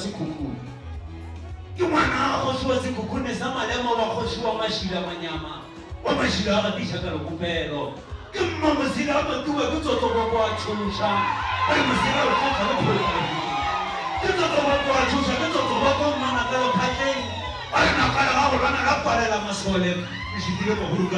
sikukuu. Ke ngwana go se wa sikukuu ne sa malema wa go se wa mashila manyama. Wa mashila ga disha ka lokupelo. Ke mama sila ba tuwe go tsotso kwa tshusha. Ba mosila o ka ga pholo. Ke tsotso kwa tshusha ke tsotso kwa mana ka lo phatleng. Ba na ka ga go bana ka palela masole. Je dirais pas vous le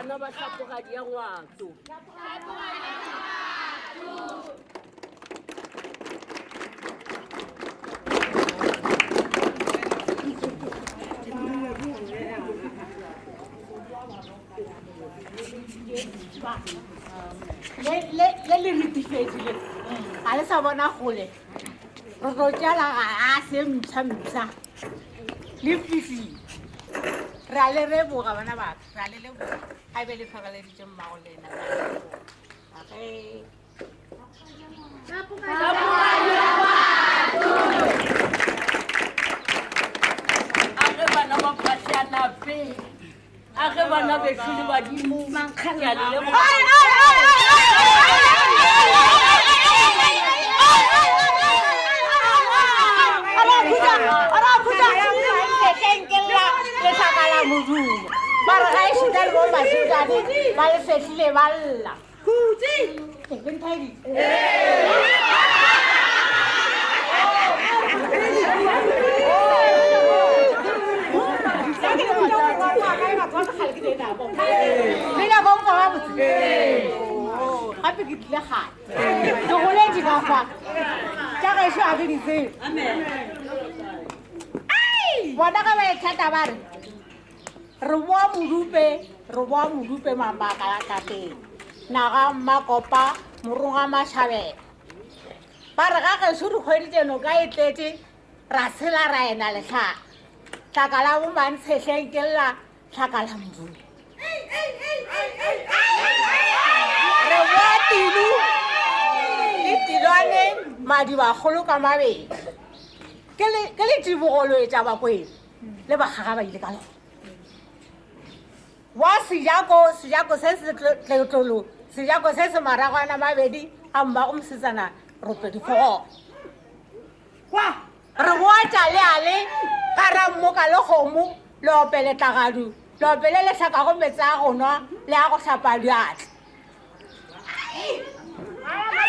bana ba tlhapogadi ya ngwato le netifedile ga le sa bona gole re tlo tjala ga a se mtsha le fifi ra le reboga bana ba ra le leboga a be le fagaleditse mmago lena age bana ba phatlhanape age bana beso le badimo ke a le leboga ba re ga e šita le bo basetsane ba le fetlhile ba lla gape ke tlile gate ke goledi ka fa tša gešo a ke di tsebe bona ka ba e thata ba re boa modupe mambaka ya kateng naga mmakopa morunga mašhabela ba re ga gešo dikgweditseno ka e tletse ra tshela ra ena letlhaka tlhaka la bomantshetlheng ke lla tlhaka la modupe re boa tilu le tilwane madibagolo ka mabedi ke le tibogolo e tša bakweng le bakgaga ba ile ka lona wa sejako se se tletlolo sejako se se maragwana mabedi a mmago mosetsana ropedifogo re boa taleale ga ra mmoka le kgomo le opele tlagadu le opele letlhakago metse a go nwa le a go tlhapa diatla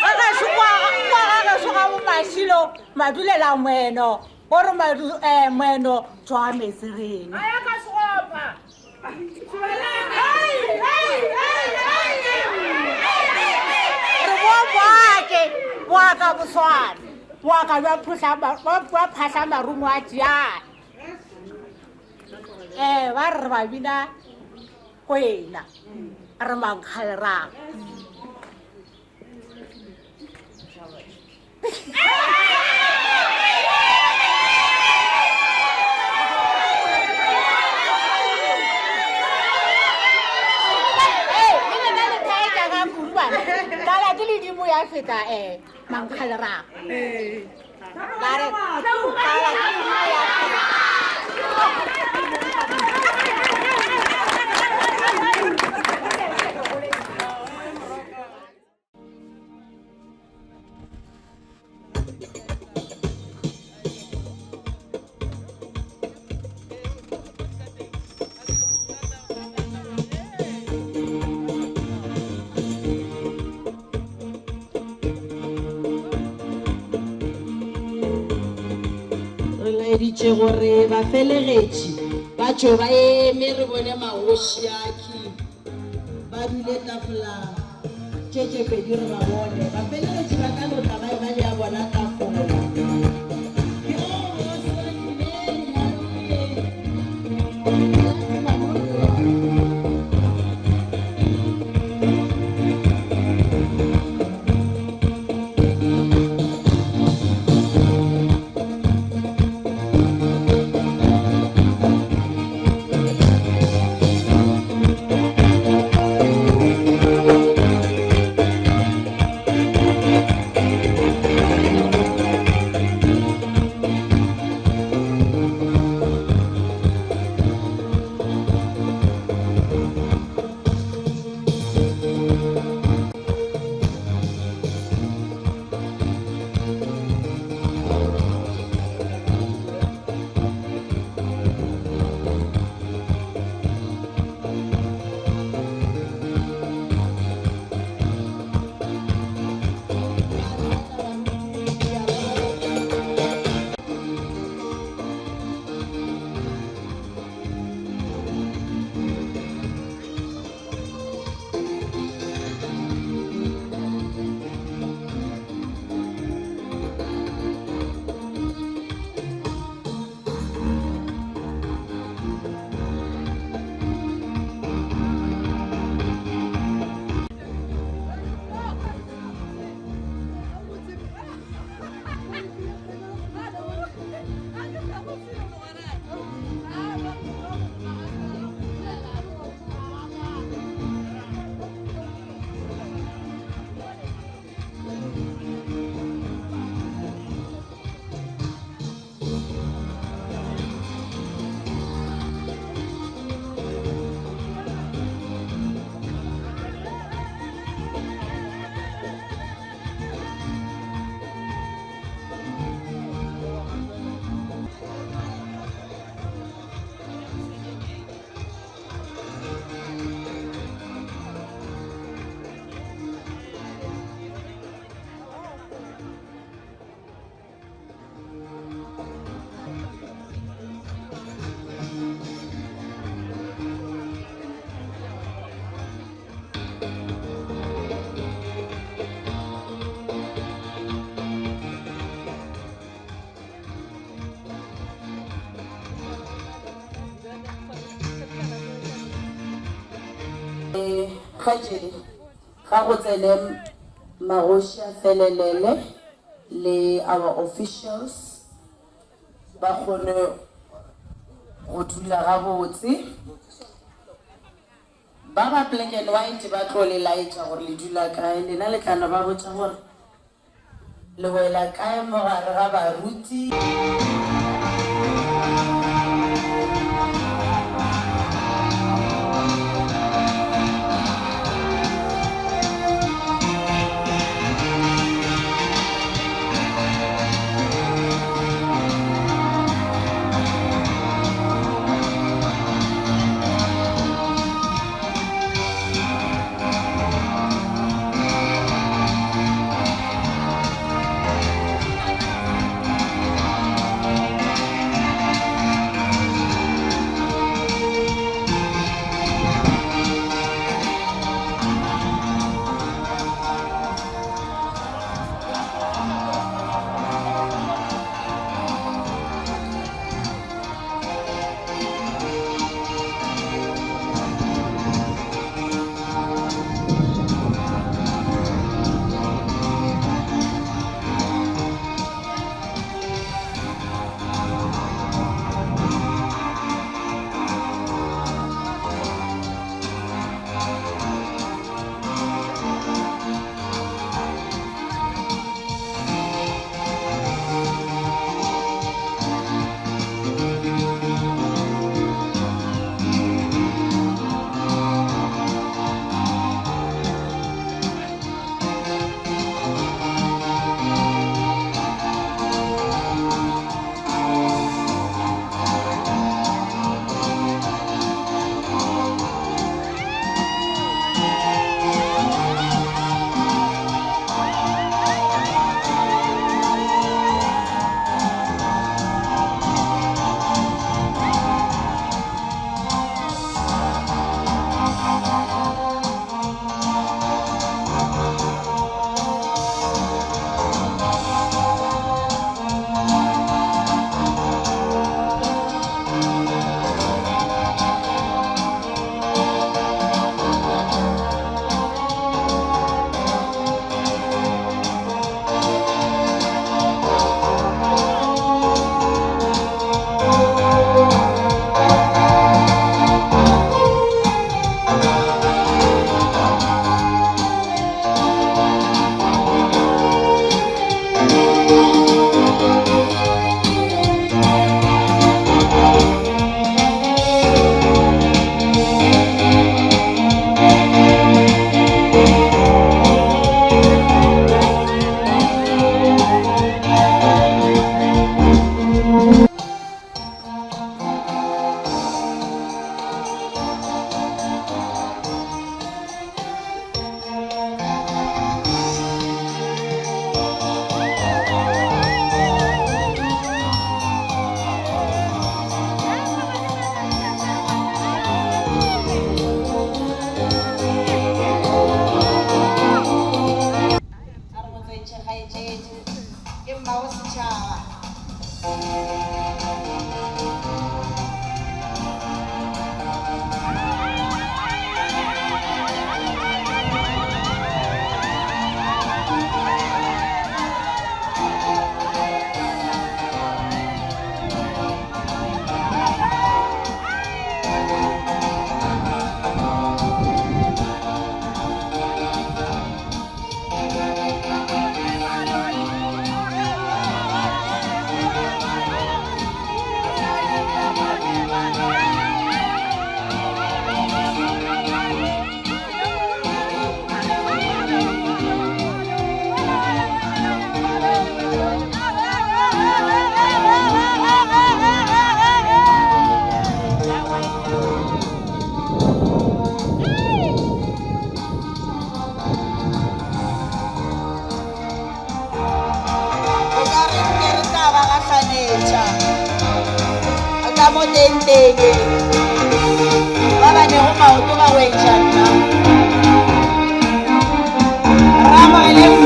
ga gešo ga bomašilo madulela moeno gore moeno tswa metsi reno re boaka boswane boaka bja phahla marumo a teana ba re ba bina kwena re mankgalerang kala ke ledimo ya feta mankgalerang ditše gore ba felegetše ba tšo ba eme re bone magoši aki ba dule tafola tšetše pedi re ba bone ba felegetše ba ka lota ba ba le a bona tafola Kajedi ga go tsene magoši a felelele le our officials ba kgone go dula gabotse ba ba black and white ba tlo le laetša gore le dula kae lena le tlana ba botša gore le wela kae mo gare ga baruti Baba ne go maoto ba wetša nna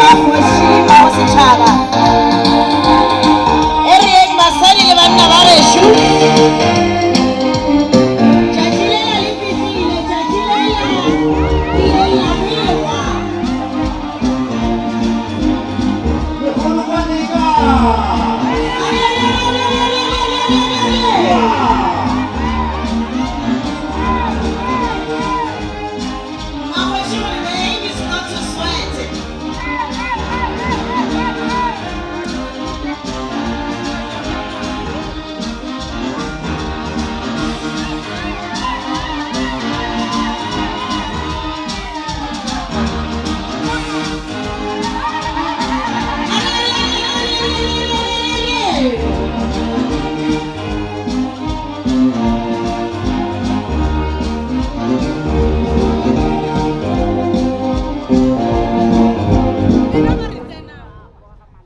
magoši ba go setšhaba e re ek basadi le banna ba gešo tšatši lela le fihlile tšatši lela ile la bewa magoši gore the aim is not to sweat.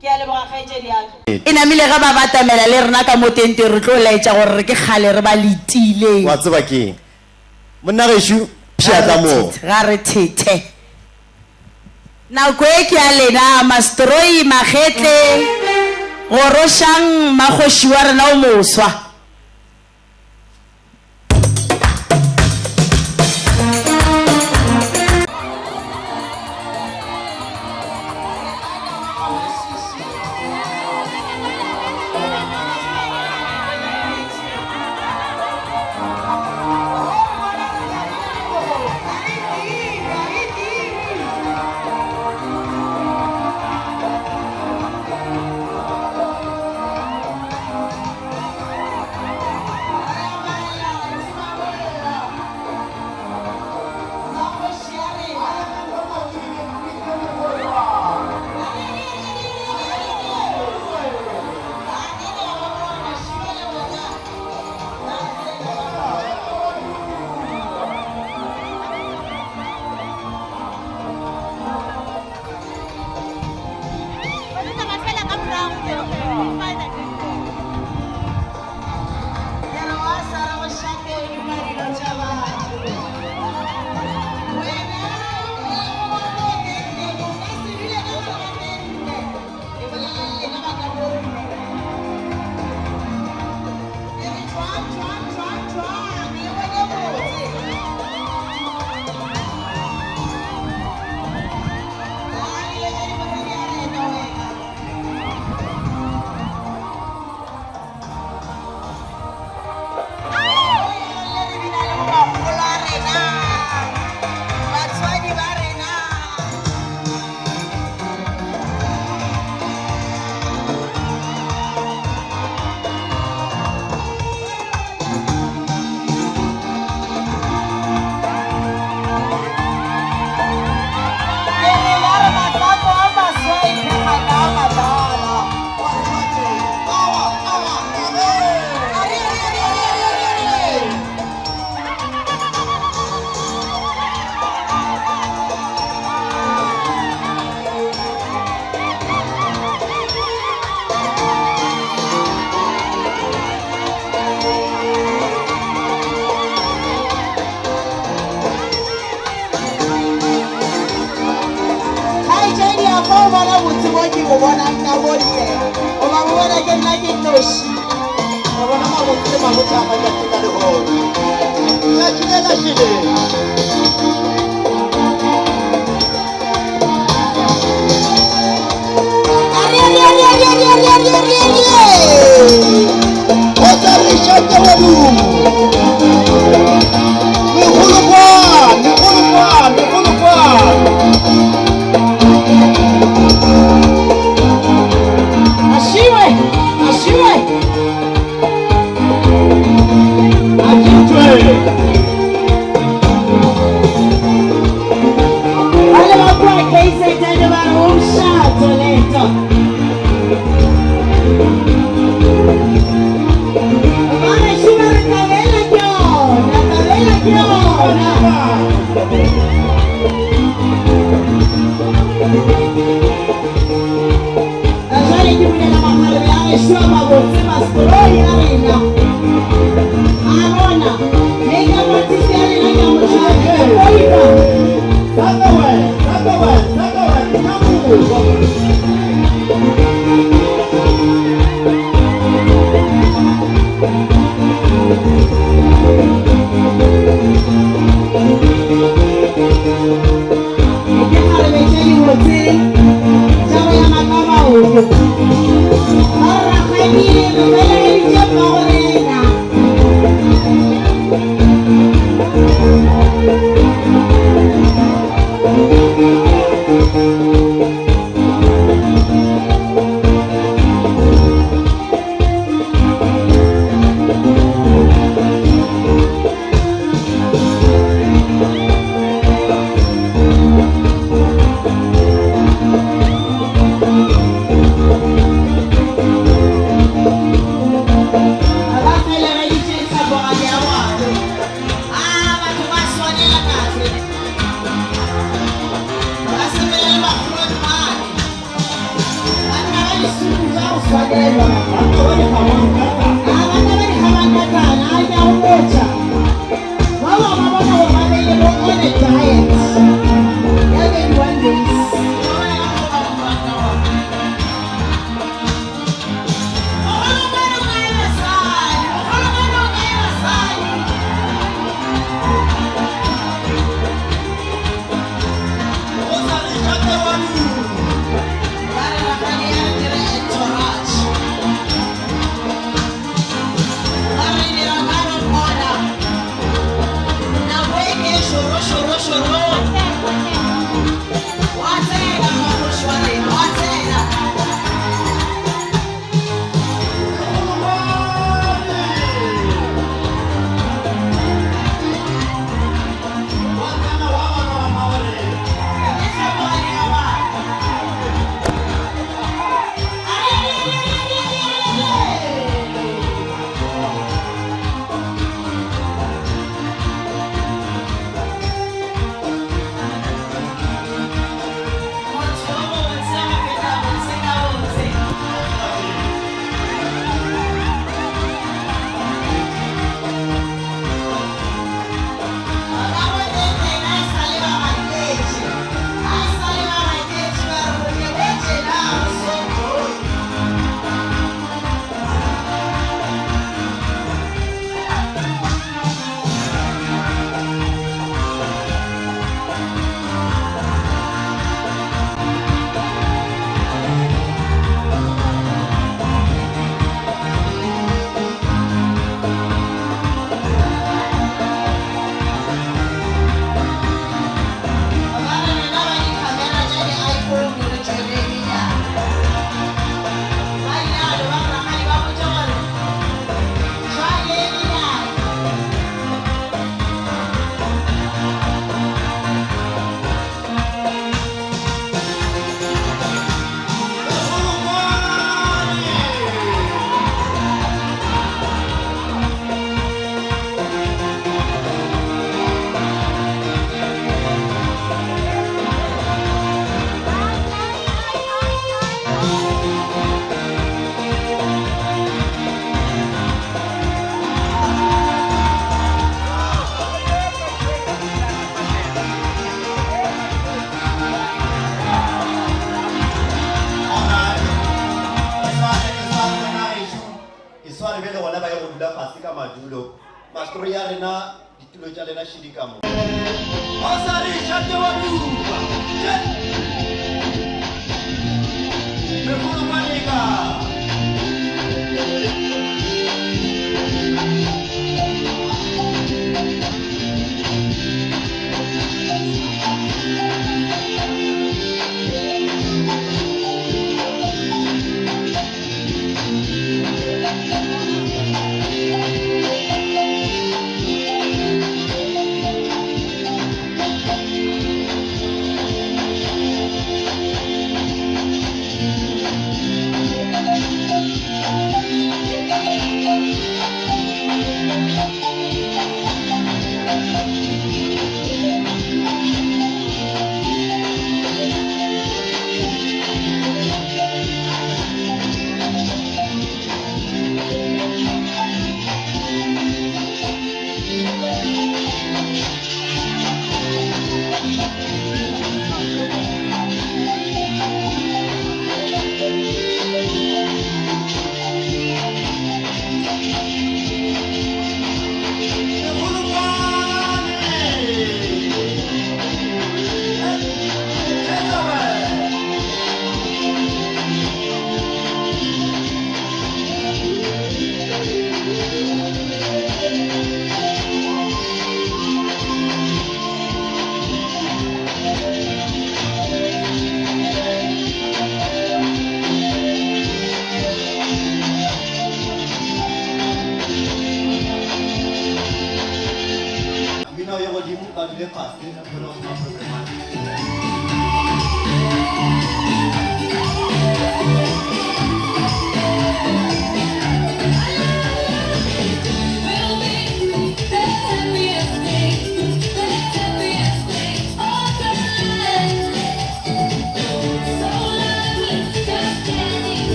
Ke a leboga kgaetšedi yaka. e namile ga ba batamela le rena ka mo tente re tlo laetša gore re ke kgale re ba letile wa tseba keng monna gešo pšhatla moo ga re thethe nako e ke a lena mastroi magetle gorošang magoši wa rena o moswa Hey, say, tell them about home shot, Toledo.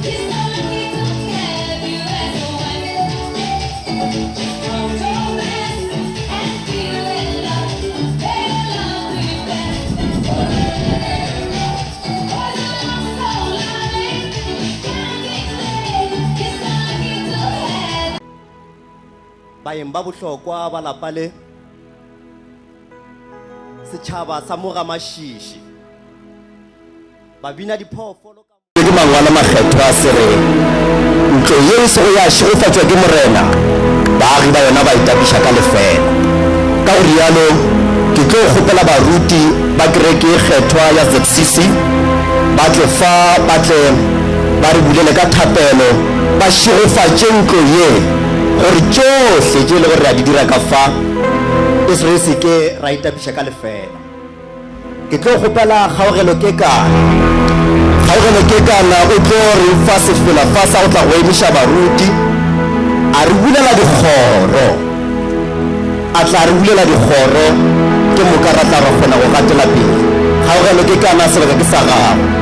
It's baeng ba bohlokwa ba lapa le setjhaba sa Mogamashishi babina diphoofolo ka ke mangwala makgetho a sereng ntlo yeo se go ya šigofatswa ke morena baagi ba yona ba itapiša ka lefela ka go rialo ke tlo kgopela baruti ba kereke e kgethwa ya ZCC ba tle fa ba tle ba re bulele ka thapelo ba šigofatše ntlo ye gore tšohle tše le gore re a di dira ka fa e se re se ke ra itapiša ka lefela ke tlo kgopela kgaogelo ke kana o tlo re fa sefela fa sa go tla go emiša baruti a re bulela dikgoro a tla re bulela dikgoro ke moka ra tla re kgona go gatela pele kgaogelo ke kana sebaka ke sa gago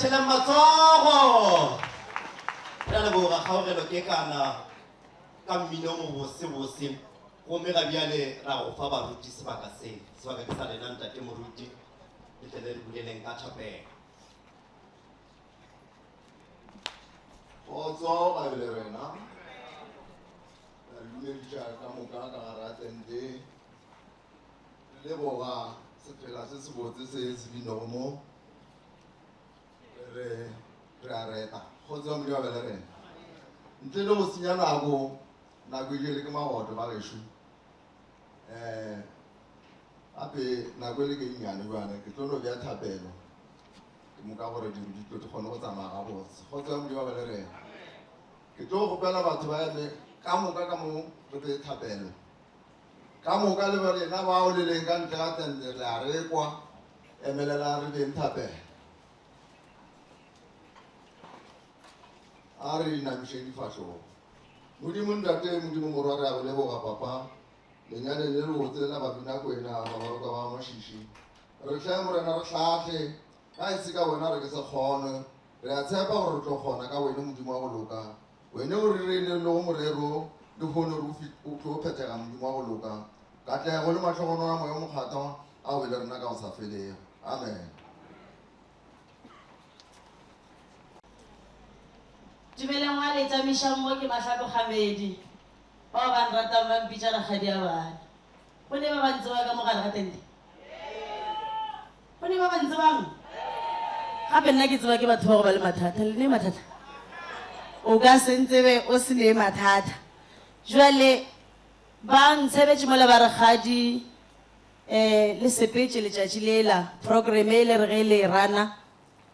Tšhelang matsogo re le boga kgaogelo ke kana ka mmino mo bose gomme ga bjale ra go fa baruti sebaka ke sa lena ntate moruti le tle le buleleng ka thapelo kgotso ga bele wena la dumeditša ka moka ka gara tsente le boga sefela se se botse se se binogo mo re a reta kgotsa mo diwa bele rena ntle le go senya nako ile ke magoto ba gešo gape nako ele ke nnyane jwana ke tlo no bja thapelo ke moka gore dilo di tlo di kgone go tsamaya gabotse kgotsa mo diwa bele rena ke tlo gopela batho ba eme ka moka ka mo re be thapelo ka moka le ba rena ba o le leng ka ntle ga tente re a rekwa emelela re beng thapelo a re inamišeng difatlhogo modimo ntate modimo morwa re a go leboga papa lenyane le re botse la babinakwena babaroka ba mašiši re tlhae morena re tlhatlhe ga e se ka wena re ke se kgone re a tshepa gore re tlo kgona ka wena modimo wa go loka wene o rirele le go morero le kgone o tlo phethega modimo wa go loka ka tlego le matlhogono a moya mokgatha a o bele rena ka go sa felego amen. Dumelang wa le tsamisang mo ke Mahlako Khamedi ba ba nratang ba mpitsa rakgadi ya bana go ne ba bantse ba ka mogare ga tente go ne ba bantse bang gape nna ke tseba ke batho ba go ba le mathata le ne mathata o ka sentsebe o se le mathata jwale ba ntshebetse mo le ba rakgadi le sepetse letšatši lela program e le re ge le rana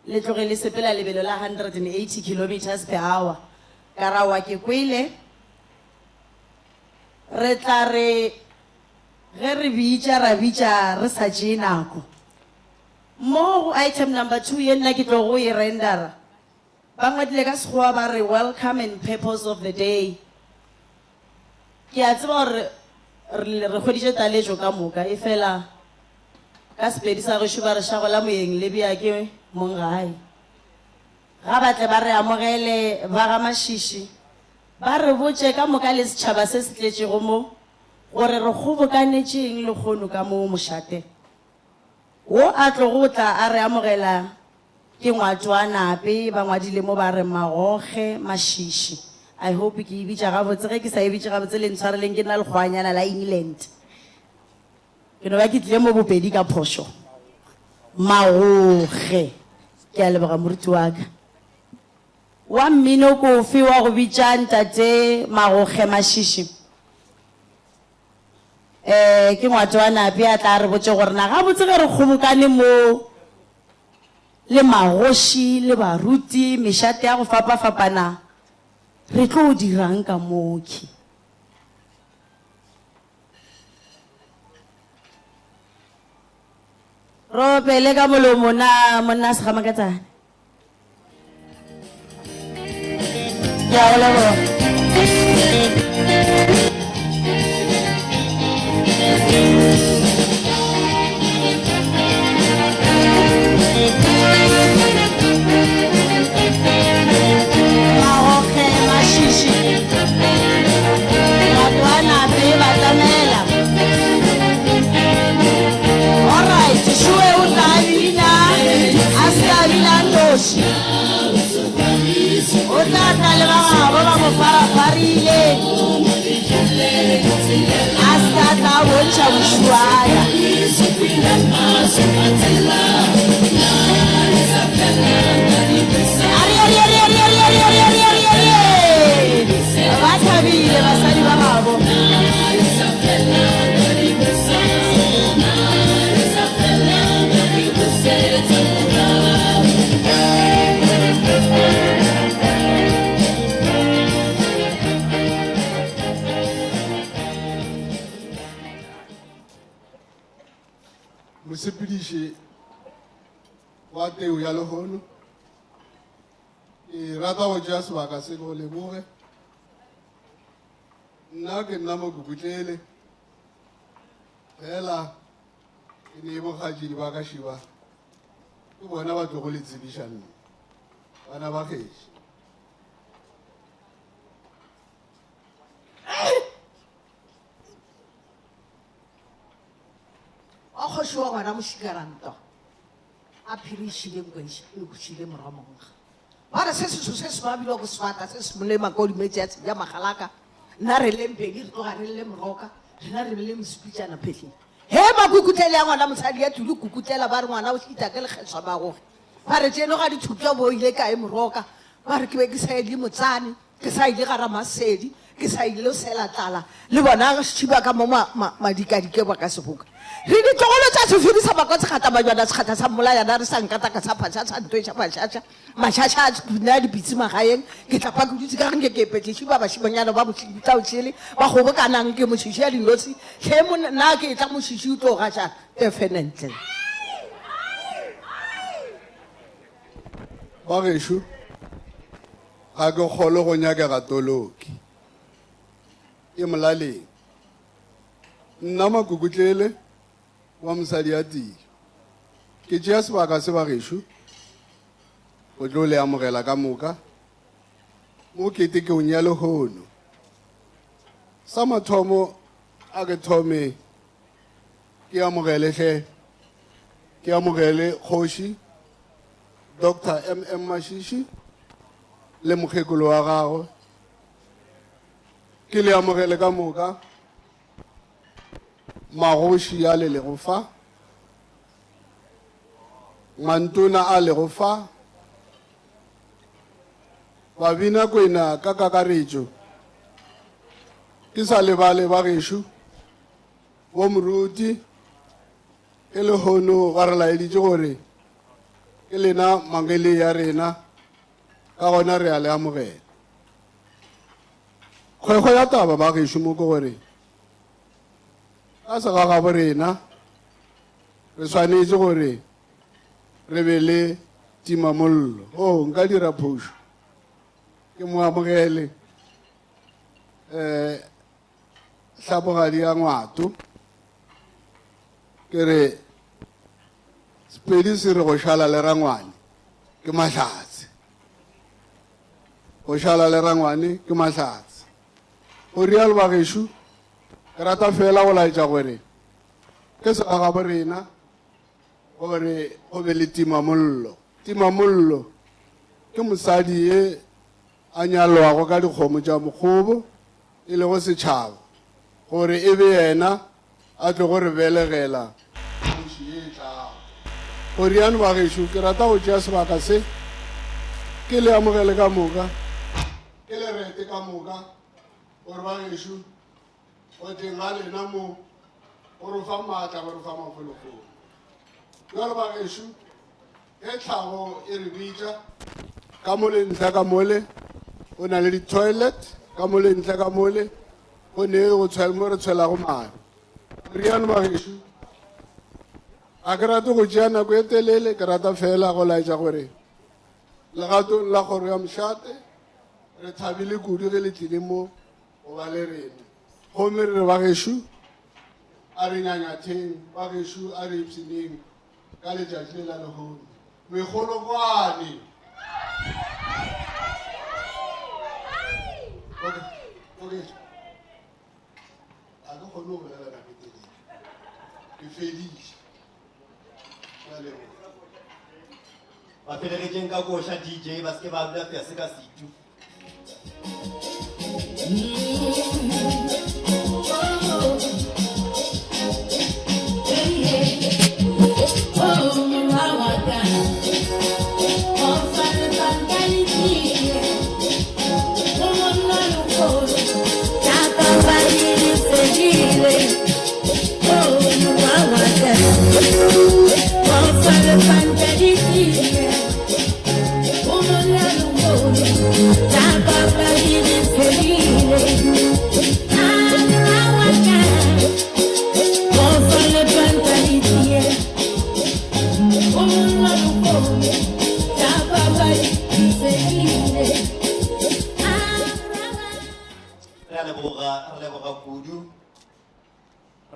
le tloge le sepela lebelo la 180 kilometers per hour ka ra wa ke kwele re tla re ge re bitša ra bitša re sa tšee nako mo item number 2 ye nna ke tlo go e rendera ba ngwadile ka sekgowa ba re welcome and purpose of the day ke a tseba gore re kgoditše taletšo ka moka e fela ka sepedi sa gešo ba re šago la moyeng le bea ke mongae ga batle ba re amogele ba ga mašiši ba re botše ka moka le setšhaba se se tletšego mo gore re kgobokanetšeng le kgono ka mo mošate wo a tlo go tla a re amogela ke ngwatšwanape ba ngwadile mo ba re magoge mašiši I hope ke e bitša gabotse ge ke sa e bitše gabotse le ntshwareleng ke nna lekgoanyana la England ke no ba ke tlile mo bopedi ka phošo magoge ke a leboga moruti wa ka wa mmino kofi wa go bitša ntate magoge mašiši ke ngwatšwanape a tla re botše gore na gabotse ge re kgobokane mo le magoši le baruti mešate ya go fapafapana re tlo o dirang ka moki ro pele ka molomo na monna segama ka tsane ke a go leboga o tla tla le ba ba mo farafarile a ska tla bontšha bošuana ba thabile basadi ba gabo Mosepediši wa teo ya lehono ke rata go tšea sebaka se go leboge nna ke nna mokukutlele fela ke ne bokgatšedi ba ka šiba ke bona ba tlo go le tsebiša nne bana ba kgešo a kgoši wa ngwana mošikaranta a phirišile nkwešiile moramonga ba re se seso se se babile go swata se se molema ka dimetse ya tseja magalaka nna re lempedi re tloga re le moroka rena re le mosepitšana phetleng he makukutlele ya ngwana mosadi ya tuli kukutlela ba re ngwana o šita ke lekgeswa ba goge ba re tseno ga dithutwa bo ile kae moroka ba re ke be ke sa ile Motsane ke sa ile gara Masedi ke sa ile o sela tlala le bona Shiba ka mo madikadike ba ka Seboka re di tlogolo tsa se fedisa ba ka tshata ba jwana tshata sa mola ya re sa nkata ka sa phatsa sa ntwe mashasha a bina di bitsi magaeng ke tla pa ke dutse ka re ke petse Shiba ba shibanyana ba boshita o tshele ba go bo kanang ke moshishi ya dinotsi hle mo na ke tla moshishi o tlo ga tsa definitely ba gesho ga ke kgole go nyakega toloki e molaleng nna makukutlele wa mosadi ya tiro ke tšea sebaka se ba gesho go tlo le amogela ka moka mo kete ke o nya lehono sa mathomo a ke thome ke amogele kgoši Dr. M.M. Mashishi le mokgekolo wa gagwe ke le amogele ka moka magoši a le go fa mantona a le go fa babina kwena ka kakaretšo ke sa lebale ba gešo bo moruti ke lehono ga re laeditše gore ke lena mangele ya rena ka gona re a le amogela kgwekgo ya taba ba gešo mo ke gore ka sega ga bo rena re swanetše gore re be le timamollo nka dira phošo ke mo amogele hlapogadi ya ngwato ke re Sepedi se re go šala le rangwane ke mahlatse go šala le rangwane ke mahlatse go rialo ba gešo ke rata fela go laetša gore ke sega ga bo rena gore go be le timamollo ke mosadi ye a nyalwago ka dikgomo tša mokgobo e le go setšhaba gore e be yena a tlo go re belegela kgoši ye tlago goriano ba gešo ke rata go tšea sebaka se ke le amogele ka moka ke le rete ka moka gore ba gešo go teng ga lena mo gore fa maatla gore fa mafolofolo jalo ba gešo ge tlhago e re bitša ka mo le ntlha ka mole o na le di-toilet ka mo le ntlha ka mole go ne go tshwela mo re tshwelago mare riano ba gešo a ke rate go tšea nako e telele ke rata fela go laetša gore legatong la kgoro ya mošate re thabile kudu ge le tlile mo go ba le rena gomme re re ba gešo a re nyanyatheng ba gešo a re ipseneng ka letšatši le la lehono megolokwane a ke kgone go bolela nako e telele ke fediše ba felegetseng ka koša DJ ba se ke ba dula fase ka setu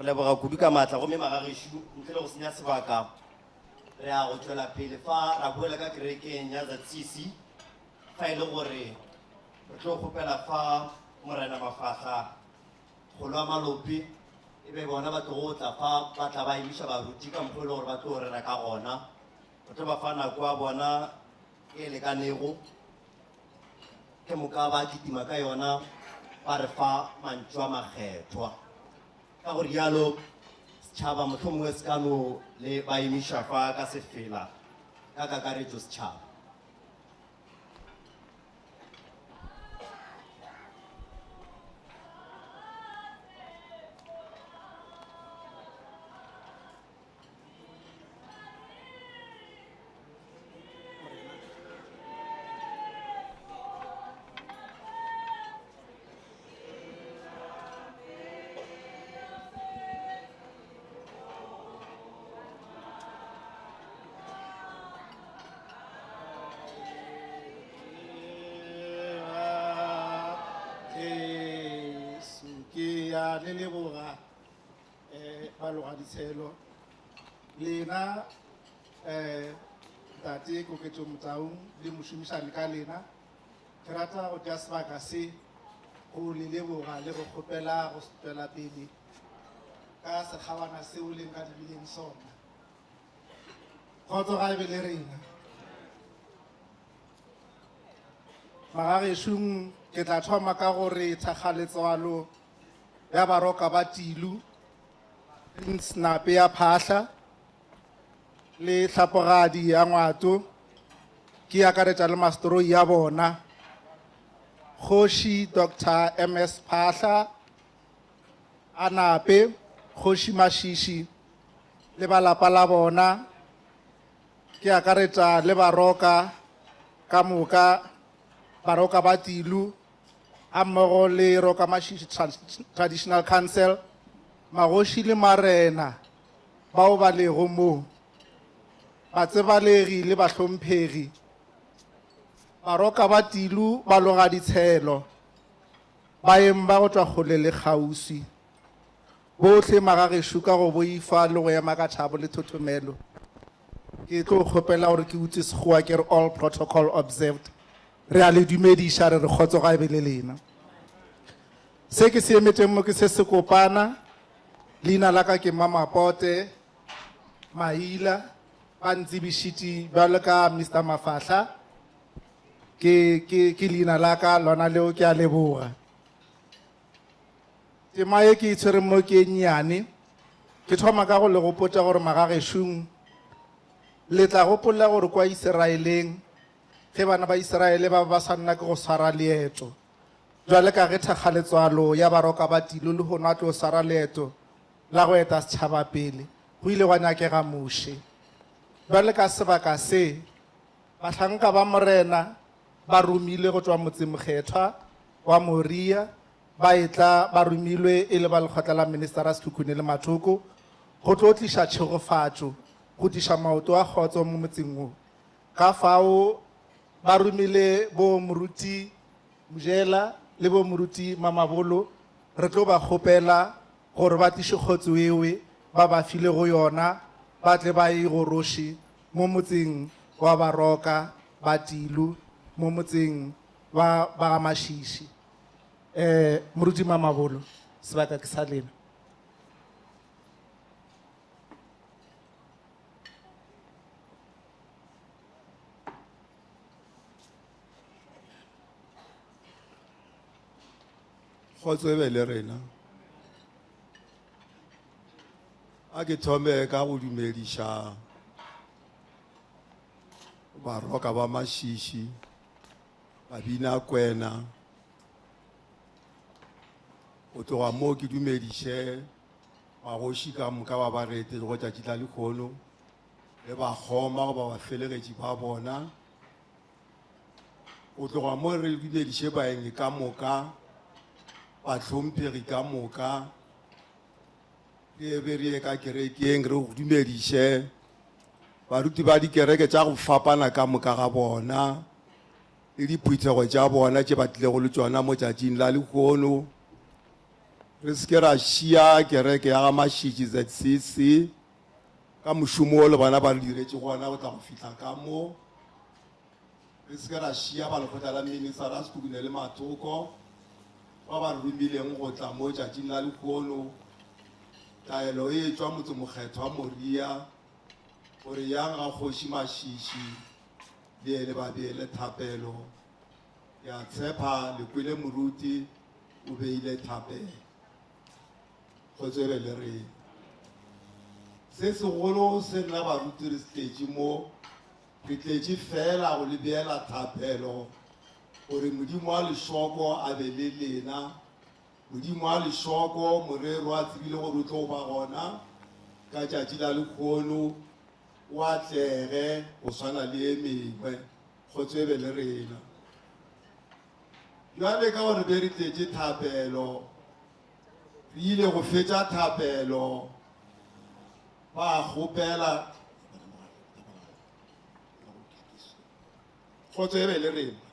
re leboga kudu ka maatla gomme magageshu ntle le go senya sebaka re a go tšwela pele fa ra boela ka kerekeng ya zatsisi fa e le gore re tlo kgopela fa morena Mafahla kgolo wa malope e be bona ba tlo go tla fa ba tla ba emiša baruti ka mokgwa e le gore ba tlo rera ka gona go tlo ba fa nako ya bona e lekanego ke moka ba kitima ka yona ba re fa mantšu a makgethwa ka go rialo setšhaba mohlomongwe se kano le ba emiša fa ka sefela ka kakaretšo setšhaba tla le leboga baloga ditshelo lena tate koketso Motaung le mošomišane ka lena ke rata go tšea sebaka se go le leboga le go kgopela go tswela pele ka sekgabana seo leng ka dibileng sona kgotso ga e be le rena magagešong ke tla thoma ka gore thakgaletswalo ya baroka ba Tilu Prince Nape ya Phahla le tlhapogadi ya Ngwato ke akaretša le masteroi ya bona Kgoši Dr. MS Phahla a Nape Kgoši Mashishi le balapa la bona ke akaretša le baroka ka moka baroka ba Tilu a mmogo le Roka Mashishi Traditional Council magoši le marena bao ba lego moo batsebalegi le bahlomphegi baroka ba Tilu ba loga ditshelo baeng ba go tšwa kgole le kgauswi bohle magagešo ka go boifa le go ema ka thabo le thothomelo ke tlo kgopela gore ke utse sekgowa ke re all protocol observed re a le dumediša re re kgotso ga e be le lena se ke se emeteng mo ke se se kopana leina la ka ke Mamapote Maila ba ntsebišitše bjalo ka Mr. Mafahla ke leina la ka lona leo ke a leboga tema ye ke e tshwereng mo ke nnyane ke thoma ka go le gopotša gore magagešong le tla gopola gore kwa Iseraeleng ge bana ba Iseraele ba sa nna ke go swara leeto jwale ka ge thakgaletswalo ya baroka ba Tilu le gona a tlo swara leeto la go eta setšhaba pele go ile gwa nyakega moše jwale ka sebaka se bahlanka ba morena ba romile go tšwa motsemokgethwa wa Moria ba etla ba romilwe e le ba lekgotla la ministera Sethukhune le Mathoko go tlo tliša tšhegofatšo go tliša maoto a kgotso mo motseng o ka fao ba romile bo moruti Mojela le bo moruti Mamabolo re tlo ba kgopela gore ba tliše kgotso ewe ba ba file go yona ba tle ba e goroše mo motseng wa baroka ba Tilu mo motseng wa ba Mashishi moruti Mamabolo sebaka ke sa lena kgotso e be le rena a ke thome ka go dumediša baroka ba Mashishi babina kwena go tloga moo ke dumediše magoši ka moka ba ba rete go tšatši la lekgono le bakgoma go ba bafelegetši ba bona go tloga moo re dumediše baeng ka moka bahlomphegi ka moka le be re ka kerekeng re go dumediše baruti ba dikereke tša go fapana ka moka ga bona le diphuthego tša bona tše ba tlile go le tšona mo tšatšing la lekgono re se ke ra šia kereke ya ga Mashishi ZCC ka mošomo o le bona ba re diretše gona go tla go fihla ka mo re se ke ra šia ba lekgotla la ministera Sethukhune le Mathoko ba ba romileng go tla mo tšatšing la lekgono taelo e tšwa motsemokgethwa wa Moria gore yang ga Kgoši Mashishi le ene ba beele thapelo ya tshepa lekwele moruti o beile thapelo kgotso e be le rena se segolo se nna baruti re setletše mo re tletše fela go le beela thapelo gore Modimo wa lešoko a be le lena Modimo wa lešoko morero a tsebile gore o tlo ba gona ka tšatši la lekgono o atlege go swana le e mengwe kgotso e be le rena jwale ka gore be re tletše thapelo re ile go fetša thapelo ba kgopela kgotso e be le rena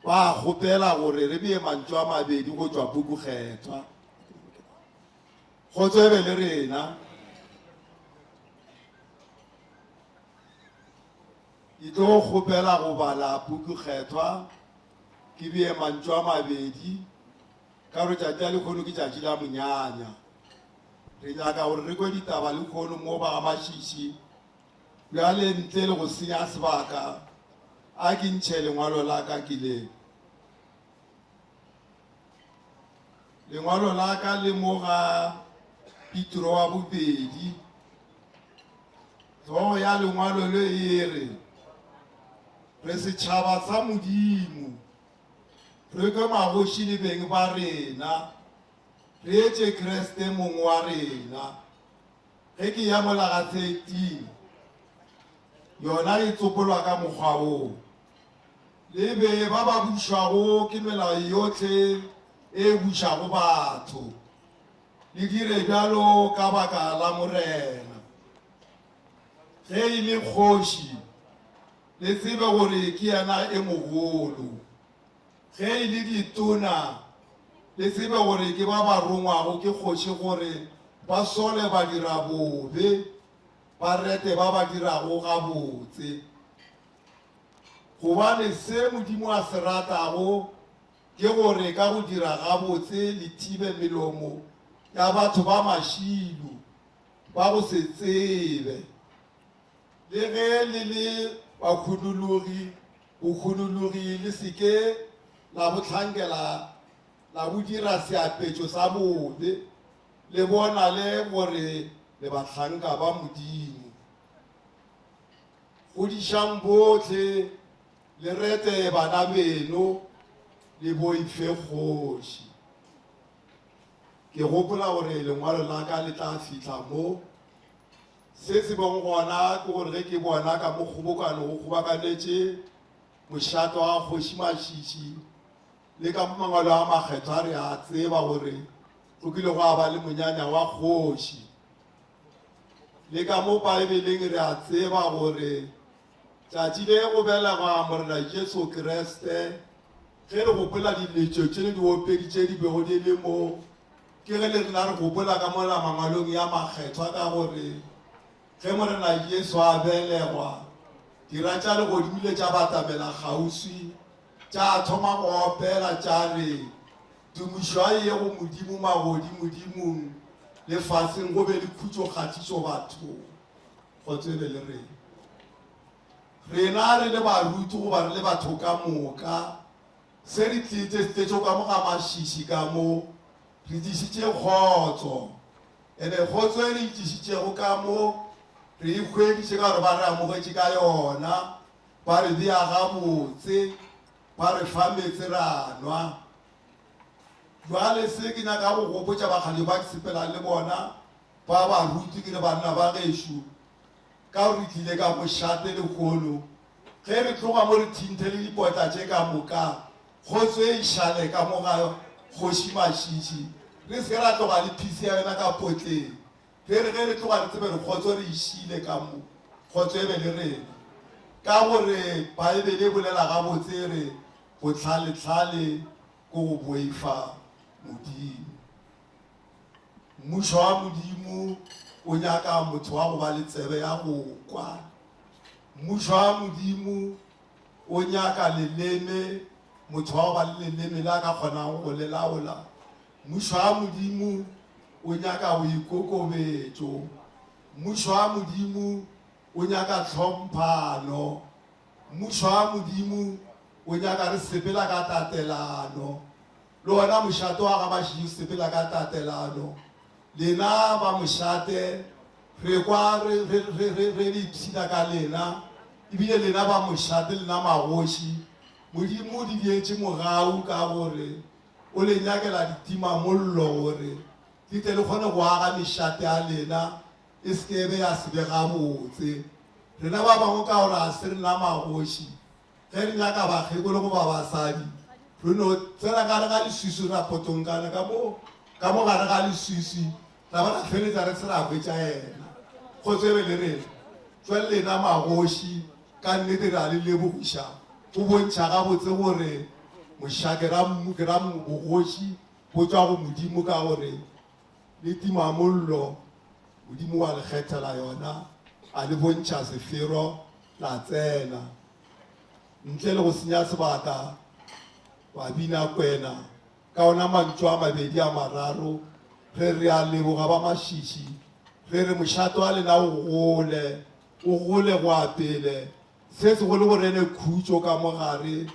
ba kgopela gore re bee mantšu a mabedi go tšwa pukukgethwa go tswebe le rena ke tlo kgopela go bala puku kgethwa ke bee mantšu a mabedi ka gore tšatši la lekgono ke tšatši la monyanya re nyaka gore re kwe ditaba lekgono mo ba gamašiši bjale ntle le go senya sebaka a ke ntšhe lengwalo la ka ke lengwalo la ka le mo ga Petro wa bobedi hlogo ya lengwalo le e re re setšhaba sa Modimo re ke magoši le beng ba rena re etše Kriste mong wa rena ge ke ya molaga 13 yona e tsopolwa ka mokgwa o le be ba ba bušwago ke melao yotlhe e bušago batho le dire bjalo ka baka la morena ge e le kgoši le tsebe gore ke yena e mogolo ge e le ditona le tsebe gore ke ba ba rongwago ke kgoši gore ba sole ba dira bobe ba rete ba ba dirago gabotse gobane se Modimo a se ratago ke gore ka go dira gabotse le thibe melomo ya batho ba mašilo ba go se tsebe le ge le le bokhunologi le seke la botlhankela la bo dira seapetšo sa bobe le bona le gore le batlhanka ba Modimo godišang botlhe le rete bana beno le boife kgoši ke gopola gore lengwalo la ka le tla fihla mo se se bong gona ke gore ge ke bona ka mo kgobokano go kgobakanetše mošato wa kgoši Mašiši le ka mo mangwalo a makgethwa re a tseba gore go kile go a ba le monyanya wa kgoši le ka mo Baebeleng re a tseba gore tšatši le go belegwa morena Jesu Kriste ge re gopola diletšo tše le diopedi tše di bego di le mo ke ge le rena re gopola ka mola mangwalong ya makgethwa ka gore ge morena Jesu a belegwa dira tša legodimile tša batamela kgauswi tša thoma go opela tša re tumišwa ye go Modimo magodi Modimong lefaseng go be le khutšo kgathišo batho go tsebe le rena re le baruti goba re le batho ka moka se re tletšo ka mo ga Mašiši ka mo re dišitše kgotso ene kgotso e re itišitšego ka mo re ikhwediše ka gore ba re amogetše ka yona ba re bea gabotse ba re fa metse ranwa jwale se ke nyaka go gopotša bakgadi ba ke sepela le bona ba baruti ke le banna ba gešo ka gore tlile ka mošate lekgono ge re tloga mo re thinthe le dipotla tše ka moka kgotso e išale ka mo ga kgoši Mašiši re se ra tloga le phisi ya yona ka potleng ge re tloga re tsebe re kgotso re išile ka mo kgotso e be le rena ka gore Baebele bolela gabotse re botlhaletlhale ko go boifa Modimo mmušo wa Modimo o nyaka motho wa go ba le tsebe ya go kwa mmušo wa Modimo o nyaka leleme motho wa go ba le leleme la ka kgonago go le laola mmušo wa Modimo o nyaka boikokobetšo mmušo wa Modimo o nyaka tlhomphano mmušo wa Modimo o nyaka re sepela ka tatelano le wona mošate wa ga Mašiši sepela ka tatelano lena ba mošate re kwa re ipshina ka lena ebile lena ba mošate lena magoši Modimo di dietše mogau ka gore o le nyakela ditima mollo gore di tle le kgone go aga mešate a lena e sekebe ya sebe gabotse rena ba bangwe ka gore a se rena magoši ge re nyaka bakgekolo go ba basadi re no tsena ka re ga leswiswi rapotong kana ka mo gare ga leswiswi ra ba ra feletsa re se ra hwetša ena go tsebe le rena jwale lena magoši ka nnete re a le lebogiša go bontšha gabotse gore mošake ra bogoši bo tswa go Modimo ka gore le timamollo modimo wa le kgethela yona a le bontšha sefero la tsena ntle le go senya sebaka wa bina kwena ka ona mantšu a mabedi a mararo ge re a leboga ba mašiši ge re mošato a lena o gole go apele se se go le go rene khutšo ka mogare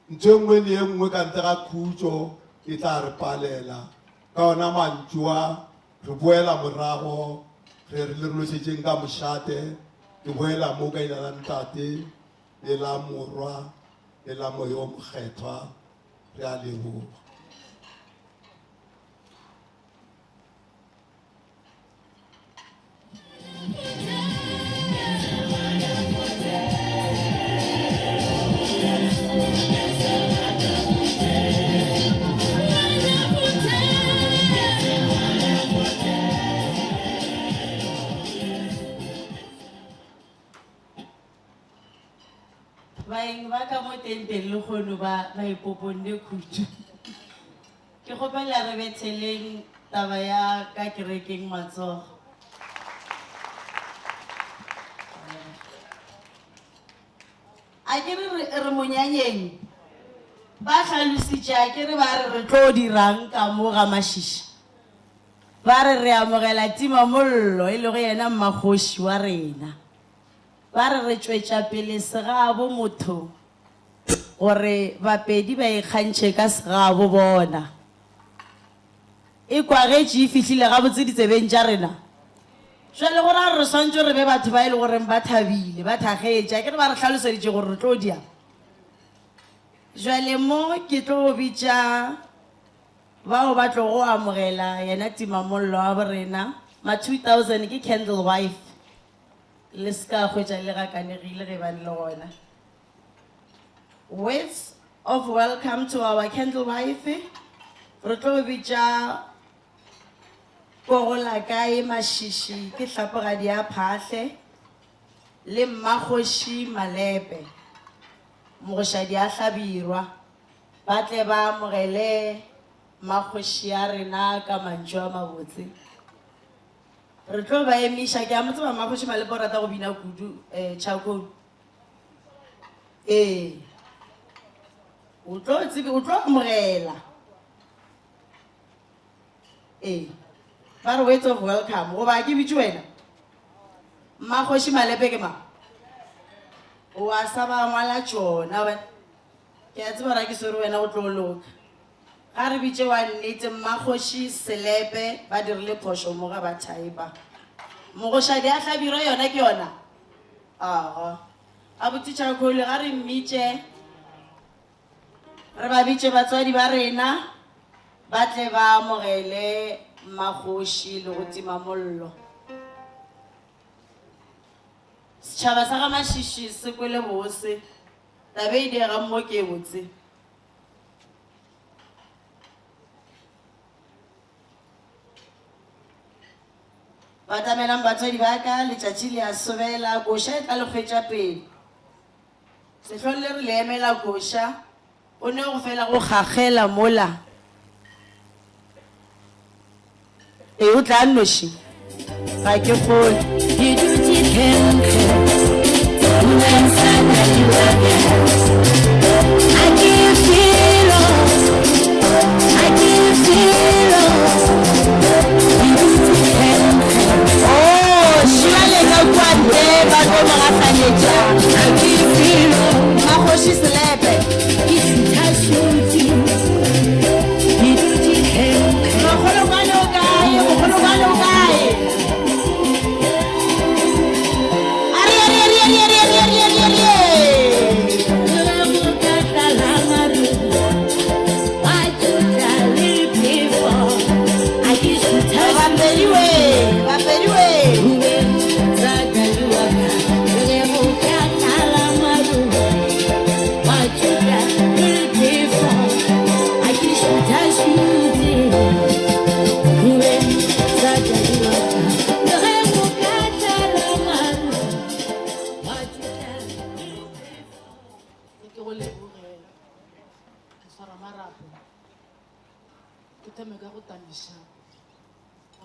ntho e nngwe le e nngwe ka ntle ga khutšo e tla re palela ka ona mantšu a re boela morago ge re le rološetšeng ka mošate ke boela mo ka ina la ntate le la morwa le la moyo mokgethwa re a leboga baeng ba ka mo tenteng le kgono ba ipoponne khutšo ke kgopela re betheleng taba ya ka kerekeng matsogo a ke re monyanyeng ba tlhalositše a ke re ba re tlo dirang ka mo ga mašiši ba re amogela timamollo e le go yena mmakgoši wa rena ba re tšwetša pele segabo motho gore bapedi ba ikgantšhe ka segabo bona e kwagetše e fihlile gabotse ditsebeng tša rena jale gore a re swantse re be batho ba e le goreng ba thabile ba thakgetša ke re ba re tlhaloseditše gore re tlo dia jale mo ke tlo bitša bao ba tlo go amogela yena timamollo wa borena ma 2000 ke Candle Wife le ska hwetša le ga kanegile ge ba le gona words of welcome to our Candle Wife re tlo bitša kogola kae mašiši ke hlapogadi ya phahle le mmakgoši Malepe mogošadi a hlabirwa ba tle ba amogele mmakgoši ya rena ka mantšu a mabotse re tlo ba emiša ke a motse ba mmakgoši Malepe o rata go bina kudu Chakone o tlo amogela ba re words of welcome goba ke bitse wena mmakgoši Malepe ke ma o a sa ba ngwala tšona ke a tseba ra ke sore wena go tlo loka ga re bitse wa nnete mmakgoši Selepe ba dirile phošo mo ga ba thaipa mogošadi a hlabirwa yona ke yona a botitša khole ga re mmitše re ba bitše batswadi ba rena ba tle ba amogele mmakgoši le go tima mollo setšhaba sa ga mašiši se kwele bose tabe e diega mo ke botse ba tamelang batswadi ba ka letšatši le a sobela koša e tla le kgwetša pele sehlong le re le emela koša o ne go fela go kgakgela mola o tla nnoši ga ke kgole ke dutse kgenkge Magoši Selepe mogologwane o kae mogologwane o kae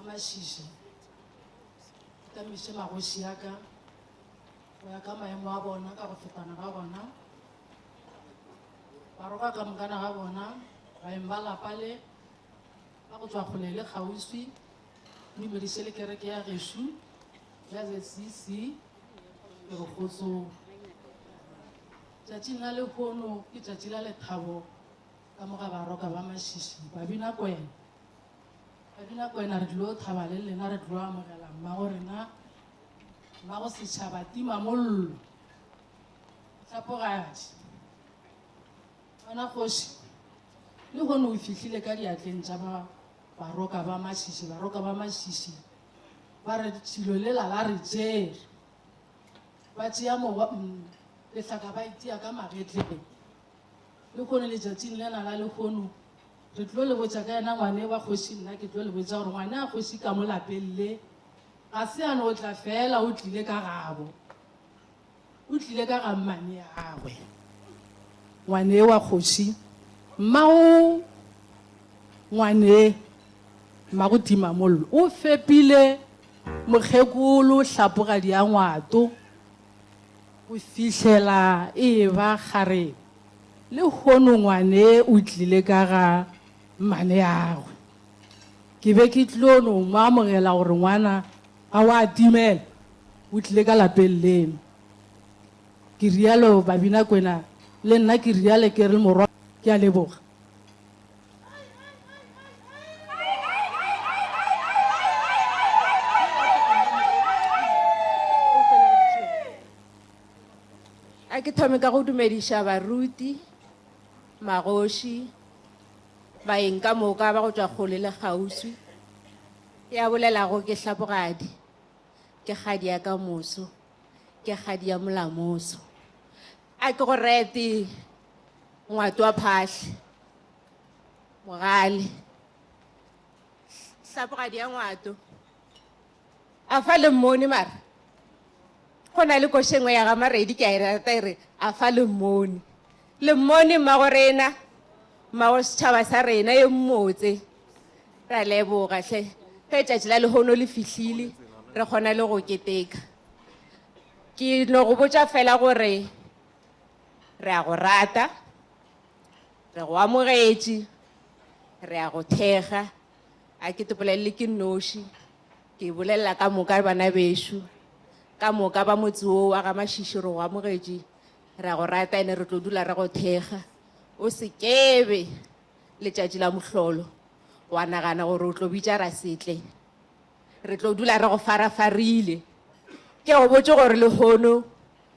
Mašiši ka miše magoši ya ka go ya ka maemo a bona ka go fetana ga bona ba roka ka mokana ga bona baeng ba lapa le ba go tswa kgole le kgauswi mme mediše le kereke ya gešo ya zcc le go kgotsong tšatši nna le kgono ke tšatši la lethabo ka moga ba roka ba mašiši babina kwena re dilo thaba le lena re dilo amogela mmago rena mmago setšhaba tima mollo tlhapogadi bona kgoši le gone o fihlile ka diatleng tša baroka ba mašiši ba re tšhilo le la re tšere ba tšea lehlaka ba itia ka magetleng le kgone letšatšing lena la lekgono re tlo le botša ka yena ngwane wa kgoši nna ke tlo le botša gore ngwane a kgoši ka mo lapeng le ga se yane o tla fela o tlile ka gabo o tlile ka ga mmane ya gagwe ngwane wa kgoši mmao ngwane mmago tima mollo o fepile mokgekolo hlapogadi ya ngwato o fihlela e ba gare le kgono ngwane o tlile ka ga mmane yagwe ke be ke tlo no mo amogela gore ngwana a wa timela o tlile ka lapeng leno ke rialo babina kwena le nna ke riale ke re morwa ke a leboga a ke thome ka go dumediša baruti magoši baeng ka moka ba go tswa kgole le kgauswi ya bolelago ke hlapogadi ke kgadi ya ka moso ke kgadi ya molamoso a ke go rete ngwato wa phahle mogale hlapogadi ya ngwato a fa le mmone mara go na le košengwe ya ga maredi ke a e rata ere a fa le mmone mmago rena mmago setšhaba sa rena ye mmotse ra leboga hle ge tšatši la lehono le fihlile re kgona le go keteka ke no go botša fela gore re a go rata re go amogetše re a go thega a ke topolelele ke nnoši ke bolelela ka moka bana bešo ka moka ba motse o wa ga mašiši re go amogetše re a go rata ene re tlo dula re go thega o sekebe letšatši la mohlolo wa nagana gore o tlo bitša ra setle re tlo dula re go farafarile ke go botse gore lehono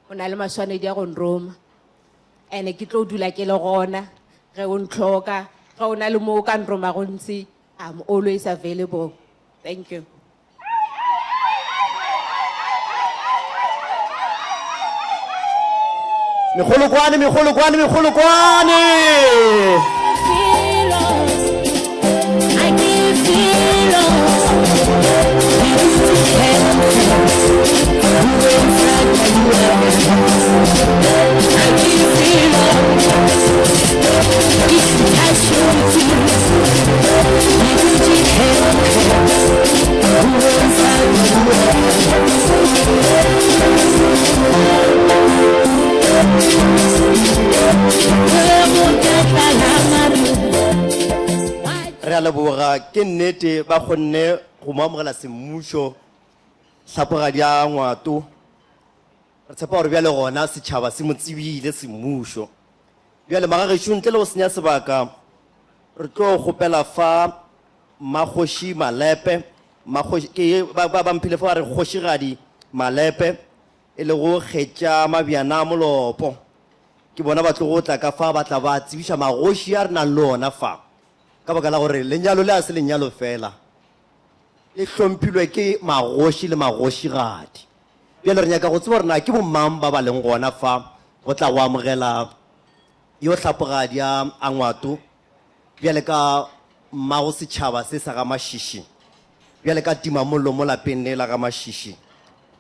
o na le maswanedi a go nroma ene ke tlo dula ke le gona ge o ntlhoka ge o na le mo o ka nroma go ntse I'm always available. Thank you. Megolokwane. Re a leboga ke nnete ba kgonne go mamogela semmušo hlapogadi ya ngwato re tshepa gore bjale gona setšhaba se mo tsebile semmušo bjale magagešo ntle le go senya sebaka re tlo kgopela fa magoši malepe ba mphile fa ba re kgošigadi malepe e le go kgetša mabjana molopo ke bona ba tlo go tla ka fa ba tla ba tsebiša magoši a re nang le ona fa ka baka la gore lenyalo le a se lenyalo fela le hlomphilwe ke magoši le magošigadi bjale re nyaka go tseba gore na ke bommang ba ba leng gona fa go tla go amogela yo hlapogadi a ngwato bjale ka mmago setšhaba se sa ga mašiši bjale ka timamollo mo lapeng le la ga mašiši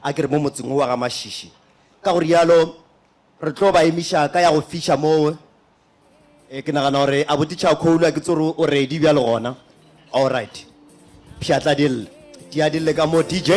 a ke re mo motseng o wa ga mašiši ka gore yalo re tlo ba emiša ka ya go fiša moo ke nagana gore a botitšha kgolo a ke tsore o ready bjale gona all right pšhatla dille dia dille ka mo DJ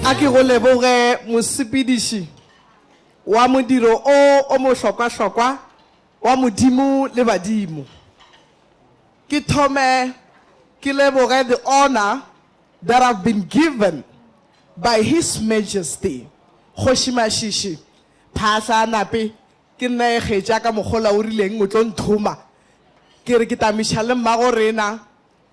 a ke go leboge mosepediši wa modiro o mo hlokwa-hlokwa wa modimo le badimo ke thome ke leboge the honor that have been given by His Majesty Kgoši Mašiši phahla nape ke nna ekgetša ka mokgola o rileng o tlo nthuma ke re ke tamiša le mmago rena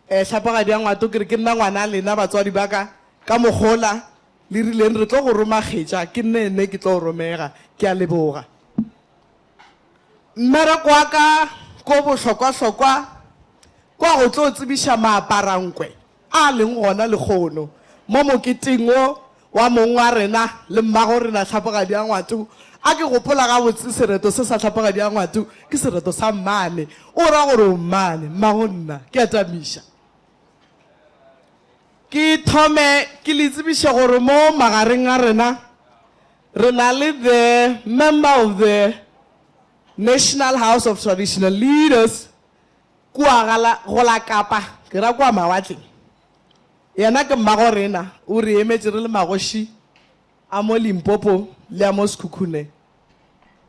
tlhapagadi ya ngwato ke re ke nna ngwana lena batswadi ba ka mokgola le rileng re tlo go romakgetša ke nnene ke tlo romega ke a leboga mmereko wa ka ko bohlokwa-hlokwa kwa go tlo tsebiša maaparankwe a leng gona lekgono mo moketeng o wa mongwe wa rena le mmago rena tlhapagadi ya ngwato a ke gopola ga botse sereto se sa tlhapagadi ya ngwato ke sereto sa mmane o ra gore o mmane mmago nna ke a tamiša ke thome ke le tsebiša gore mo magareng a rena re na le the member of the National House of Traditional Leaders kua go la Kapa ke ra kwa mawatleng yena ke mmago rena o re emetse re le magoši a mo Limpopo le a mo Sekhukhune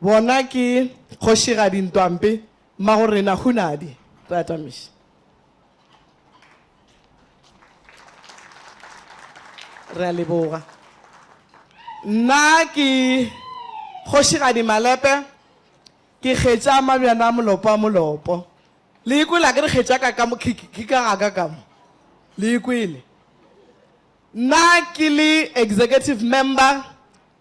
bona ke Kgošigadi Ntwampe mmago rena hunadi re a tamiša re a leboga nna ke Kgošigadi Malepe ke kgetša mabjana a molopo le ikwela ke re kgetša ka ga ka mo le ikwele nna ke le executive member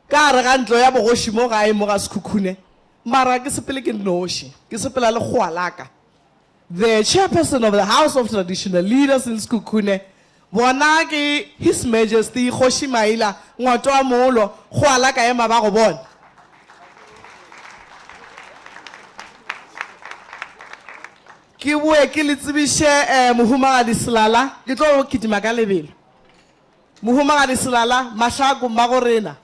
ka re ga ntlo ya bogoši mo gae mo ga Sekhukhune mara ke sepele ke noši ke sepela le kgoalaka the chairperson of the House of Traditional Leaders in Sekhukhune bona ke His Majesty Kgoši Maila ngwato wa moolo kgoalaka ema ba go bona ke boe ke le tsebiše Mohumagadi Selala ke tlo go kitima ka lebelo Mohumagadi Selala mahlako mmago rena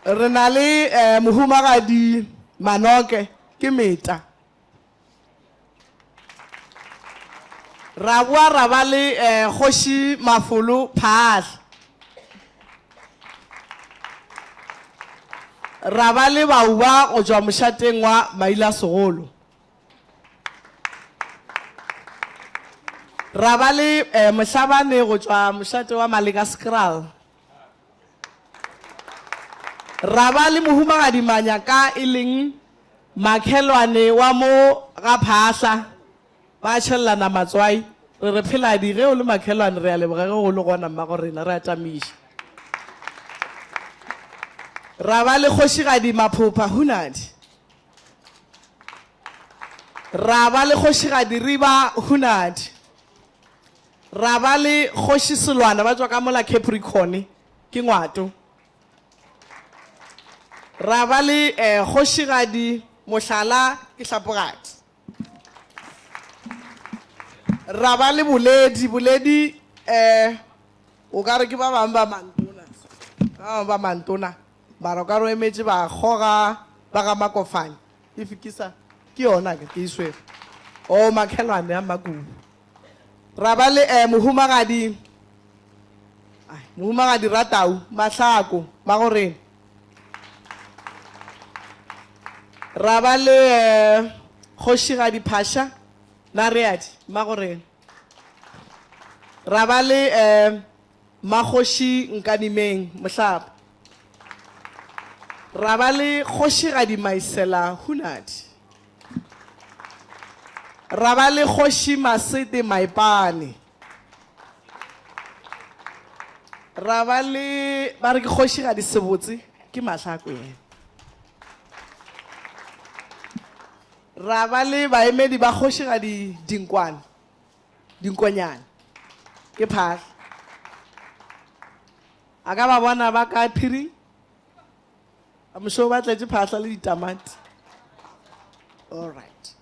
re na le Mohumagadi Manoke ke Meta ra boa ra ba le Kgoši Mafolo Phahla ra ba le bauba go tšwa mošateng wa Maila Segolo ra ba le Mohlabane go tšwa mošate wa Maleka Skral ra ba le Mohumagadi Manyaka e leng makhelwane wa mo ga Phahla ba tšhellana matswai re phela di ge o le makhelwane re a leboga ge go le gona mmago rena re a tamiša ra ba le Kgošigadi Maphopha hunadi ra ba le Kgošigadi Riba hunadi ra ba le Kgoši Selwana ba tswa ka mola Capricorn ke ngwato ra ba le Kgošigadi Mohlala ke Hlapogadi ra ba le Boledi o ka re ke ba bangwe ba mantona mara o ka re emetse ba goga ba ga Makofane e fikisa ke yona ke iswere o makhelwane a Makubu ra ba le Mohumagadi Ratau Mahlako Magorena ra ba le Kgošigadi Phasha Nariadi Magorena ra ba le Makgoši Nkanimeng Mohlapa ra ba le Kgošigadi Maisela hunadi ra ba le kgoši Masete Maipane, ra ba le ba re ke Kgošigadi Sebotse ke Mahlako yena, ra ba le baemedi ba Kgošigadi Dinkonyane ke Phahla, a ka ba bona ba ka phiri a mošo ba tletše Phahla le ditamati. All right,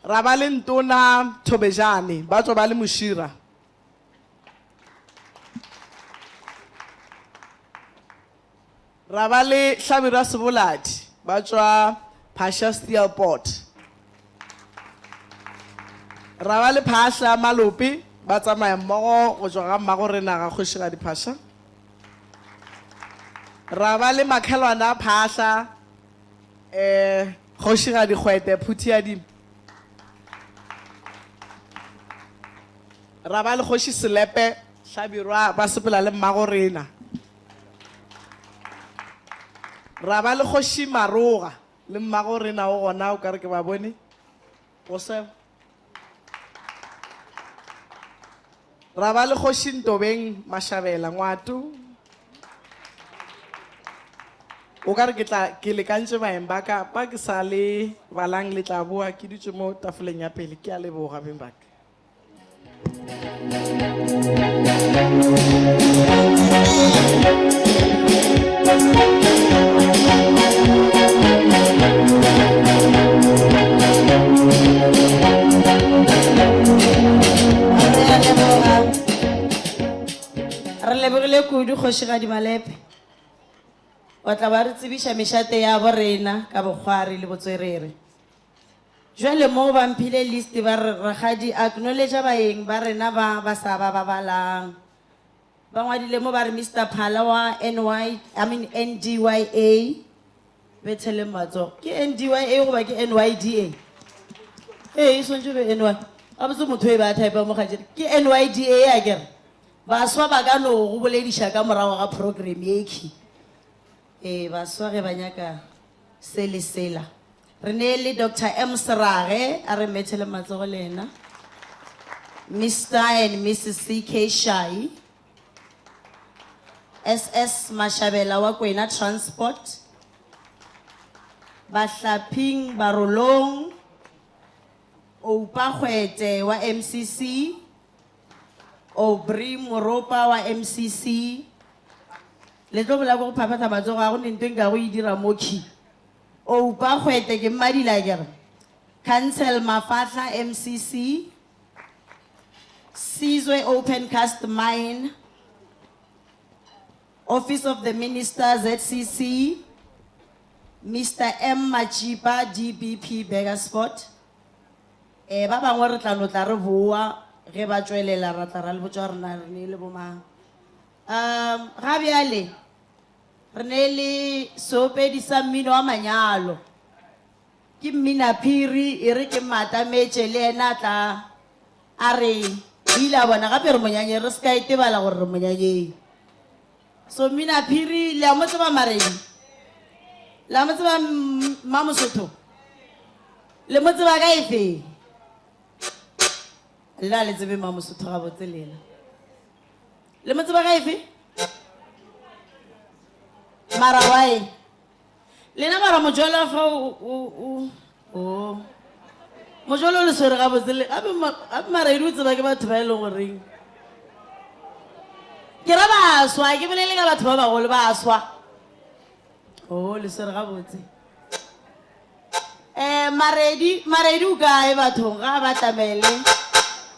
ra ba le Ntona Thobejane ba tswa ba le Mošira, ra ba le Hlabirwa Seboladi ba tswa Phasha Steel Port, ra ba le Phahla Malope ba tsamaya mmogo go tswa ga Mmagorena ga Kgošigadi Phasha, ra ba le makhelwana a Phahla Kgošigadi Kgwete Phutiadimo, ra ba le Kgoši Selepe Hlabirwa ba sepela le Mmagorena, ra ba le Kgoši Maroga le Mmagorena o gona o kare ke ba bone go seba, ra ba le Kgoši Ntobeng Mashabela Ngwatu, o kare ke lekantše baeng ba ka ba ke sa le balang le tla boa ke dutše mo tafoleng ya pele, ke a leboga beng ba ka. Re lebogile kudu Kgošigadi Malepe, o tla ba re tsebiša mešate ya borena ka bokgwari le botswerere. Jwale mo ba mphile list ba re Rakgadi acknowledge baeng ba rena ba sa ba balang, ba ngwadile mo ba re Mr. Phala wa NDYA betheleng matsogo ke NDYA goba ke NYDA e swantse be NY a botse motho e ba type mo gajere ke NYDA a kere baswa ba ka no go bolediša ka morago ga program yeki baswa ge ba nyaka se le sela. Re ne le Dr. M Serage a re methele matsogo le ena, Mr. and Mrs. CK Shai, SS Mashabela wa Kwena Transport, Bahlaping Barolong, Oupa Kgwete wa MCC, Obri Moropa wa MCC, le tlo bola go phaphatha matsogo a go nenteng ka go e dira moki. Oupa Kgwete ke Mmadila kere, Council Mafahla MCC, Sizwe Open Cast Mine, Office of the Minister ZCC, Mr. M Machipa DBP Begasport. Ba bangwe re tla no tla re boa ge ba tswelela ra tla ra le botsa re na re ne le bomang. Ga bjale re ne le seopedisa mmino wa manyalo ke Mmina Phiri e re ke Matametše le ena tla a re ile bona gape re monyanye re ska itebala gore re monyanye. So Mmina Phiri le a mo tseba Maredi, le a mo tseba Mamosotho, le mo tseba ka efe le a le tsebe Mamosotho ga botse lela, le mo tseba ka efe mara wae lena mara mojola fa o mojolo le sore ga botse le abe Maredi o tseba ke batho ba e leng goreng ke ra baswa ke bolele ka batho ba bagolo baswa le sore ga botse. Maredi o kae bathong ga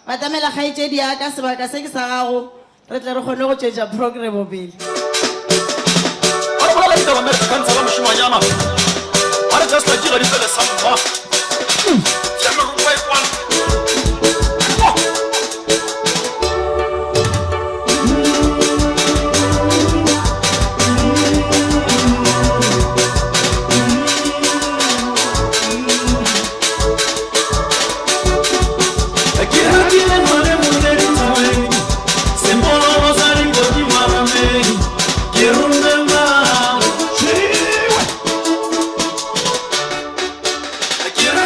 batamela kgaetšedi ya ka sebaka se ke sa gago re tle re kgone go tšwetša program pele. Quiero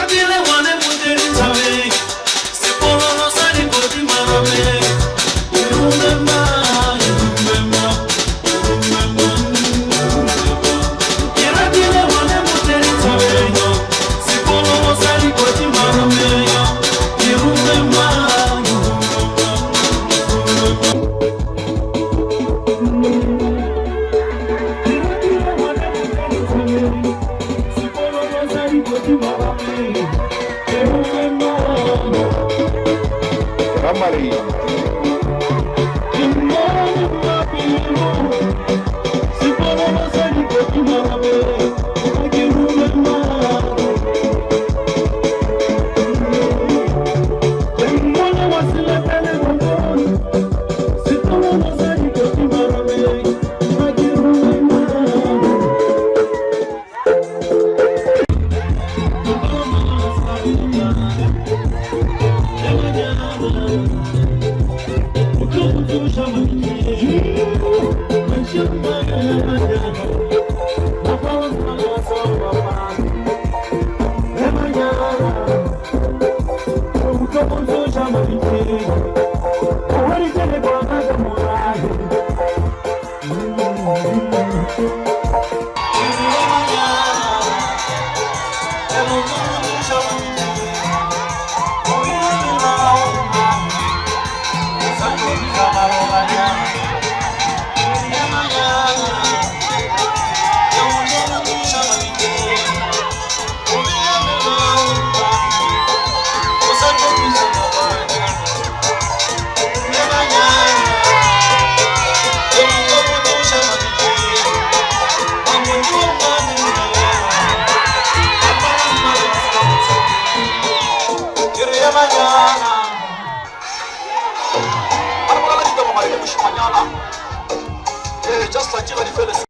Just like you, fellas.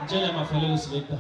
Njele mafelelo sileta.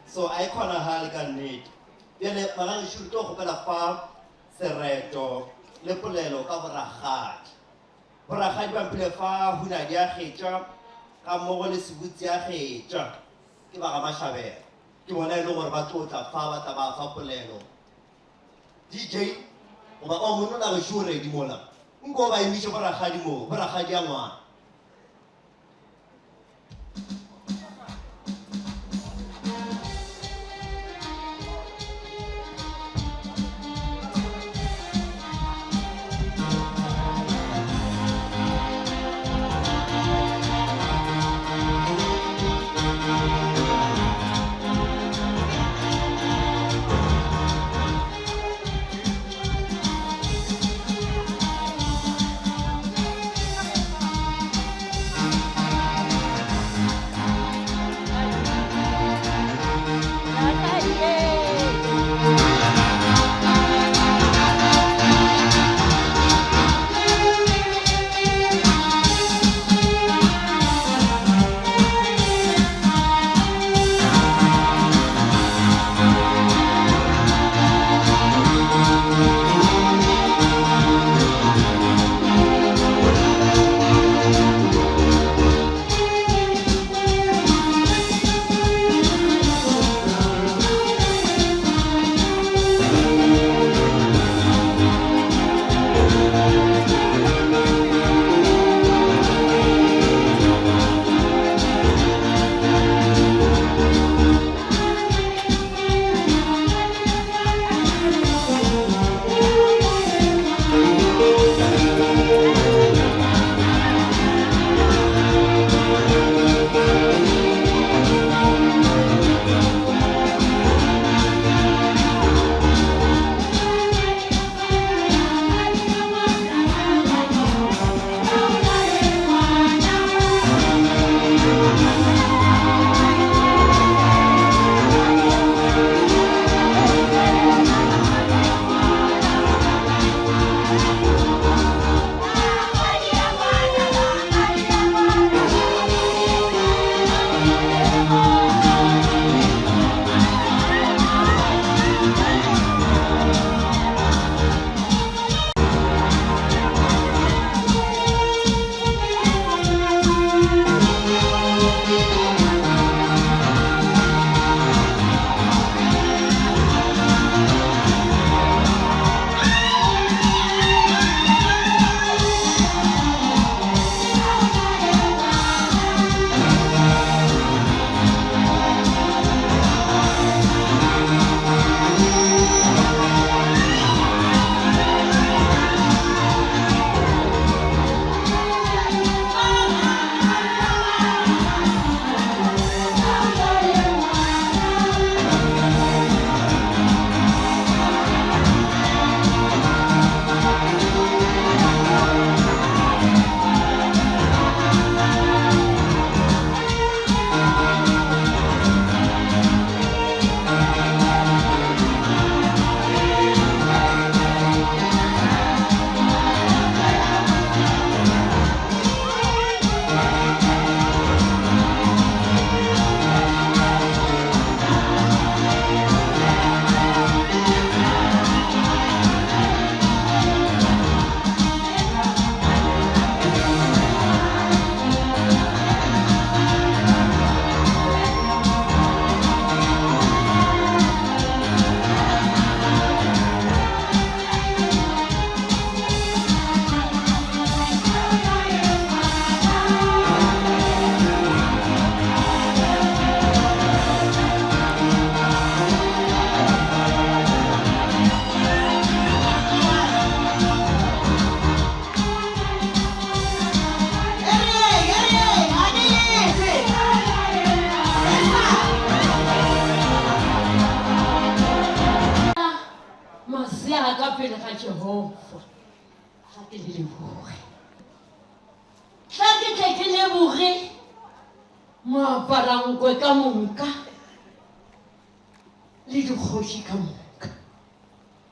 So I can't have a need. Then I should talk about a farm, Serreto, Lepolelo, Cavarahat. But I had one play far who I get a more with your hater. Give a mashabe. You want to know about Tota, Fava, Taba, Polelo. DJ, over all Mona was sure the Mola. Go by Misha Barahadimo, Barahadiama. ke le leboge tla ke tle ke leboge moaparankwe ka monka le dikgoši ka monka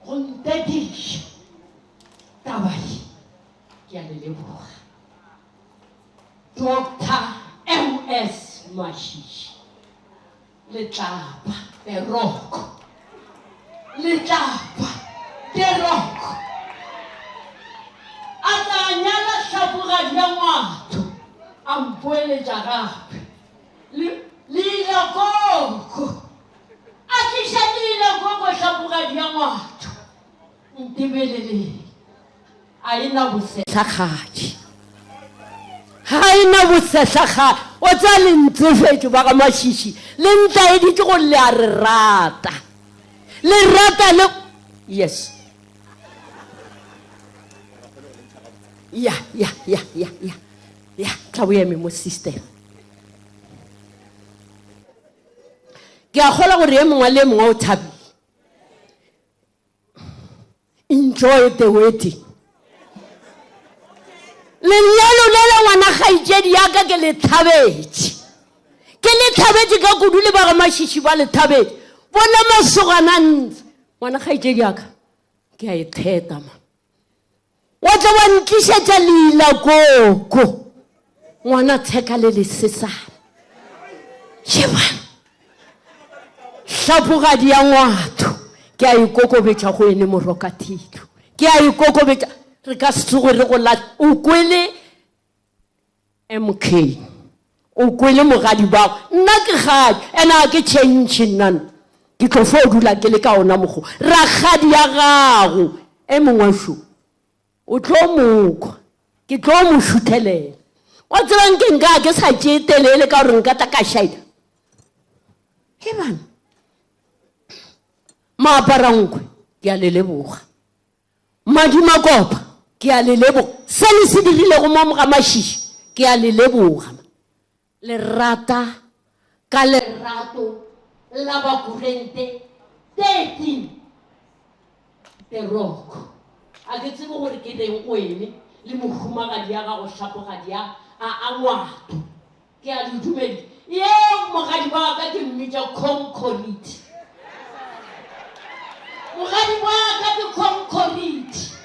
go ntadiša tabae ke a le leboga Dr. M.S. Mashishi Letlapa Teroko Letlapa Teroko a tla nyala tlhapogadi ya ngwato a mpoeletša gape leila koko a tliša leila koko tlhapogadi ya ngwato ntebeleleng a ena bosetlakgadi ga ena bosetlakgadi o tsa lentsefetšo ba ga Mashiši le ntlaeditše go le a re rata le yes ya tla boeme mo system ke a kgola gore e mongwe le mongwe o thabile enjoy the wedding lenyalo le la ngwana kgaitsedi yaka ke le tlhabetše ka kudu le ba ga Mashiši ba le thabetše bona masogana ntse ngwana kgaitsedi yaka ke a e theta ma wa tla wa ntlišetša leila koko ngwana tsheka le lesesane shebana tlhapogadi ya ngwato ke a ikokobetša go ene morokatilo ke a ikokobetša re ka sego re go o kwele MK o kwele mogadi bago nna ke gadi ene a ke tšhentšhe nnana ke tlo fo o dula ke le ka ona mogo ragadi ya gago e mongwašo o tlo mokwa ke tlo mo šuthelela wa tsebang ke nka ke sa tšeetelele ka gore nka tla ka shaida he bana maaparankwe ke a le leboga madimakopa ke a le leboga se le se dirilego mo ga Mashiši ke a le leboga le rata ka lerato la bakurente 13 Teroko a ke tsebe gore ke reng o ene le mohumagadi ya gago tlhapogadi a ngwato ke a le dumedi ye mogadi wa ka ke mmitša concrete mogadi wa ka ke concrete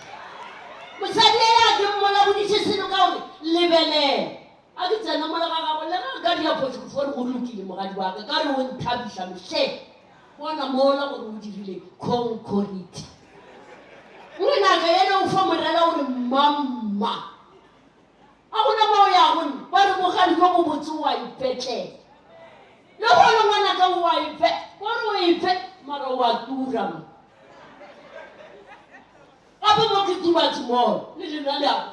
mosadi ya ke mmola boditše seno ka gore lebelela a ke tsena mola ga gago le ga ka diapotse go fore go lokile mogadi wa ka re o nthabiša metlhe bona mola gore o dirile concrete gore naka ene o fa morela gore mamma a gona mo ya gone ba re mogadi yo bobotse wa ipetlela le gone ngwanaka wa ipe gore o ipe mara wa tura ma gape mo ke tubatse molo le lena le ako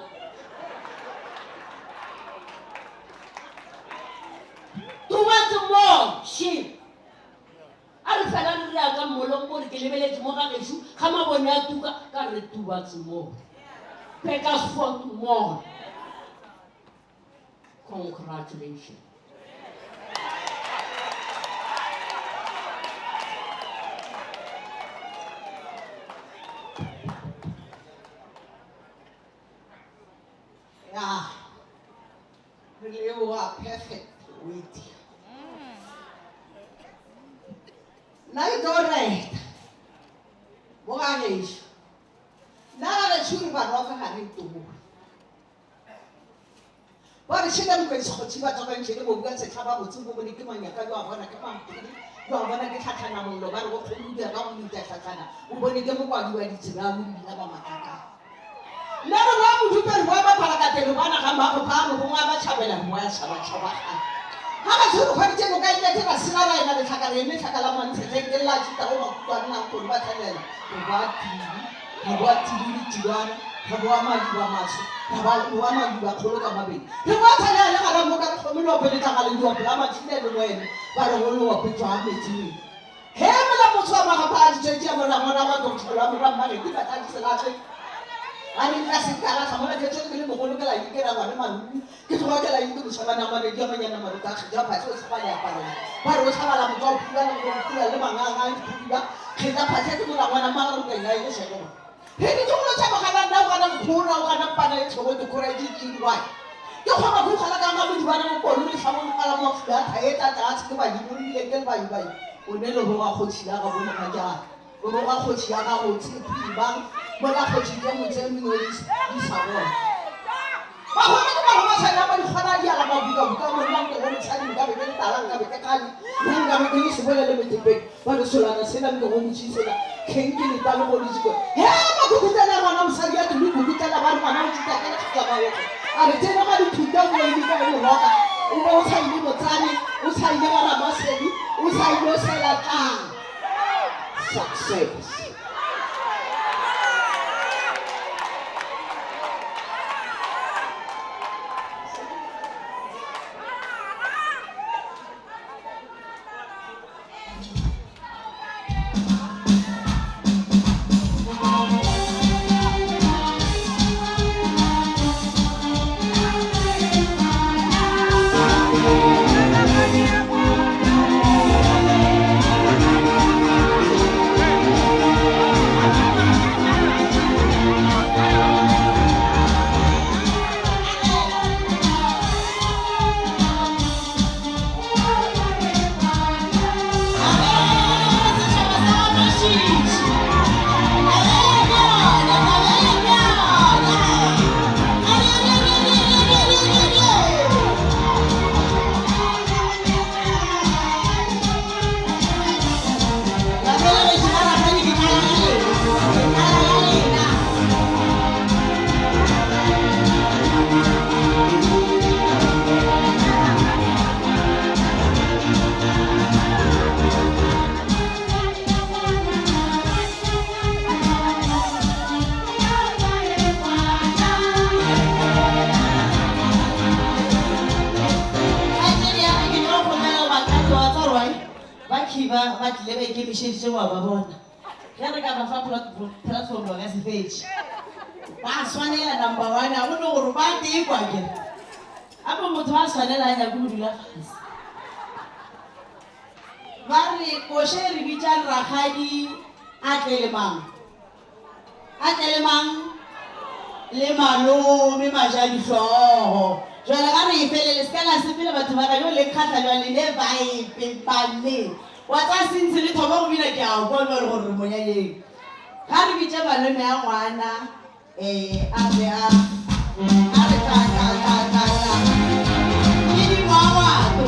tubatse molo shi a re fela re re aka molong gore ke lebeletse mo ga gešo ga mabone a tuka ka re tubatse molo Petersford molo congratulations really were perfect with you. Now you don't right. What is now the children are not having to move. What is she done when she was talking to the woman? Say, Papa, what's the woman? You want to come on? You are going to get Hatana on the one who you are not with that Hatana. When you get what you are to Ramaka. Never know you can wear a paracate, one of them up a palm, who have a chabella, who has a chabella. How much you want to get a sinner and a Takari, Takalaman, to take the light to the what TV, Hawama, you are master, Hawama, you are Koloka. You want to learn how to look at the Military, you are Lama, when, but I will know a picture of me. Hemela Musama, Jamana, Ramana, give a thanks to Latin. Ani kasi kala sama dia cakap ni bukan kalau ini kira mana mana kita kalau ini tu sama nama dia mana nama dia tak siapa itu siapa dia apa dia baru sama lah muncul pulang le mangang itu dia kita pasti itu nama nama orang lain itu siapa Hedi tunglo cha makana na kana mkhuna kana pana etsho go khora ditšingwa ke kgona go khala ka ga mo dibana mo polo le tlhamo kala mo ga ta eta ta tse ba di le ke ba ibai o ne lo go ga khotshila ga bo ga ja o go ga khotshila ga go tsepi ba mo la khotshile mo tse mi di sa bona ba go ke ba go sa na ba di khana di ala ba buka buka mo la ke go tsani ka be ke tala ka be ke kali nga mo ke se bolela le metebe ba re solana sena mo go motsi sena kenke le talo go ditse go he ba go kutela bana mosadi ya tlo go kutela ba bana o tsa ka ka ba yo a re tsena ga dithuta go di ka go roka o ba o tshaile motsane o tshaile ga ra masedi o tshaile sela ka success ba tlile ba ikemišeditše wa ba bona ge re ka ba fa platform wa ka sefetše ba swanela number 1 a bone gore ba tekwa ke apo motho ba swanela a nyako modula fase ba re koše re bitšang rakgadi a tle le mang le malome majadihlogo jwale ga re efelele se ka la sepele batho ba ka jo le kgatlhalwane le baepepane wa tsa sentse le thoba go bina ke a kwa le gore monyanyeng ga re bitse malome a ngwana a be a re ta ke di ngwangwato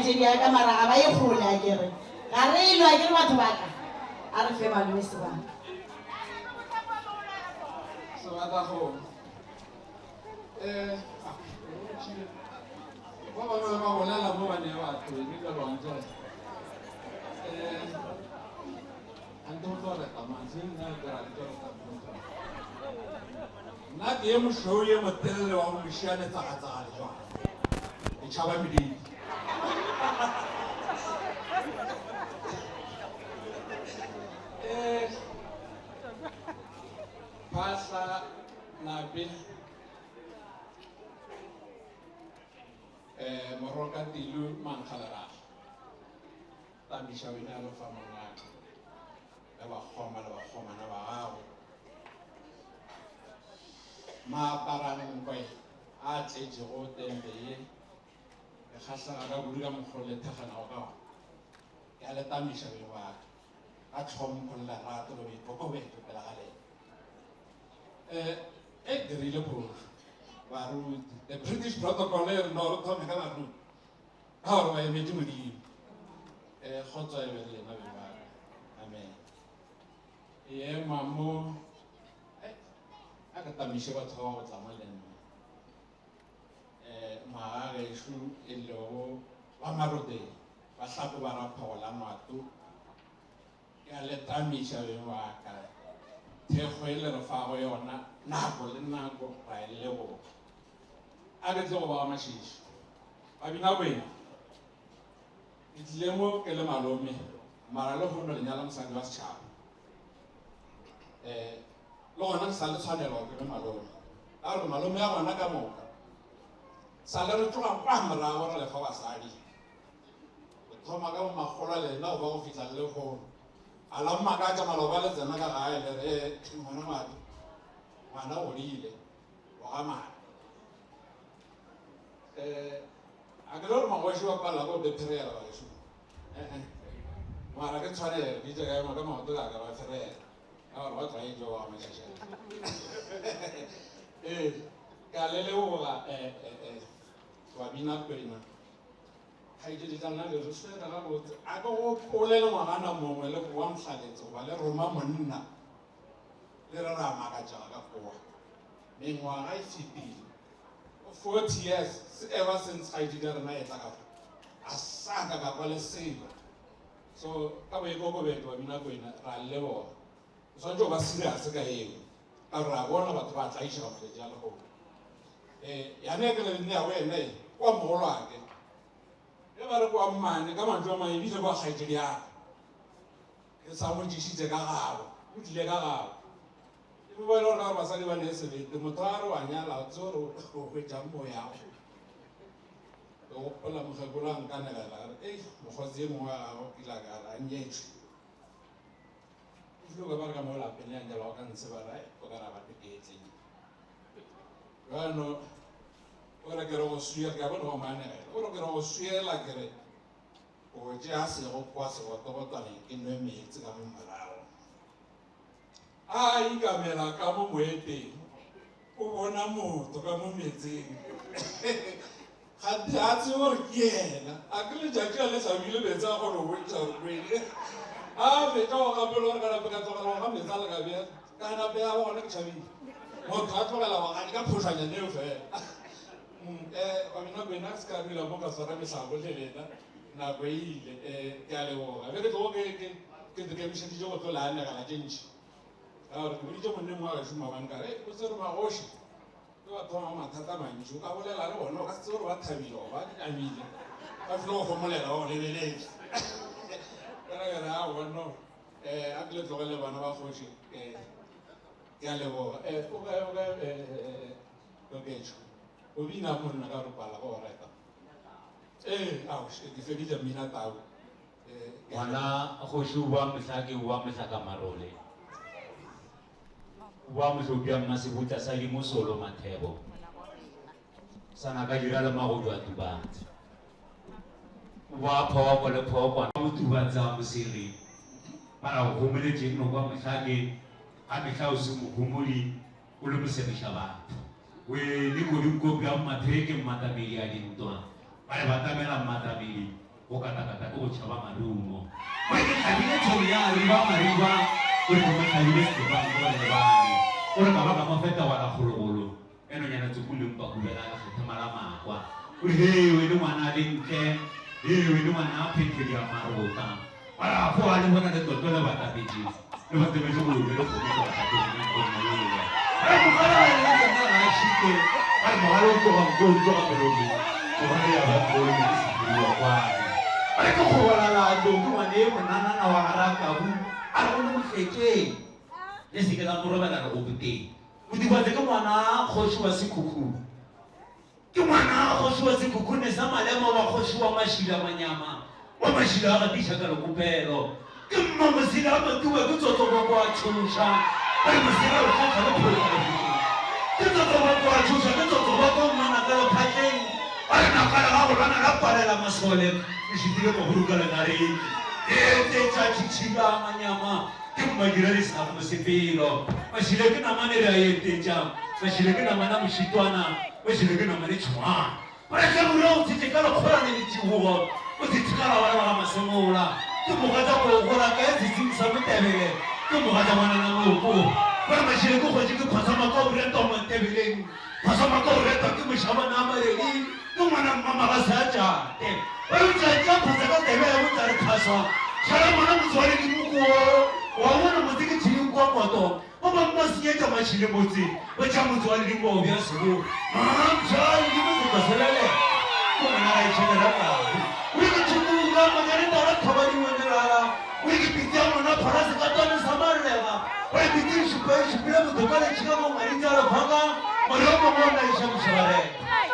kgaitsedi ya ka mara ga ba e kgole a kere ga re elwa ke re batho ba ka a re fe malome sebaka sebaka go ba bangwe ba bolela mo bane batho mme ka lwantsha ante go tlo reta manse nna ke ra tlo reta nna ke ye mošweu ye motelele wa go mošiane tsagatsagale jwang e tšhaba medidi phahla lape moroka tilu mankgaleraga tamiša wena ya lofa mongaka le bakgoma le bakgomana ba gago maaparankwe a tletšego tempe ye e kgahlaga ka kudu ka mokgolo le thekganago ka wa ya le tamiša beng baka ka tlhompho le lerato le boipokobetso pela ga lena e dirile phofu baruti the British protocol e re no re thome ka baruti ka gore ba emetse modimo kgotsa e be le lena beng baka amen e ema mo a ka tamiše batho ba go tlamo le nna magagešo e lego ba maroteng ba hlapo ba raphagola mato ya le tamiša beng baka thekgo e le re fago yona nako le nako ra e leboga a ke tle go ba mašiši babina kwena ke tlile mo ke le malome mara le gono lenyala mosadi wa setšhaba le gona ke sa le tshwanelwa ke be malome ka gore malome ya gona ka moka sa le re tloga kwa morago re lefa basadi go thoma ka bomakgolo a lena go ba go fitlha le gono a la mmakatša maloba le tsena ka gae le re ngwana madi ngwana godile o ga madi a ke le gore magoši wa palela ko bepherela baešo mara ke tshwanela ke itse ka ema ka maoto ka ka ba ferela ka gore ba tlaetso wa ga mašašela ka le leboga babina kwena kgaitsedi tsa nna le re swera ga botse a ke go polele ngwagana mongwe le wa motlhaletse goba le roma monna le re ra makatšaga ka koa mengwaga e fetile 40 years ever since kgaitsedi ya rena e tla ka a saka ka kwa le selo so ka boikokobeto babina kwena ra leboga o swantse go ba serious ka eo ka gore a bona batho ba tlaiša ka moletši ya legogo yane ke le nne ya wene kwa mogolwake e ba re kwa mmane ka mantšu a mae ebile kwa kgaitsedi yaka ke sa mojišitše ka gago o tlile ka gago e bo ba e le gore ka gore basadi ba ne sebete motho a re wa nyala tse gore o hwetšang moyago ke gopola mokgekolo a nkanelela re mokgotsi e mongwe wa gago kila ka ra nyetšwe e file ka ba re ka mo lapeng le anyalago ka ntse ba ra o ka ra bateketleng jano o re ke re go suela ke a bone go manegela o re ke re go suela ke re o tšea sego kwa segotogotwaneng ke nwe metsi ka mo morago a ikamela ka mo moeteng o bona motho ka mo metseng gante a tse gore ke ena a ke letšatši a le sabile metsi a kgone go bontšha kwele a feta go gapele gore ka nape ka tlogela go ga metsi a le ka bjang ka nape ya ba gone ke tšhabile motho a tlogela bagane ka phošanyane fela babina kwena se ka rila mo ka swara metlhago le lena nako e ile ke a leboga be ke tlogo ke dikemišeditše go tlo leanegela tše ntšhi ka gore ke boditše monneng wa gašo mabankare o tse re magoši ke ba thoma mathata mantši o ka bolela le bona o ka se gore ba thabile go ba amile ba file go gomolela wa go lebeletse kerekere a bono a ke le tlogele bana ba kgoši ke a leboga oketšo o bina monna ka ropala go reta ke fedile mmina tao ngwana kgoši o bua mohlake o bua mohlaka marole o bua mohlopi a mmasebotla sa dimo solo mathebo sana ka dira le magodu a tubatse o bua phoko le phokwana o tubatsa mosele para go homoletseng no kwa mohlake ga mehla o se mohomoli o le mosebiša batho we le kodikopi ya matheke mmatamedi a dintwa ba le batamela mmatamedi go kata-kata ke go tšhaba marumo gore ke tlhabile tšhomi ya riba mariba gore ke matlhabile sekebang ke bane bane gore ka baka mafeta wala kgologolo enonyana tsekuleng pakulela ka kgethemala makwa gore he wene ngwana a lentle he wene ngwana a phethedi ya marota barafo a le bona le toto le batapetše le batepetše golobe le kgometse batapetšeonaea a mogala a šike a mogala o tloga pelodi mogale ya bakolo le sepiriwa kwane a le ke kgobalalado ke ngwane e monanana wa garakabu a re gone mofetšeng le seke la morobela re go boteng modibatse ke ngwana kgoši wa sekhukhune ke ngwana kgoši wa sekhukhune sa malema wa kgoši wa mašila manyama wa mašila a gatiša ka lekopelo ke mma mosila a matuba ke tsotsoko kwa tšhoša ka re mosila o kgatha le pholokalefii ke tsotsoko kwa tšhoša ke tsotsoko kwa mmana ka lephatleng a re nakala ga golwana la palela masole e šitile mogolo ka lenareng e tetša tšhitšhiba manyama ke mmadira le sego mosepelo mašile ke namane le a etetša mašile ke namana mošitwana mašile ke namane tšhongwana bareke bole o tshetse ka lekgolane le tšibogo o tshitsekala bana ba ga masemola ke mogatsa gogola ka e tshitsingsa motebele ke mogatsa ngwanana moko gore mašile ke kgwetse ke phasamaka o reta o montebeleng phasamaka o reta ke mošabana a maredi ke ngwana mmamaga se a tšate ba otšatša phasa ka tebele botsa re phaswa šala ngwana motswale ke mokoo wa bona motse ke tšhileng kwa moto ba bangwe ba senyetša mašhile motse ba tša motse wa le dingwao bja sego mamšale ke mosepaselele ko ngwana ga etšhelerakago o ke tšhukuka majaretara kgabadiwenelala o ke pitse ya ngwana phara sekatane sa marelega o e pitse šupile motokaletšhika mo ngwaditša lephaka mare o mongwe o naiša mošabareka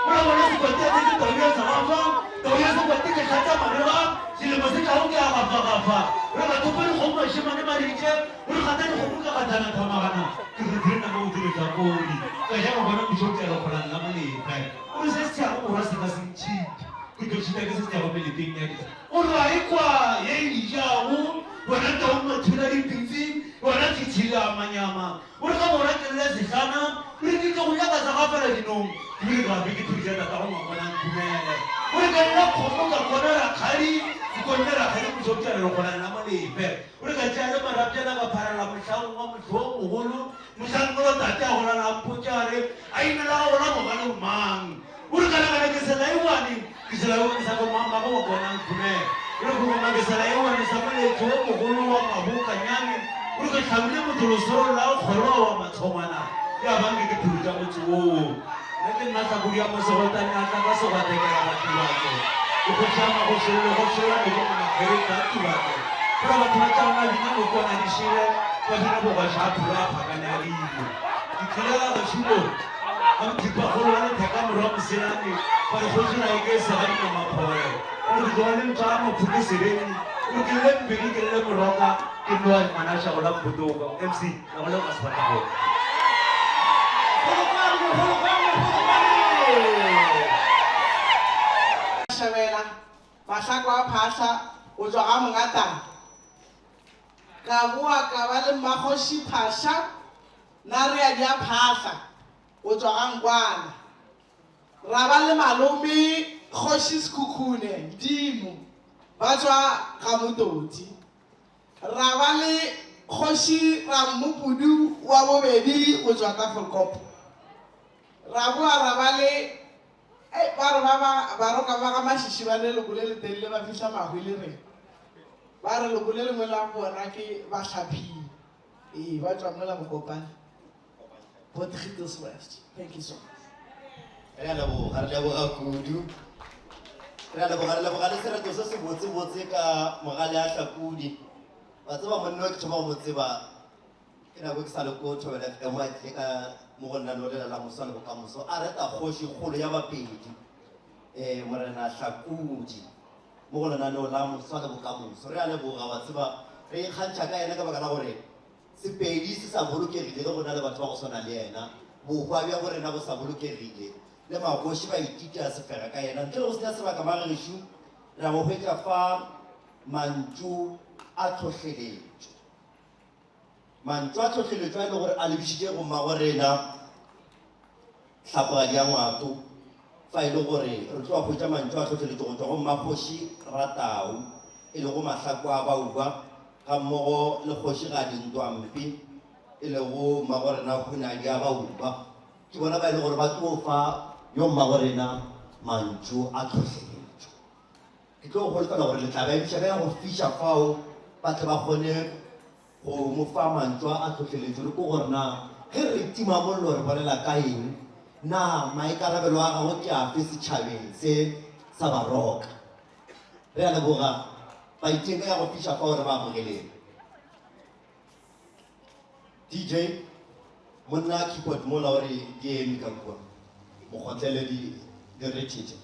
ola bona sekwate a tse taoya sa gafa taoya sekwate ke tlatša marega selemo se tlago ke a gafa-gafa re ka tope dikgomo mašemane maritše o re gata dikgomo ka gatana thamagana ke re dire naka o diretša kodi ka jago bona mošo o tšela kgolang la molepe o re se se tšhago borwa se ka se ntšhita ke tlo tšhita ke se tšago melepeng ya kita o re a ekwa ye e dijago bona tao mathula dipitsi bona tšhitšhila manyama o re ka bona kelele setlhana o re ke tlo go yaka sa gafela dinong ebile gape ke thurijata ka go ngwakonang khumele o re ka nna kgomo ka konela kgadi ke konnela kgadi moso tšela le kgonang la molepe o re ka tšea le marapjana ka pharela motlhang wa motlho o mogolo motlhankolo tate a golana mpotšare a inela ga gona mogale mang o re kalekana ke sela ewane ke sela ewane sa komamaga wa konang khumele o re komama ke sela ewane sa moletho o mogolo wa mabokanyane o re ka tlhabile motlolosoro la kgoroa wa matshongwana ya banke ke thuruja motse oo nna ke nna tlhakodi ya mosegotane a tla ka sebatekela batubatso ke go tšhama go šelele go šela mokomonakgereka tubatso gore batho ba tšaona bina mokwana dišele ba bina bogaša a thula a phakane a dilo ke tlhelela gašulo a mothipagolo wa letheka morwa moselane ba dikgotsona e ke sega dinamaphole gore tloaleng tša mophuke sereni gore ke lele mbedi ke lele moroka ke noa ngwana šago la mpotoka mc la go lego sebatlago shebela mahlako a phahla o tswa ga mongatana ka boa ka ba le mmakgoši phahla na re a di a phahla o tswa ga nkwana ra ba le malome kgoši sekhukhune dimo ba tswa ga mototi ra ba le kgoši rammopudu wa bobedi o tswa tafelkopo ra boa ra ba le ba re baroka ba ga mašiši ba le leko le letelele ba fitlha mahwele re ba re leko le lengwe la bona ke batlhaphile ee ba tswa mola mokopane Potgietersrus West. Thank you so much. Re a leboga kudu re a leboga le sereto se se botse ka mogale a hlakudi ba tseba monna ke thoma go tseba ke nako ke sa le ko thobela fm a tle ka mo go nna lolela la moswane bokamoso a reta kgoši kgolo ya bapedi morena hlakudi mo go lenaneo la moswane bokamoso re a leboga ba tseba re ikgantšha ka ena ka baka la gore sepedi se sa bolokegile ge go na le batho ba go swana le ena bokgwa bja go rena bo sa bolokegile le magoši ba itita sefega ka ena ntle le go sena sebaka magešo ra bo hwetša fa mantšu a tlhohleletšo mantšu a tlhohleletšo a e le gore a lebišitše go mmagorena tlhapogadi ya ngwato fa e le gore re tlo a khotsa mantso a tlhotlheletse go tswa go Mmakgoši Ratau e le go Mahlako a Bauba ga mmogo le Kgoši ga Dintwampi e le go Mmagorena Khunadi a Bauba ke bona ba e le gore ba tlo fa yo Mmagorena mantso a tlhotlheletso ke tlo go golofela gore le tla ba ediša ka go fiša fao ba tle ba kgone go mo fa mantso a tlhotlheletso le ko gore na ge re tima mollo re bolela ka eng na maikarabelo a gago ke afe setšhabeng se sa Baroka re a leboga baiteng ka ya go fiša fao re ba amogeleng DJ monna keyboard mola gore ke eme ka kua mo kgotlele di retete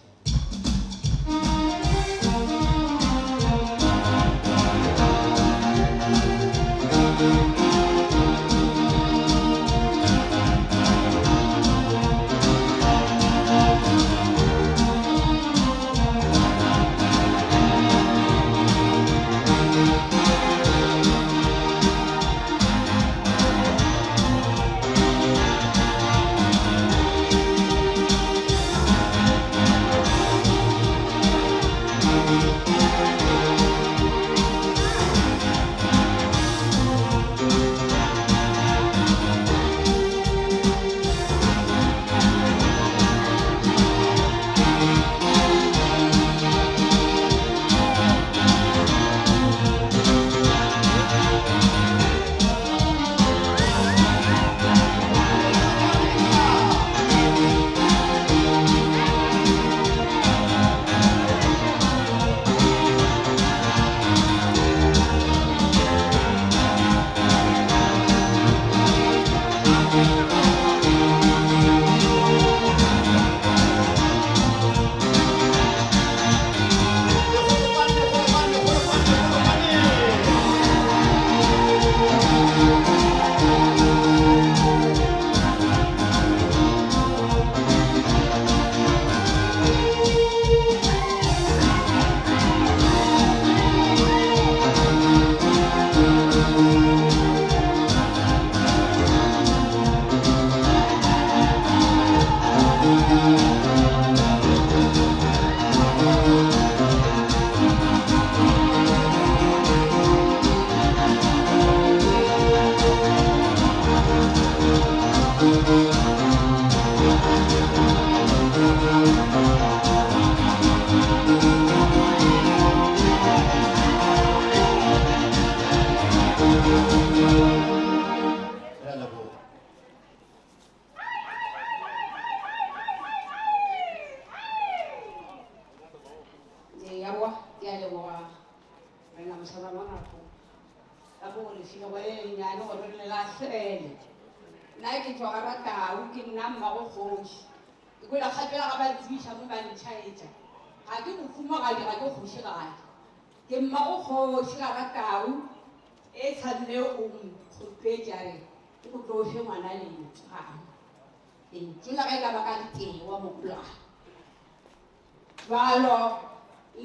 Valo,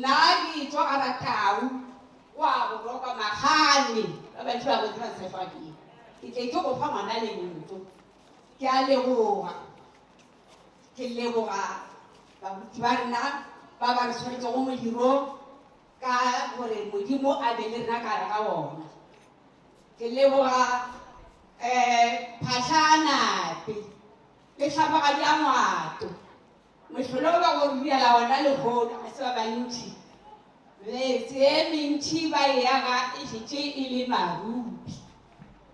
lagi to Ratau, wa Boroka Mahani, abantu ba go dira sefaki. Ke go fa ngwana le ntlo. Ke a leboga. Ke leboga ba bana ba ba re tshwaretse go modiro ka gore modimo a be le rena ka ra ga ona. Ke leboga Phashana pe le tlhabagadi a ngwato. Mohlolo ba go riela ona le go a se ba bantši le se mentši ba ya ga e šetše e le marupi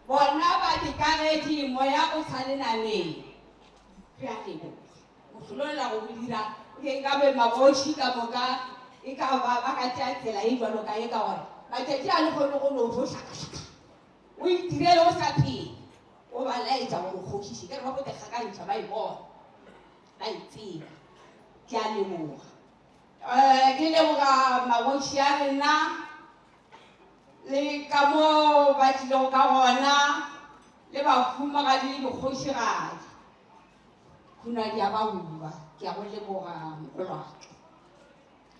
bona ba dikaredi moya o sa le naneng re a leboga mohlolo la go dira ke nka be magoši ka moka e ka ba ka tšea tsela e jwalo ka e ka gore matšatši a le kgone go no fo hlakahlaka o itirele o sa phele o ba laetša gore kgošiši ke re ba botekgakantšha ba e bona ba e tseba ke a leboga ke leboga magoši a rena le ka mo ba tlilego ka gona le bafumagadi le dikgošigadi Khunadi a Bauba ke a go leboga mogolwaka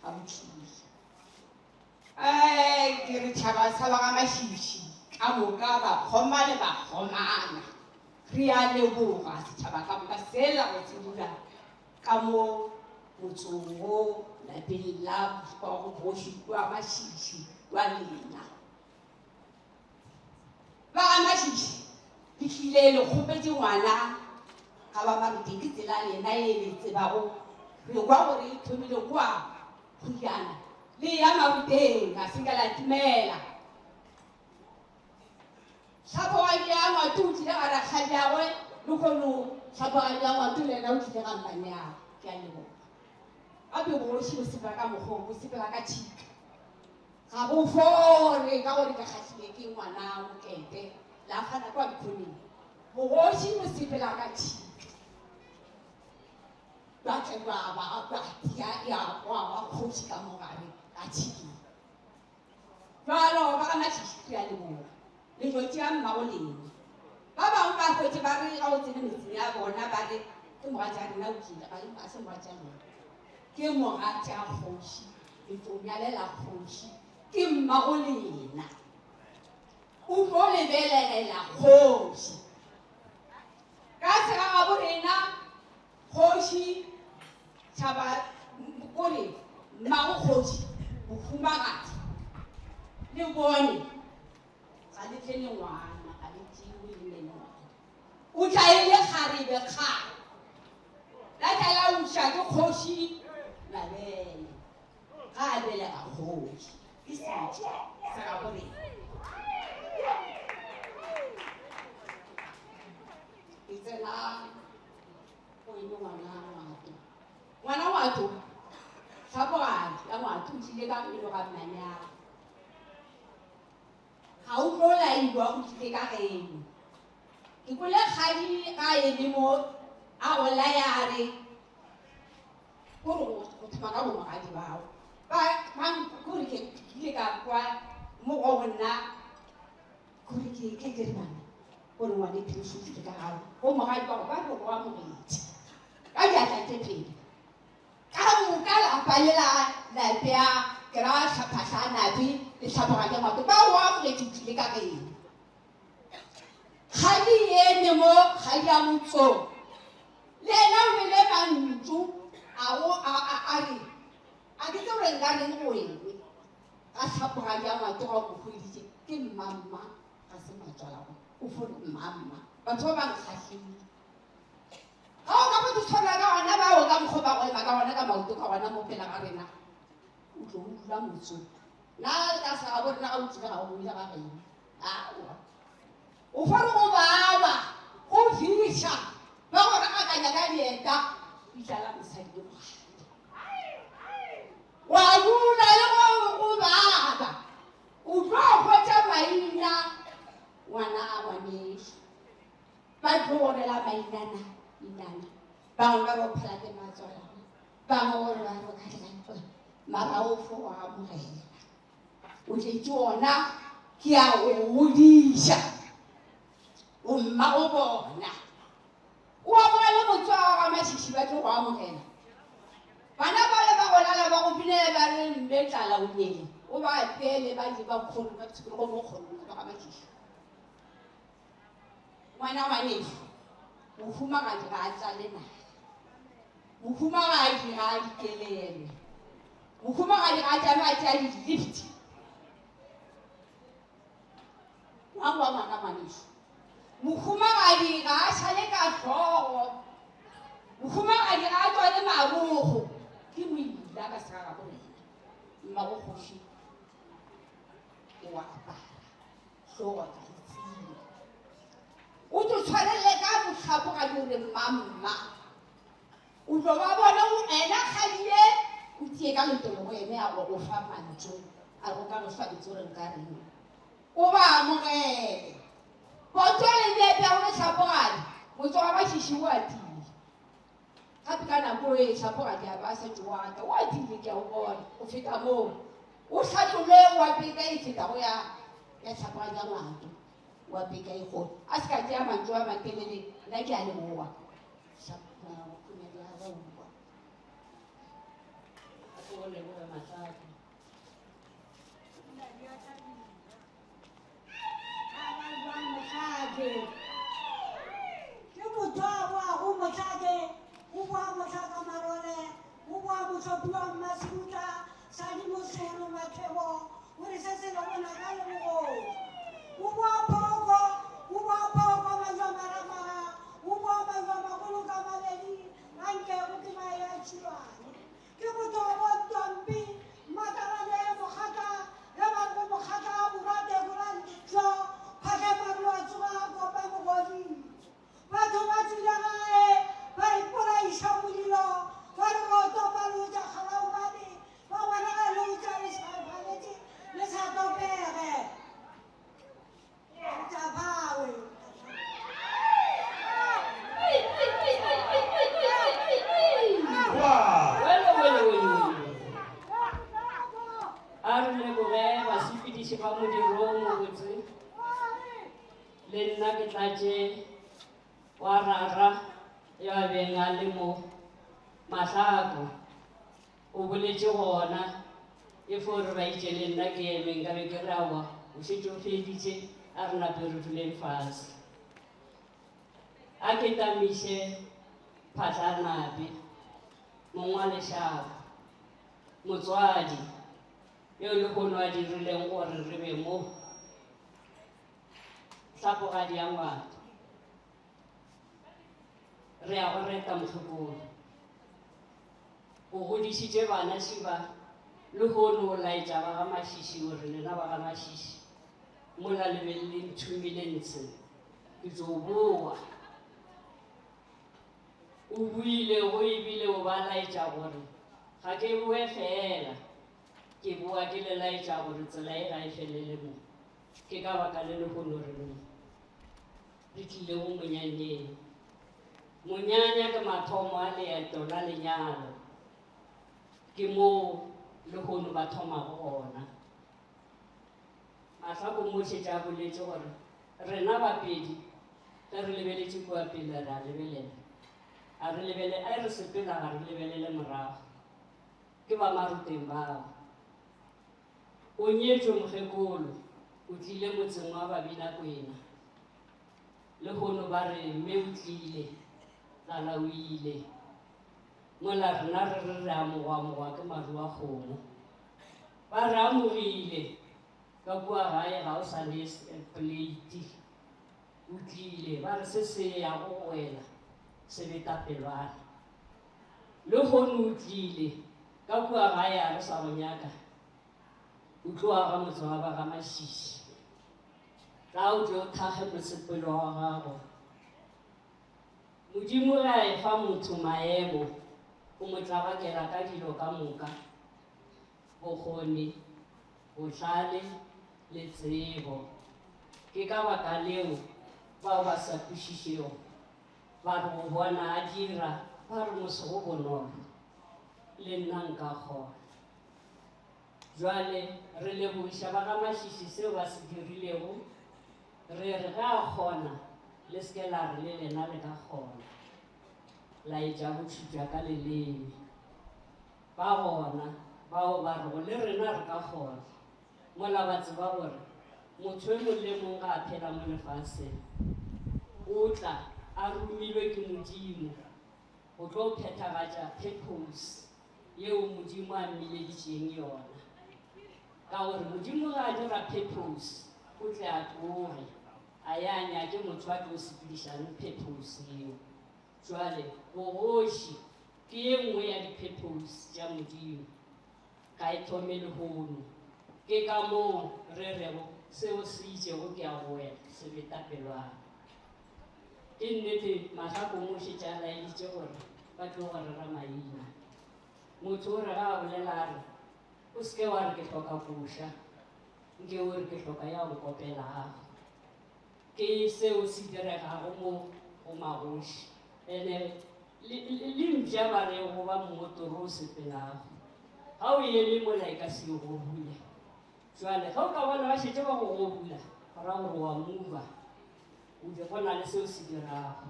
ga botšhuši ke re tšhaba sa ba ga mašiši ka moka bakgoma le bakgomana re a leboga setšhaba ka moka sela go tsedula ka mo motsong lapeng la bogoši wa mašiši wa lena ba ga mašiši ke tlile le kgopetse ngwana ga ba maruteng ke tsela lena e le tsebago re kwa gore e thomile kwa kgodiana le ya maruteng a se ka la timela tlhaphogadi ya ngwate o tlile ga rakgadiagwe le kgono tlhaphogadi ya ngwate le ena o tlile ga mmaneago ke a leboga gape bogoši bo sepela ka mokgong bo sepela ka thika ga bo fore ka gore ke kgatlhile ke ngwana mokete la fana kwa dikhoneng bogoši bo sepela ka thika batle batia ya wa kgoši ka mogare ka thikeng jalo ba ga mašiši a leboga lejo tia mmago lena ba bangwe ba kgwetse ba re ga o tsene metseng ya bona ba re ke mogatša rena o tlile ga se mogatša lena ke mogatša kgoši letong nyalela kgoši ke mmago lena o tlo lebelegela kgoši ka sega ga borena kgoši tšhaba kore mmago kgoši bofumagadi le bone ga le tle le ngwana ga le tsewe le mene ngwana o tla e le kgarebe kgare la tla la uša ke kgoši mabele ga a belega kgoši ke setša sa ga borena ke tsena go ene ngwana ngwato tlhapogadi ya ngwato o tlile ka pelo ga mmaneago ga o tlo lailwa o tlile ka geno ke kole kgadi ga ene mo a go layare kore go thoma ka bomogadi bao kore ke kile ka kwa mo go gonna kore ke re bana gore ngwane phefotile ka gago go mogadi bao ba re go amogetse ka diatla tse pedi ka moka lapa le la lapea ke ra tlhaphatlha nape le tlhaphogadi ya ngwato ba go amogetse tlile ka geno kgadi ene mo kgadi ya motsong le ena o bele mantšu a re a ke tse gore nka reng go ene ka tlhaphogadi ya ngwato ga go kgweditše ke mmamma ga se matswalago o fore mmamma batho ba bankgatlhile ga o ka botho tshwana ka gona bao ka mokgwa ba goema ka gona ka maoto ka gona mo pela ga rena o tlo o dula motsong na ka sega bo rena ga o tsile ga go ile ga geno aa o fore go baba go fiša ba go rakakanya ka dieta itlala mosadi le mogadi wa dula le go baba o tlo kgwetsa maina ngwana a ngwanešo ba tlo gorela mainana inana bangwe ba bophela ke matswalana bangwe gore ba rokatlaa mara o fo wa amogela o tletse ona ke a o godiša o mma go bona o amogele motswago ga mašiši ba tlo go amogela bana bale ba golala ba go binele ba re mme tlala o nyele o ba pele ba di ba kgone ba tshekole go mo kgone ba ga mašiši ngwana ngwanešo mofumagadi ga a tlale nae mofumagadi ga a dikelele mofumagadi ga a tsamaya tea di-lift ngwango wa ngwana ngwanešo mofumagadi ga a šale ka tlhogo mofumagadi ga a tswa le marogo ke moila ka sega ga borena mmago kgoši o wa apara tlhogo ka itsile o tlo tshwanele ka motlhapogadi ore mmamma o tlo ba bona ena kgadie o tie ka letolo go ene a go fa mantso a go ka go tshwanetse gore nka reng o ba amogele bonto le lepe ya gore tlhapogadi motso wa mašiši o atile gape ka nako e tlhapogadi a ba setse waka o atile ke a o bona o feta moo o tlhatlole wa peka e feta go ya tlhapogadi ya ngwato wa peka e gone a se ka tea mantso a matelele nna ke a leboa ke motho a boago motlhake o boa motlhaka marole o boa le nna ke tlatše wa rara ya beng a le mo Mahlako o boletše gona e fore ba itše le nna ke emeng ka be ke rawa o šetše o feditše a re nape re duleng fase a ke tamiše Phahlanape mongwa lešaka motswadi yo le gono a dirileng gore re be mo hlapogadi ya ngwato re ya go reta Mokgekolo o godišitše bana Šiba le gono o laetša ba ga Mašiši gore lena ba ga Mašiši mola le be le nthumile ntshe ke tšo boa o buile go ebile o ba laetša gore ga ke boe fela ke boa ke le laetša gore tsela e ga e felele mo ke ka baka le legono re tlile go monyanyeng monyanya ke mathomo a leeto la lenyalo ke mo legono ba thomago gona Mahlako mo šetša a boletše gore rena bapedi ge re lebeletše kua pele re a lebelela a re sepela ga re lebelele morago ke ba maruteng bao o nyetšwe Mokgekolo o tlile motseng wa Babinakwena le gono ba re mme o tlile lala o ile mola rena re amoga ke maru a kgomo ba re amogile ka kua gae ga o sa le pleiti o tlile ba re se se ya go wela se betapelwana le gono o tlile ka kua gae a re sa go nyaka o tloa ga motse wa ba ga Mašiši tla o tlo thage mosepelo wa gago Modimo ge a e fa motho maemo o mo tlabakela ka dilo ka moka bokgoni bohlale le tsebo ke ka baka leo bao ba sa kwešišego ba re go bona a dira ba re mose go bonolo le nna nka kgona jwale re lebogiša ba ga Mašiši seo ba se dirilego re re ga a kgona le seke la re le lena le ka kgona la etša go tšhutša ka leleme ba gona bao ba re go le rena re ka kgona mola ba tseba gore motho e mong le mong ga a phela mo lefaseng o tla a romilwe ke Modimo go tlo phethagatša purpose yeo Modimo a mmileditšeng yona ka gore Modimo ga a dira purpose o tle a tloge a ya nyake motho a tlo sepedišang purpose yeo jwale bogoši ke ye nngwe ya di-purpose tša Modimo ga e thome legono ke ka moo re rego seo se itšego ke a goela se betapelwana ke nnete Mahlako mo šetša a laeditše gore ba tlo go rera maina motho o re ga a bolela a re o seke wa re ke hloka koša nke o re ke hloka ya go kopela gago ke seo se diregago mo go magoši ene le mpša ba re go ba mmotoro o sepelago ga o eme mola e ka se go bula jwale ga o ka bona ba šetse ba go bula ra gore wa muba o di gona le seo se dirago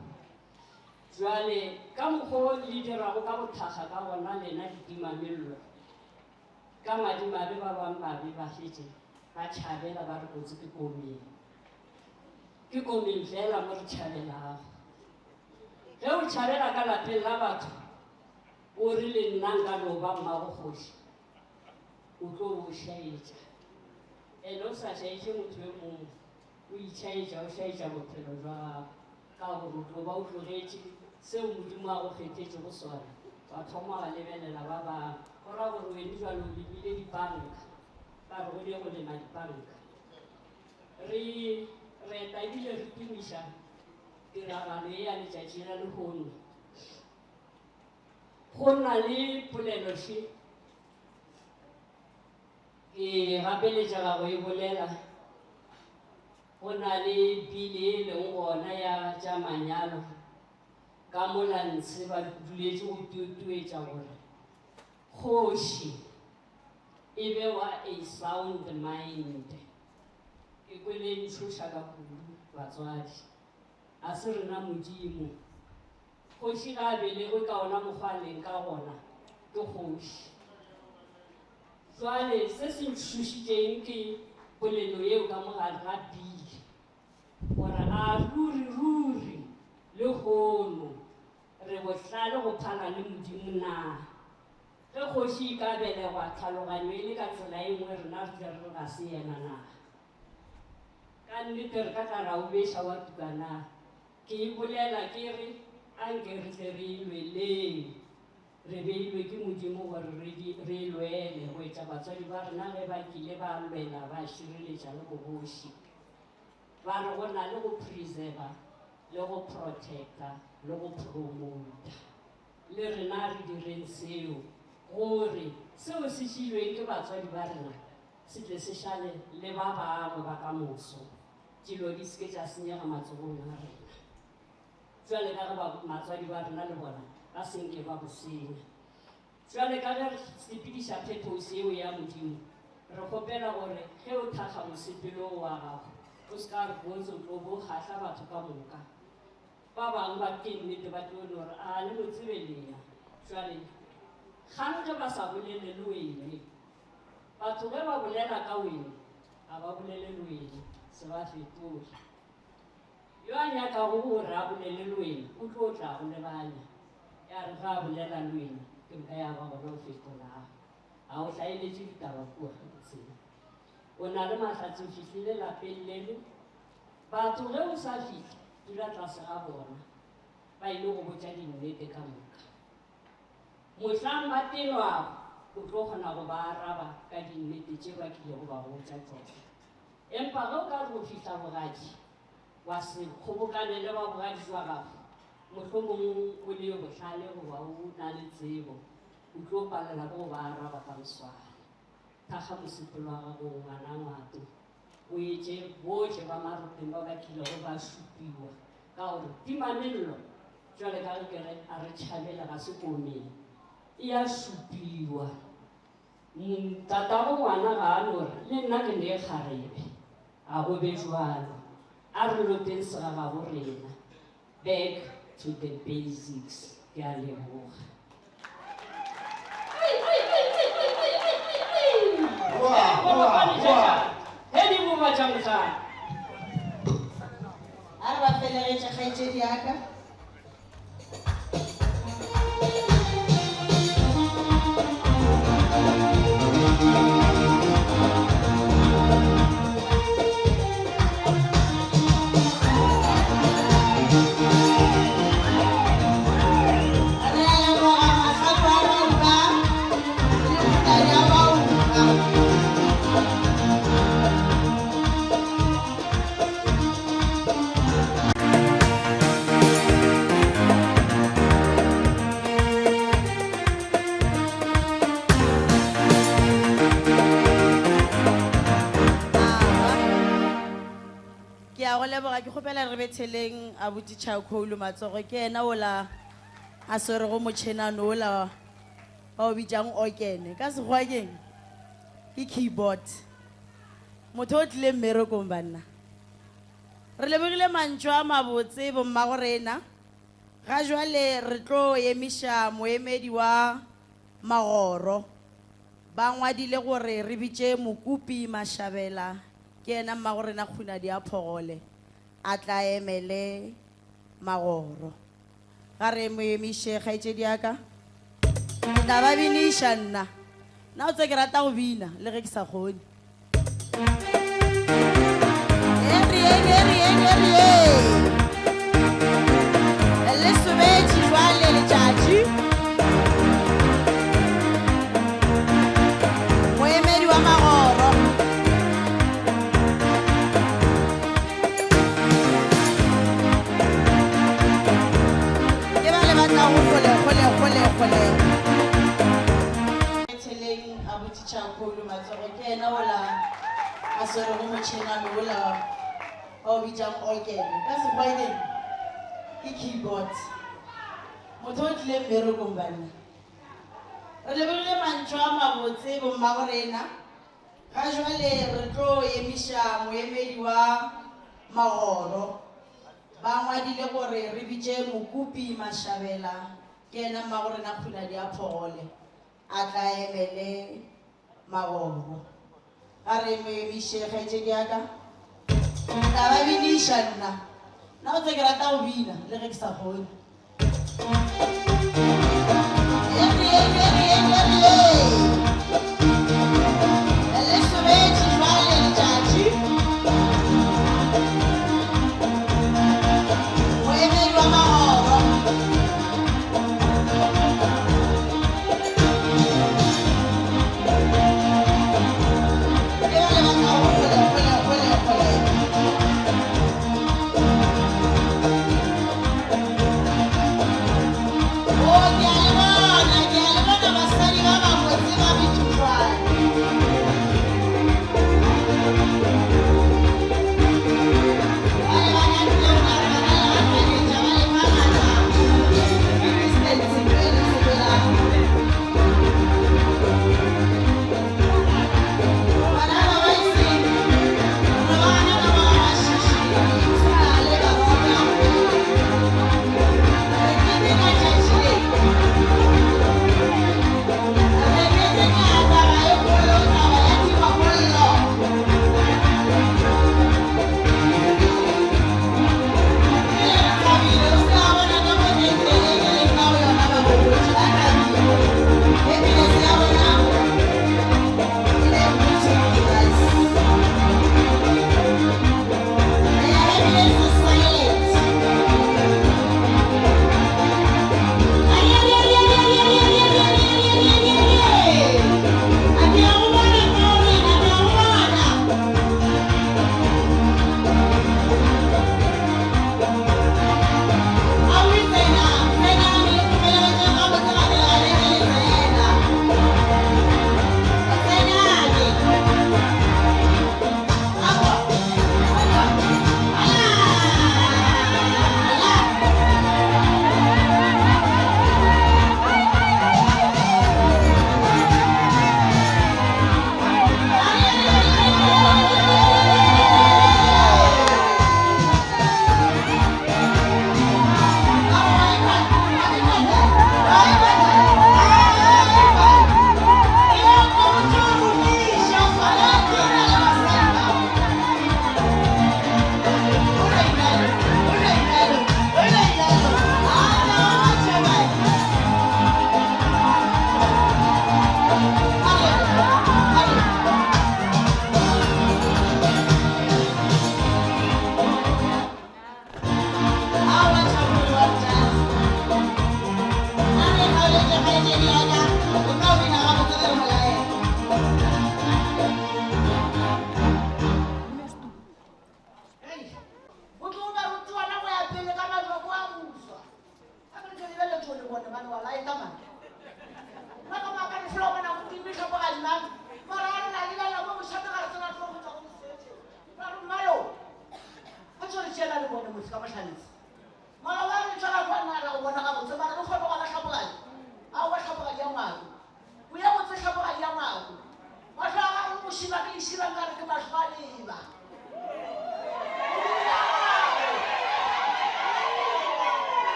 jwale ka mokgwa le dirago ka bothakga ka gona lena ditimamello ka madimabe ba bang babe ba fetse ba tšhabela ba re kotse ke komeng fela mo re tšhabelago ge o tšhabela ka lapeng la batho o re le nna nka no ba mmagokgoši o tlo bo šaetša ene o sa šaetše motho e mongwe o itšhaetša o šaetša bophelo jwa gago ka gore o tlo ba o tlogetše seo Modimo a go kgethetše go sona wa thoma wa lebelela ba bangwe go ra gore wene jalo o lemile dipanka ba re go die go lema dipanka re reta ebile re tumiša tiragalo e ya letšatši la legono go na le poleloše ke gapeletša gago e bolela go na le bile e leng gona ya tša manyalo ka molantshe ba duletše go tutuetša gore kgoši e bewa a sound mind ke kwele ntšhoša ka kudu batswadi a se rena modimo kgoši ga belegwe ka ona mokgwaleng ka gona ke kgoši jwale se se ntšhošitšeng ke polelo yeo ka mogare ga bile gore a ruri le kgono re bohlale go phana le modimo na ge kgoši ka belegwa tlhaloganyo e le ka tsela e nngwe rena re re ga se yena na ka nnete re ka tla ra o beša wa tukana ke e bolela ke re anke re tle re ilweleng re beilwe ke modimo gore re lwele go etša batswadi ba rena ge ba kile ba lwela ba šireletša le bogoši ba re go na le go preserva le go protecta le go promota le rena re direng seo gore seo se šilweng ke batswadi ba rena se tle se šale le ba bangwe ba ka moso dilo di seke tša senyega matsogong a rena jwale ka ge batswadi ba rena le bona ba senke ba bosenya jwale ka ge sepediša purpose eo ya modimo re kgopela gore ge o thakga mosepelo wa gago o se ka re botse o tlo bo kgatlha batho ka moka ba bangwe ba ke nnete ba tlo gore a le motsebelea jwale kgang ge ba sa bolele le wene batho ge ba bolela ka wene ga ba bolele le wene se ba fetole yo a nyakago gore a bolele le wene o tlo tla go lebanya ya re ga a bolela le wene ke nka ya ba gona o fetolago ga o hlaeletše ditaba kua gabotseng o na le mahlatse o fihlile lapeng leno batho ge o sa fihle dula tlase ga bona ba ile go botša dinnete ka moka mohlang ba tenwago o tlo kgona go ba araba ka dinnete tše ba kile go ba botša tsona empa ge o ka re go fihla bogadi wa se kgobokane le ba bogadi jwa gago mohlomong o le bohlale goba o na le tsebo o tlo palela go ba araba ka moswane thakga mosepelo wa gago ngwana ngwato o etse bohle ba maroteng ba ba kile go ba šupiwa ka gore timamello jwale ka gekere a re tšhabela ga se komeng e ya šupiwa tatago ngwana ga a nore le nna ke ne kgarebe a go be jwalo a re loteng segagabo rena back to the basics ke a leboga hedi boba tša motlana a re ba felegetše kgaetšedi yaka ke kgopela re betheleng a botitšhaokgoulo matsogo ke ena ola a swerego motšhenano ola ba o bitšang okene ka sekgwakeng ke keyboard motho o tlile mmerekong banna re lebogile mantšho a mabotse bommagorena ga jwale re tlo emiša moemedi wa magoro ba ngwadile gore re bitše mokopi Mashabela ke ena mmagorena kguna diaphogole a tla emele magoro ga re mo emiše kgaetšedi yaka na ba biniša nna na o tse ke rata go bina le ge ke sa kgone le sobetše jwale letšatši moemedi wa magoro betheleng a botitšhaokgoulo matsogo ke ena ola a swerego motšhenano ola ba o bitšang okene ka sekgwaeneng ke keyboard motho o tlile mmerekong banna re lebogile mantšho a mabotse bommagorena ga jwale re tlo emiša moemedi wa magoro ba ngwadile gore re bitše Mokopi Mashabela ke ena Mmagorena Phuladi a Phogole a tla emele magoro ga re mo emiše kgaetšedi yaka ka ba biniša nna go tse ke rata go bina le ge ke sa kgone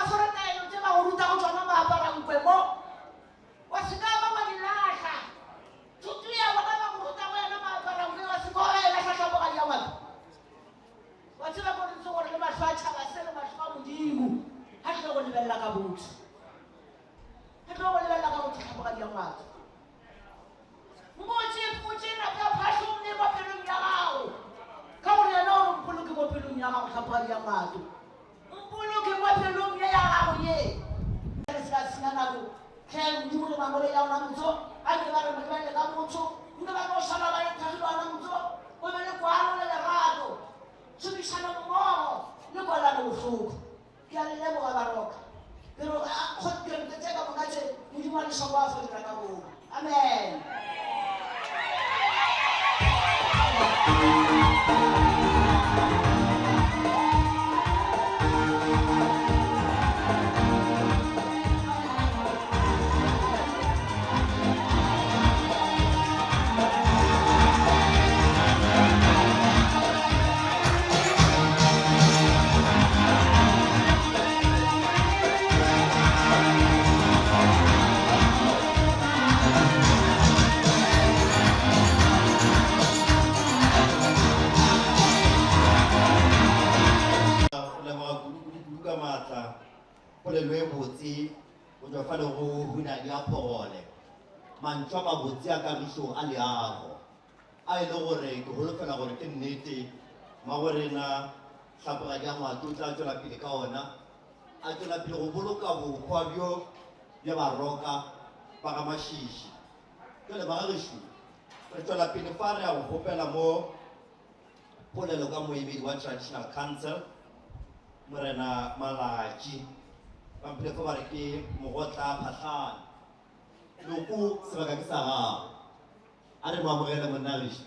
Go modimo le mangole ya ona motho a ke ba re mebele ka motho mme ba no sala ba ithagilwa ona motho o be le kwano le lerato tshebisano mmogo le kwalano bohloko ke a le leboga baroka ke re a kgotkere ke tseka mokatse modimo a lesoko a fodira ka bona amen polelo e botse go tswa fa le go huna di aphole mantswa ba botse a kagišo a leago a ile gore ke holofela gore ke nnete ma gore na hlapoga di a ngwato tla tswela pele ka ona a tswela pele go boloka bokgwa bjo bja baroka ba ga mašiši jale ba gagešo re tswela pele fa re a go kgopela mo polelo ka moemedi wa traditional council morena Malatsi pampile fa ba re ke mogotla phatlhane loko sebaka ke sa gago a re mo amogele monna gešo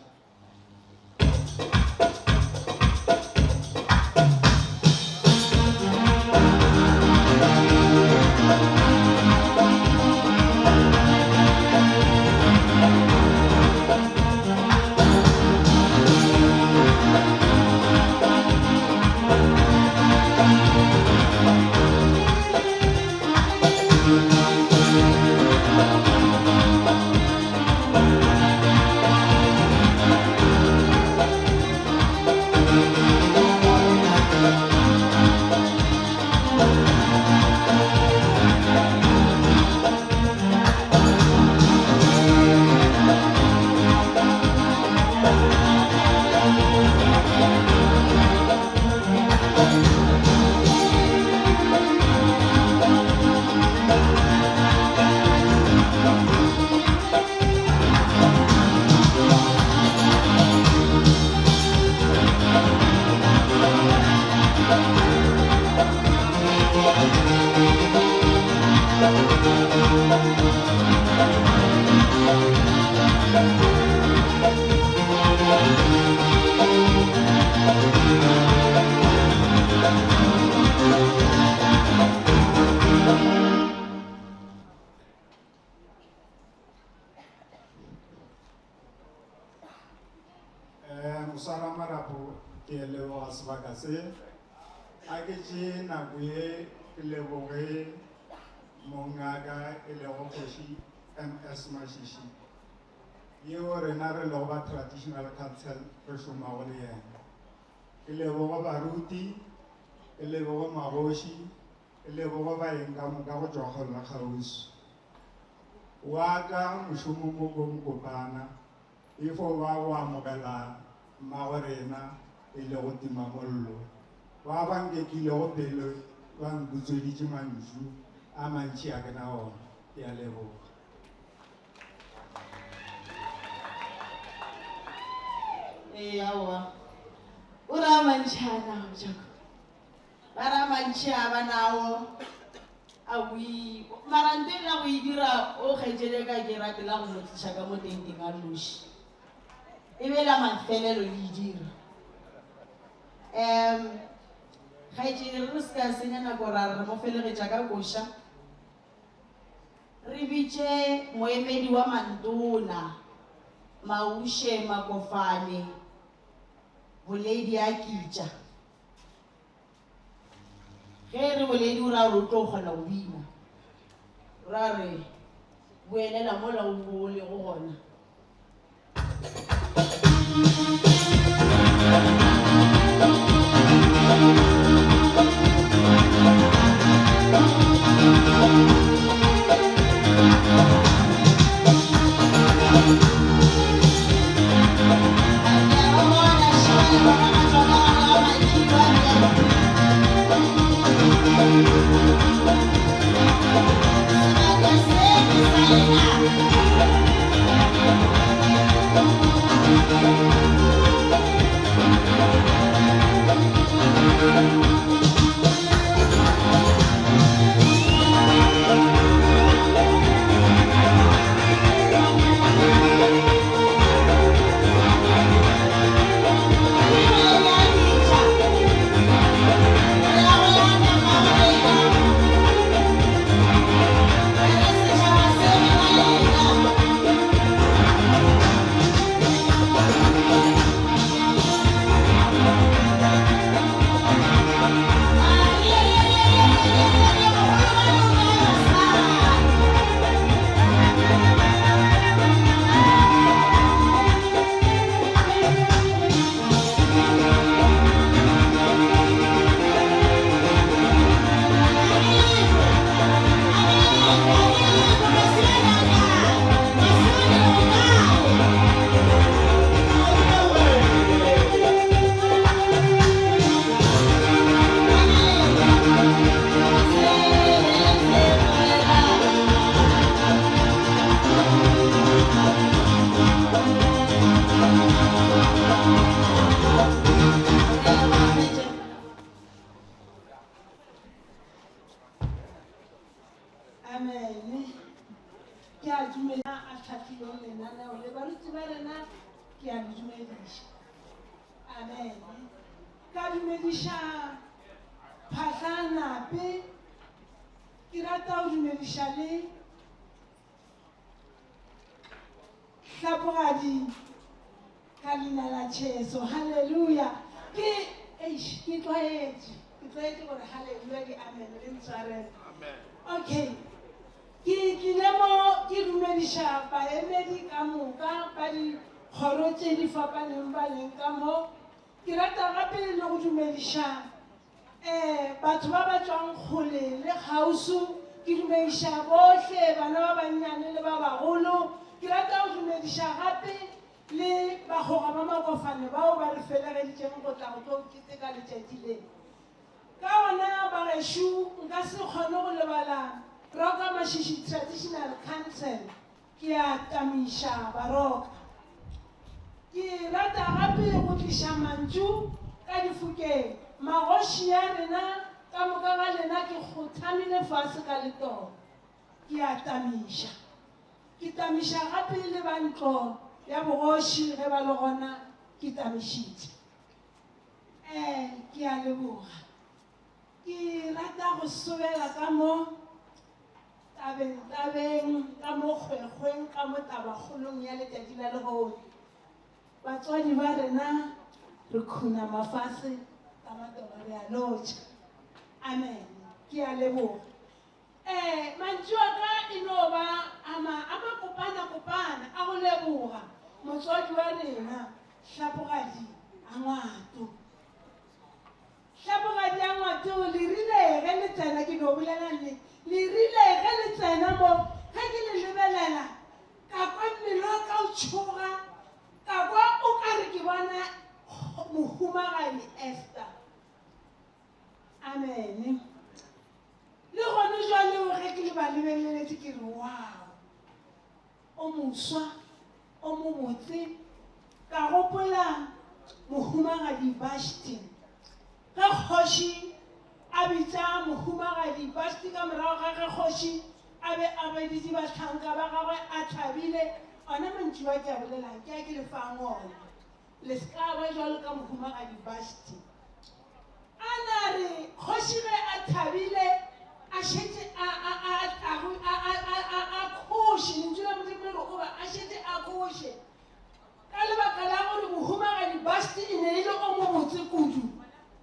Musara marapo ke leboga sebaka se a ke tše nako ye ke leboge mongaka e lego kgoši MS Mashishi yeo rena re lego ba traditional council re šomago le yena ke leboga baruti ke leboga magoši ke leboga baeng ka moka go tšwa kgolwa kgauswi wa ka mošomo mo ko mokopana ifo ba go amogela mmagorena e le go tima mollo ba bankekile go pele ba nkutsweditše mantšu a mantši a ke na ona ke a leboga aowa o ra mantši a nao jako ba ra mantši a ba nao a boi marante la go e dira o kgaetšele ka ke ratela go motliša ka mo tenteng a loši e be la mafelelo le e dira kgaetšedi re se ka senya nako ra re mo felegetša ka koša re bitše moemedi wa mantona Mauše Makofane boledi a kitša ge re boledi o ra re o tlo kgona go bina ra re boelela mola o bo le go gona Thank you. Amen. Ke a dumela a tlhatlhileng lenaneo le baruti ba rena ke a le dumediša. Amen. Ka dumediša Phahla Nape, ke rata ho dumediša le Hlapogadi ka leina la Jesu. Haleluya. Ke tlwaetse gore haleluya di amen le ntshwarele. Okay. Ke tlile mo ke dumediša baemedi ka moka ba dikgoro tše di fapaneng ba leng ka mo. Ke rata gape le go dumediša batho ba ba tswang kgole le kgausu. Ke dumediša bohle bana ba bannyane le ba bagolo. Ke rata go dumediša gape le bagoga ba makofane bao ba re felegeditšeng go tla go tlo keteka letšatši le. Ka gona bagešo nka se kgone go lebala Roka Mashishi Traditional Council. Ke a tamiša baroka. Ke rata gape go tliša mantšu ka difokeng. Magoši ya rena ka moka ga lena ke kgothamile fase ka letoro. Ke a tamiša. Ke tamiša gape le bantlo ya bogoši ge ba le gona ke tamišitše. Ke a leboga. Ke rata go sobela ka mo tabeng ka mo kgwekgweng ka mo tabakgolong ya letšatši la legono. Batswadi ba rena re khuna mafase ka matoro re a lotšha. Amen. Ke a leboga. Mantšu a ka e no ba a makopana a go leboga motswadi wa rena Hlapogadi a Ngwato. Hlapogadi a Ngwato le rile ge le tsena ke no bolela nnete. Le rile ge le tsena mo ge ke le lebelela ka kwa mmele wa ka o tšhoga ka kwa o ka re ke bona mohumagadi Esther. Amen. Le gone jwale ge ke le ba lebeleletse ke re wow, o moswa o mo botse. Ka gopola mohumagadi Vashti ge kgoši a bitsa mohumagadi Vashti ka morago ga ge kgoši a be a beditse bahlanka ba gagwe a thabile. Ona mantši wa ke a bolelang ke a ke lefang ona le ska ba jwalo ka mohumagadi Vashti. A na re kgoši ge a thabile a šetse a kgoše lentswe la Modimo re o ba a šetse a kgoše ka lebaka la gore mohumagadi Vashti e ne e le o mo botse kudu.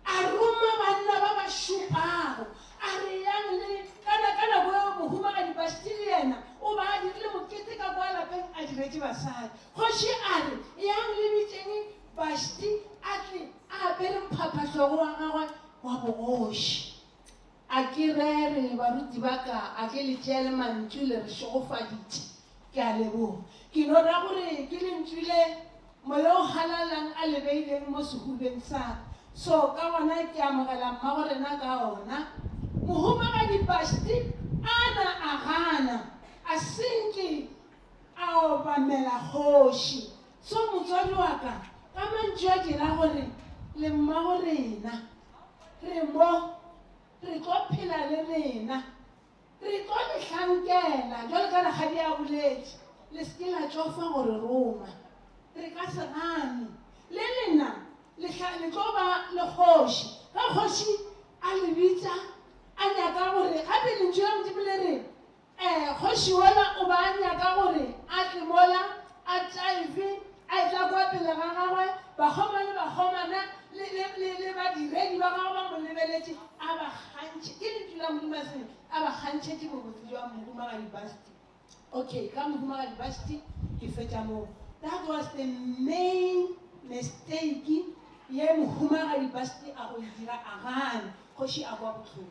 A roma banna ba ba šupago a re yang le ka nako eo mohumagadi Vashti le yena o ba a dirile mokete ka kwa lapeng a diretse basadi. Kgoši a re yang le bitseng Vashti a tle a apere mphaphatlhogo wa gagwe wa bogoši. A ke rere baruti ba ka a ke le tšeele mantšu le re šogofaditše. Ke a leboga. Ke no ra gore ke lentswile moya o halalang a lebeileng mo sehubeng sa. So ka gona ke amogela mmagorena ka ona. Mohumagadi Vashti a na a gana a senke obamela kgoši. So motswadi wa ka mantšu a dira gore le mmago rena re mo re tlo phela le rena re tlo le hlankela jwale ka rakgadi a boletše le seke la tšofa gore roma re ka se gane le lena le tlo ba le kgoši ga kgoši a le bitša a nyaka gore gape lentšu ya modimo le re kgoši wona o ba a nyaka gore a tle mola a taife a tla kwa pele ga gagwe bakgoma le bakgomana le badiredi ba gagwe ba mo lebeletše a ba kgantšhe ke lentšu la modimo se a ba kgantšhetše bobotse jwa mohumagadi basti. Okay, ka mohumagadi basti ke fetša moo. That was the main mistake ye mohumagadi basti a go dira a gane kgoši a kwa botlhoko.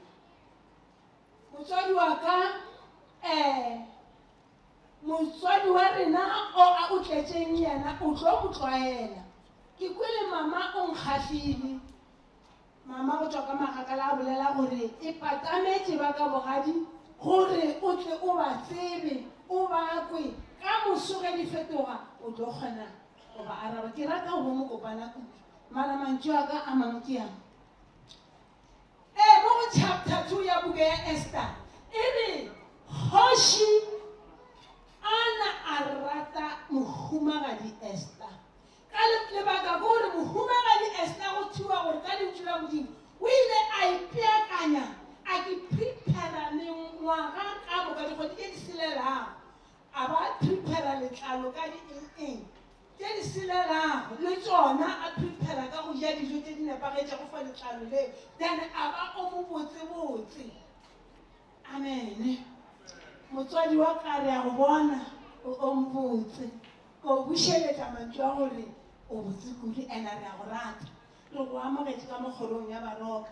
Motswadi wa ka motswadi wa rena o tletšeng yena o tlo mo tlwaela. Ke kwele mama o nkgahlile mama go tswa ka magakala a bolela gore e patametše ba ka bogadi gore o tle o ba tsebe o ba kwe ka moso ge di fetoga o tlo kgona go ba araba. Ke rata go mo kopana kudu mara mantšu a ka a mangwe ke yang mo go chapter 2 ya buka ya Esther e re kgoši ana a rata mohumagadi Esther ka lebaka ko gore mohumagadi Esther go thiwa gore ka lentšu la modimo o ile a ipeakanya a ke prepara mengwaga ka moka dikgwedi tše di selelago a ba prepara letlalo ka di-eng tše di selelago le tsona a prepara ka go ja dijo tše di nepagetše go fa letlalo leo then a ba o mo botsebotse. Amen. Motswadi wa ka re a go bona o mbotse o bušeletša mantšu a gore o botse kudu and re a go rata re go amogetše ka mokgorong ya baroka.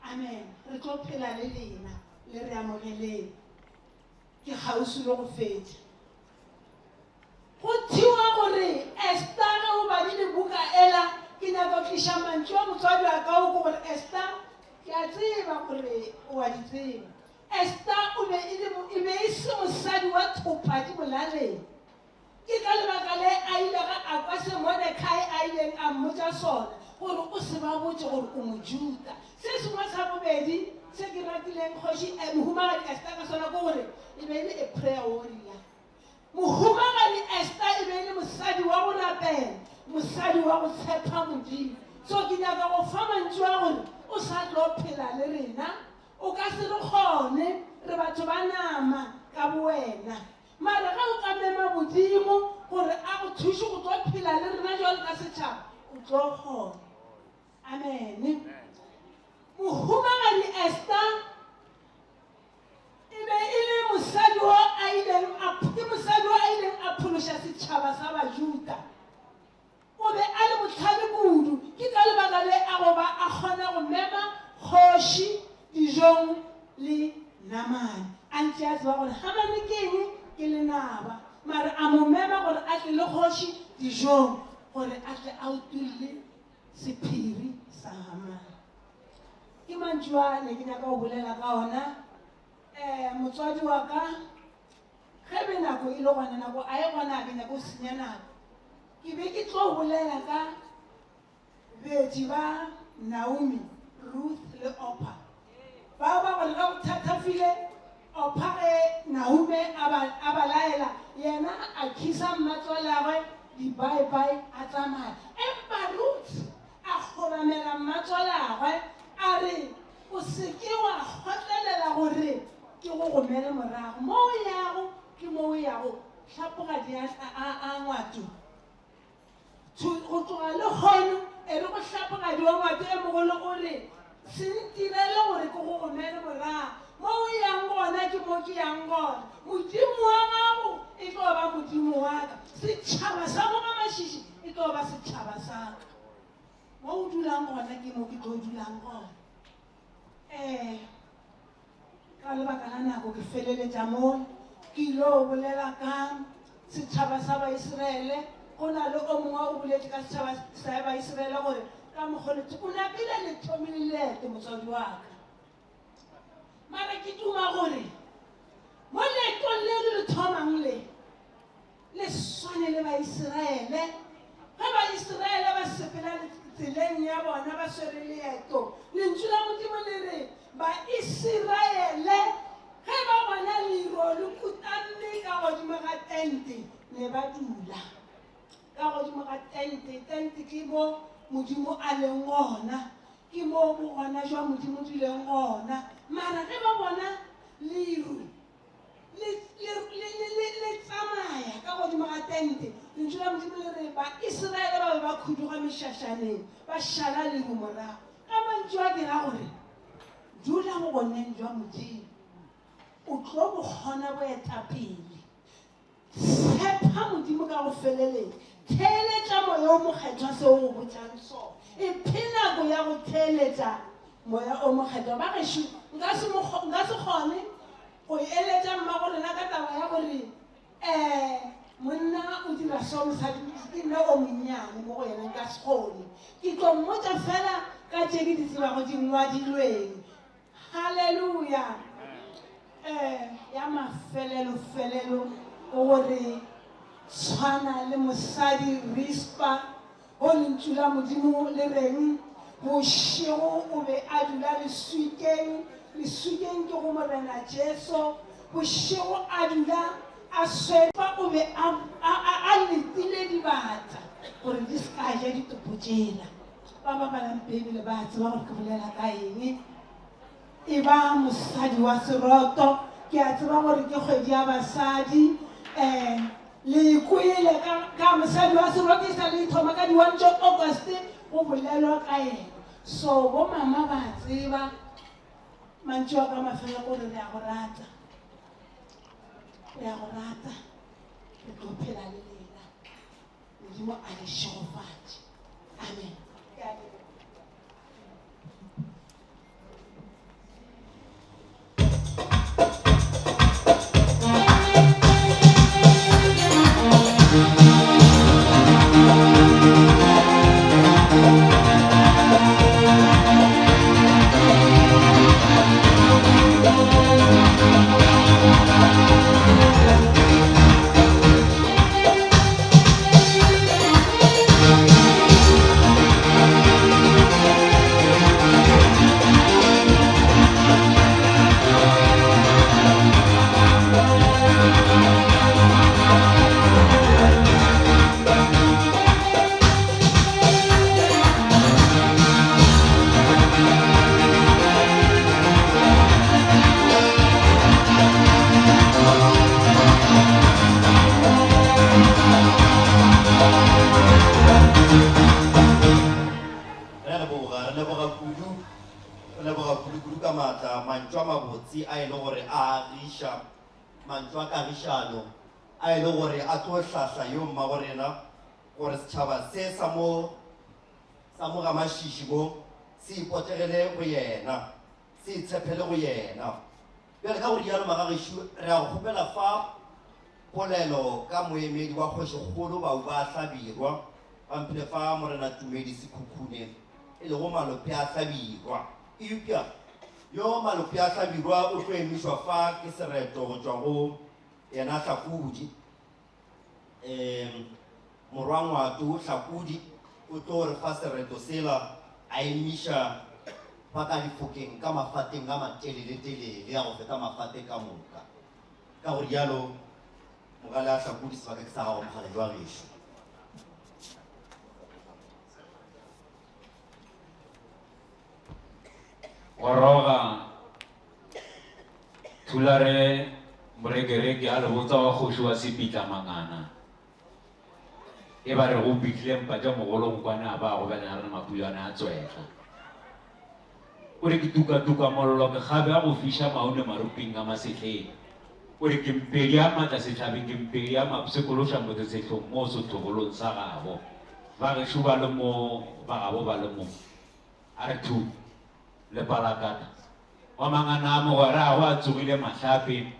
Amen. Re tlo phela le lena le re amogeleng ke kgauswi le go fetša. Go thiwa gore Esther ge o badile buka ela ke nyaka go tliša mantšu a motswadi wa ka o ko gore Esther ke a tseba gore o a di tseba. Esther e be e se mosadi wa thopadi molaleng ke ka lebaka le a ile a kwa se Mordekai a ileng a mmotša sona gore o se ba botse gore o mojuda. Se sengwe sa bobedi se ke ratileng kgoši mohumagadi Esther ka sona ko gore e be e le a prayer warrior. Mohumagadi Esther e be e le mosadi wa go rapela mosadi wa go tshepa modimo. So ke nyaka go fa mantšu a gore o sa tlo phela le rena o ka se re kgone re batho ba nama ka bowena mara ge o ka mema modimo gore a go thuše go tlo phela le rena jalo ka setšhaba o tlo kgona. Amen. Mohumagadi Esther e be e le mosadi o a ileng a phološa setšhaba sa bajuda. O be a le motlhale kudu ke ka lebaka le a goba a kgona go mema kgoši dijong le namane a ntše a tseba gore gamane ke eng ke lenaba mara a mo mema gore a tle le kgoši dijong gore a tle a utolle sephiri sa gamane. Ke mantšu a ne ke nyaka go bolela ka ona. Motswadi wa ka ge be nako e le gona nako a ye gona ke nyaka go senya nako ke be ke tlo bolela ka bedi ba Naomi, Ruth le Orpah. Ba gore ga go thatafile Orpah ge Naomi a ba laela yena a khisa mmatswalagwe di-bye-bye a tsamaya empa Ruth a kgobamela mmatswalagwe a re o seke wa kgotlelela gore ke go gomele morago mo o yago ke mo o yago tlhapogadi a ngwato go tloga le kgono e re go tlhapogadi wa ngwato e mogolo o re se ntirele gore ke go gomele morago mo o yang gona ke mo ke yang gona modimo wa gago e tlo ba modimo wa ka setšhaba sa mogamašiši e tlo ba setšhaba sa ka mo o dulang gona ke mo ke tlo dulang gona. Ka lebaka la nako ke feleletša mo ke ilo bolela ka setšhaba sa baiseraele go na le o mongwe o boletše ka setšhaba sa baiseraele gore ka mokgoletse o napile le thomile leete motswadi wa ka mara ke duma gore mo leetong le le thomang le le baiseraele ge baiseraele ba sepela tseleng ya bona ba swere leeto lentswe la modimo le re baiseraele ge ba bona leiro le kutanne ka godimo ga tente ne ba dula ka godimo ga tente ke mo modimo a leng gona ke mo bogona jwa modimo dileng gona mara ge ba bona leiro le tsamaya ka godimo ga tente lentswe la modimo le re baiseraele ba be ba khuduga mešašaneng ba šala leiro morago ka mantšu a dira gore dula mo goneng jwa modimo o tlo bo kgona boetapele tshepa modimo ka go feleletsa theeletša moya o mokgethwa seo go botsang sona ephe nako ya go theeletša moya o mokgethwa ba gešo nka se kgone go eletša mmagorena ka taba ya gore monna o dira so mosadi ke nna o monnyane mo go yena nka se kgone ke tlo mmotsa fela ka tše ke di tsebago di ngwadilweng halleluja ya mafelelo o gore tshwana le mosadi Rispa go lentswe la modimo le reng bošego o be a dula leswikeng ke go morena Jesu bošego a dula a swepa o be a letile dibata gore di se ka ja ditopo tsela ba balang Bibele ba tseba gore ke bolela ka eng e ba mosadi wa seroto ke a tseba gore ke kgwedi ya basadi le ikwele ka mosadi wa seroto e sa le thoma ka di-1 August go bolelwa ka ena so bo mama ba tseba mantšu a ka mafelo gore re a go rata re tlo phela le lena modimo a le šegofatše amen. a e le gore a tlo hlahla yo mmagorena gore setšhaba se sa mo ga mašiši mo se ipotegele go yena se itshepele go yena bjale ka gore dialo magagešo re a go kgopela fa polelo ka moemedi wa kgošikgolo bao ba hlabirwa bamphile fa morena Tumedi Sekhukhune e le go malope a hlabirwa eupša yo malope a hlabirwa o tlo emišwa fa ke sereto go tšwa go yena Hlakodi morwa ngwato Hlakodi o tlo re fa sereto sela a emiša fa ka difokeng ka mafateng a matelele ya go feta mafate ka moka ka gore jalo mogale a Hlakodi sebaka ke sa gago mogale jwa gešo goroga thulare morekereke a le botsa wa kgoši wa sepitla mangana e ba re go pitlile mpa tša mogolong kwana ba go belena re mapulana a tswega o re ke tuka mollo ke gabe a go fiša maune maroping a masetleng o re ke mpedi a matla setlhabeng ke mpedi a sekološa motsesetlong mo sethobolong sa gabo ba gešo ba le mo ba gabo ba le mo a re thu le palakata wa mangana a mogwera a go a tsogile mahlape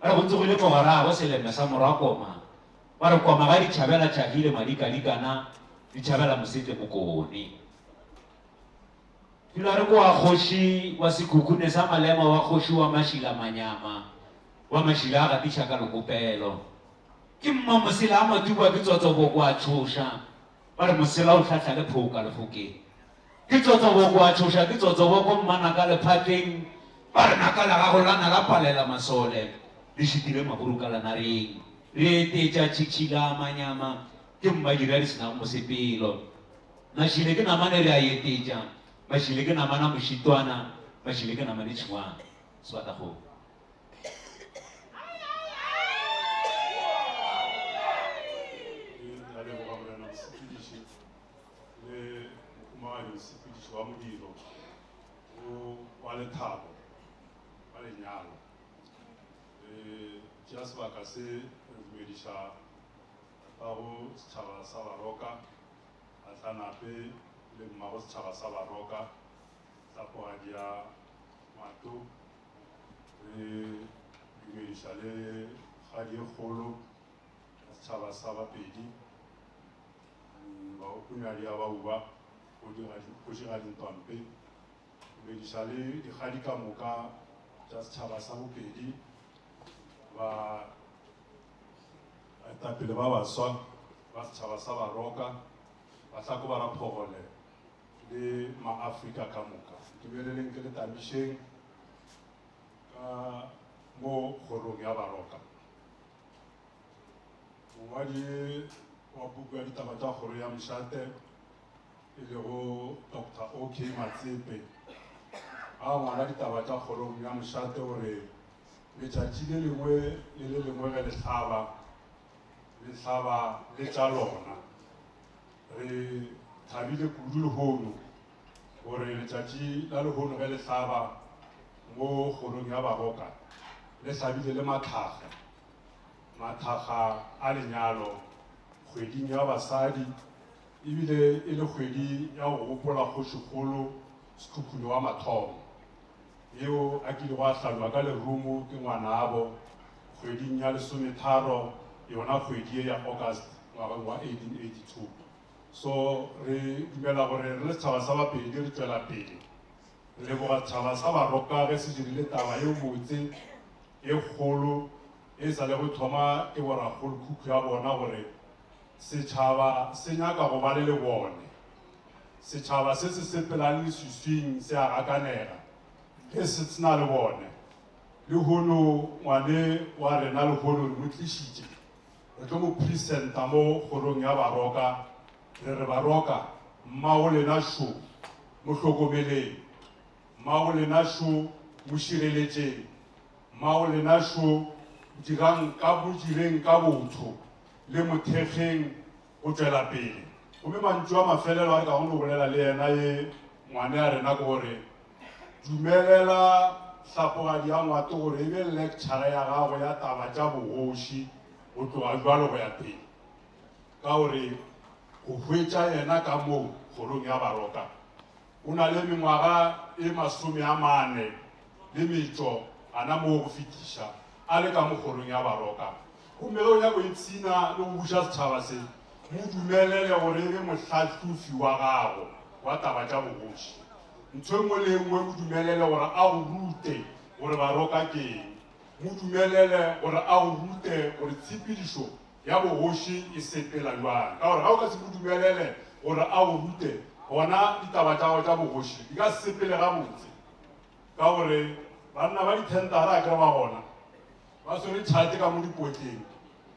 a re go tsogile mogwera a go seleme sa morwa koma ba re koma ga ditšhabela tšhagile madikalikana ditšhabela mosetle mokone fila re ko wa kgoši wa Sekhukhune sa malema wa kgoši wa Mašila Manyama wa Mašila a gatiša ka lekopelo ke mma mosela a matuba ke tsotsobo kwa tshosha ba re mosela o tlhatlha le phoka lefokeng ke tsotsobo kwa tshosha ke tsotsobo ko mmana ka lephateng ba re naka la gago lana la palela masole le šitile maburu ka lanareng re etetša tšhitšhila manyama ke mmadira di senago mosepelo mašile ke namane re a etetša mašile ke namana mošitwana mašile ke namane tšhiwana swatago wa modiro wa lethabo wa lenyalo tšea sebaka se re dumediša ka go setšhaba sa baroka a tlanape le mmago setšhaba sa baroka sa pogadi ya mato re dumediša le kgadi e kgolo ya setšhaba sa bapedi baokunyadi ya bauba kgošigadi ntwampe dumediša le dikgadi ka moka tša setšhaba sa bopedi baetapele ba baswa ba setšhaba sa baroka bahlako ba raphogole le maafrika ka moka dumeleleng ke le tamišeng ka mo kgorong ya baroka mongwadi wa buku ya ditaba tša kgoro ya mošate e lego dr ok matsepe a ngwala ditaba tša kgorong ya mošate gore letšatši le lengwe le le lengwe ge lehlaba le tša lona re thabile kudu lehono gore letšatši la lehono ge lehlaba mo kgorong ya baroka le hlabile le mathakga a lenyalo kgweding ya basadi ebile e le kgwedi ya go gopola kgošikgolo sekhukhune wa mathomo yeo a kile go a hlajwa ka lerumo ke ngwanabo kgweding ya 13 yona kgwedi ye ya august ngwageng wa 1882 so re dumela gore re le setšhaba sa bapedi re tšwela pele re leboga setšhaba sa baroka ge se dirile taba ye botse e kgolo e sa le go thoma ke borakgolo khukhu ya bona gore setšhaba se nyaka go ba le lebone setšhaba se se sepelang leswiswing se a gakanega ge se tsena le bone le hono ngwane wa rena le hono re mo tlišitše re tlo mo presenta mo kgorong ya baroka re re baroka mmago lena šo mo hlokomeleng mmago lena šo mo šireletšeng mmago lena šo dirang ka bodireng ka botho le mothekgeng go tšwela pele gomme mantšu a mafelelo a re ka go no bolela le yena ye ngwane a rena ke gore dumelela hlapogadi ya ngwate gore e be lecture ya gago ya taba tša bogoši go tloga jwalo go ya pele ka gore go hwetša yena ka moo kgorong ya baroka o na le mengwaga e 40 le metšo ana moo go fetiša a le ka mo kgorong ya baroka gomme ge o nyako ipshina le go buša setšhaba se mo dumelele gore e be mohlahlofi wa gago wa taba tša bogoši ntho engwe le engwe mo dumelele gore a go rute gore baroka ke eng mo dumelele gore a go rute gore tshepedišo ya bogoši e sepela jwang ka gore ga o ka se mo dumelele gore a go rute gona ditaba tša go tša bogoši di ka se sepele gabotse ka gore banna ba ditentara a kere ba gona ba swere tšhate ka mo dipotleng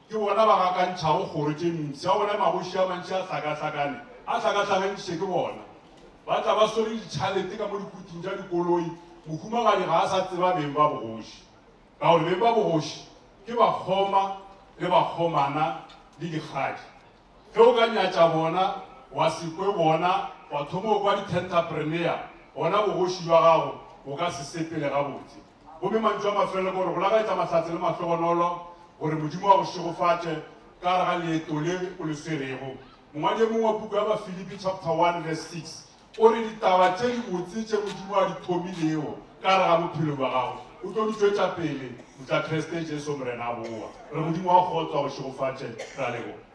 ke bona ba gakantšhago kgoro tše ntši a bona magoši a mantši a hlakahlakane a hlakahlakantšhe ke bona ba tla ba swere ditšhalete ka mo dikuting tša dikoloi mohumagadi ga a sa tseba beng ba bogoši ka gore beng ba bogoši ke bakgoma le bakgomana le dikgadi ge o ka nyatša bona wa sekwe bona wa thoma o kwa di-tentrepreneur bona bogoši jwa gago o ka se sepele gabotse gomme mantšu a mafelelo gore go lagaetša mahlatse le mahlogonolo gore modimo wa go šegofatše ka gare ga leeto le o le swerego mongwadi e mongwe wa puku ya bafilipi chapter 1 verse 6 o re ditaba tše di botse tše modimo a di thomilego ka gare ga bophelo ba gago o tlo di tšwetša pele o tla kreste jesu morena a boa re modimo wa kgotswa go šegofatše re a leboga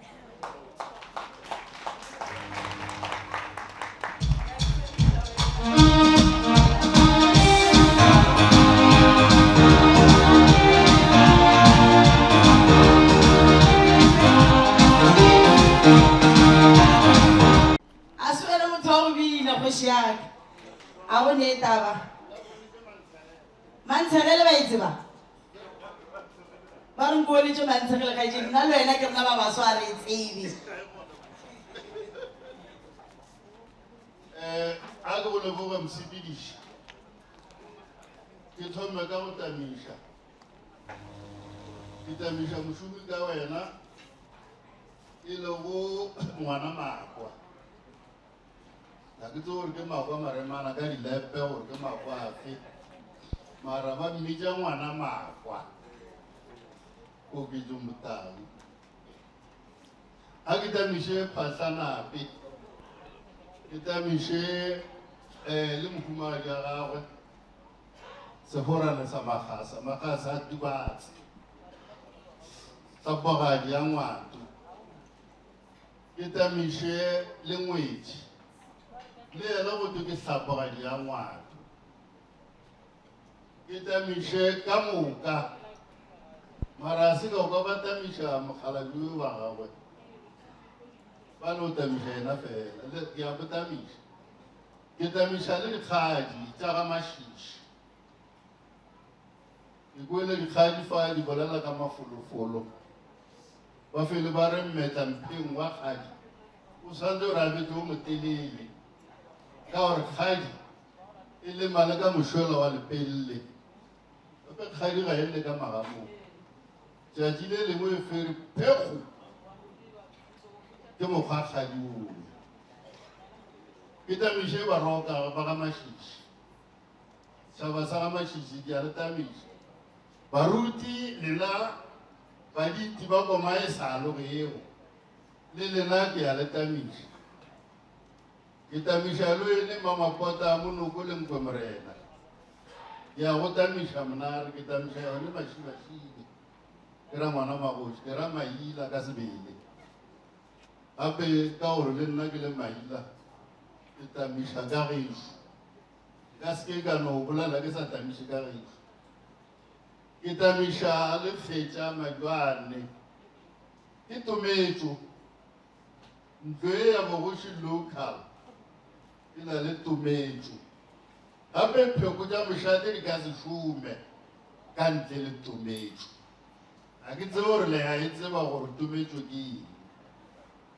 ga bone e taba Mantshegele ba itse ba ba re mpoletše Mantshegele ga ije nna le wena ke rena ba baso a re tsebe a ke go leboga mosepediši ke thome ka go tamiša ke tamiša mošomi ka wena e le go ngwana makwa ga ke tse gore ke makwa maremana ka dilepe gore ke makwa afe mara ba mmitša ngwana makwa ko ketso motau a ke tamiše phatlanape ke tamiše le mohumadi a gagwe seforane sa magasa a tubatse sa bogadi ya ngwato ke tamiše le ngwetši le yena go twe ke hlapogadi ya ngwato ke tamiše ka moka mara se ka o ka ba tamiša mokgalabio wa gagwe ba no tamiša yena fela ke a botamiša ke tamiša le dikgadi tša ga mašiši ke kwele dikgadi fa di bolela ka mafolofolo ba fele ba re mmetla mpheng wa kgadi o santse o rabetse o motelele ka gore kgadi e lemale ka mošola wa lepelele gape kgadi ga ele ka magamong tšatši le lengwe e fere phekgo ke mokgwa kgadi oo ke tamiše baroka ba ga mašiši tšhaba sa ga mašiši ke a le tamiša baruti lela baditi ba koma e salo ge ego le lena ke a le tamiša ke tamiša lo ene mamapota a monoko le nkwemorena ke a go tamiša monare ke tamiša yone mašibašibe ke ra ngwana magoši ke ra maila ka sebele gape ka gore le nna ke le maila ke tamiša ka gešo ka seke ka no bolela ke sa tamiše ka gešo ke tamiša le fetša majwane ke tometšo ntlo e ya bogoši local e na le tometšo gape pheko tša mošate di ka se šome ka ntle le tometšo ga ke tsebe gore lega e tseba gore tometšo ke eng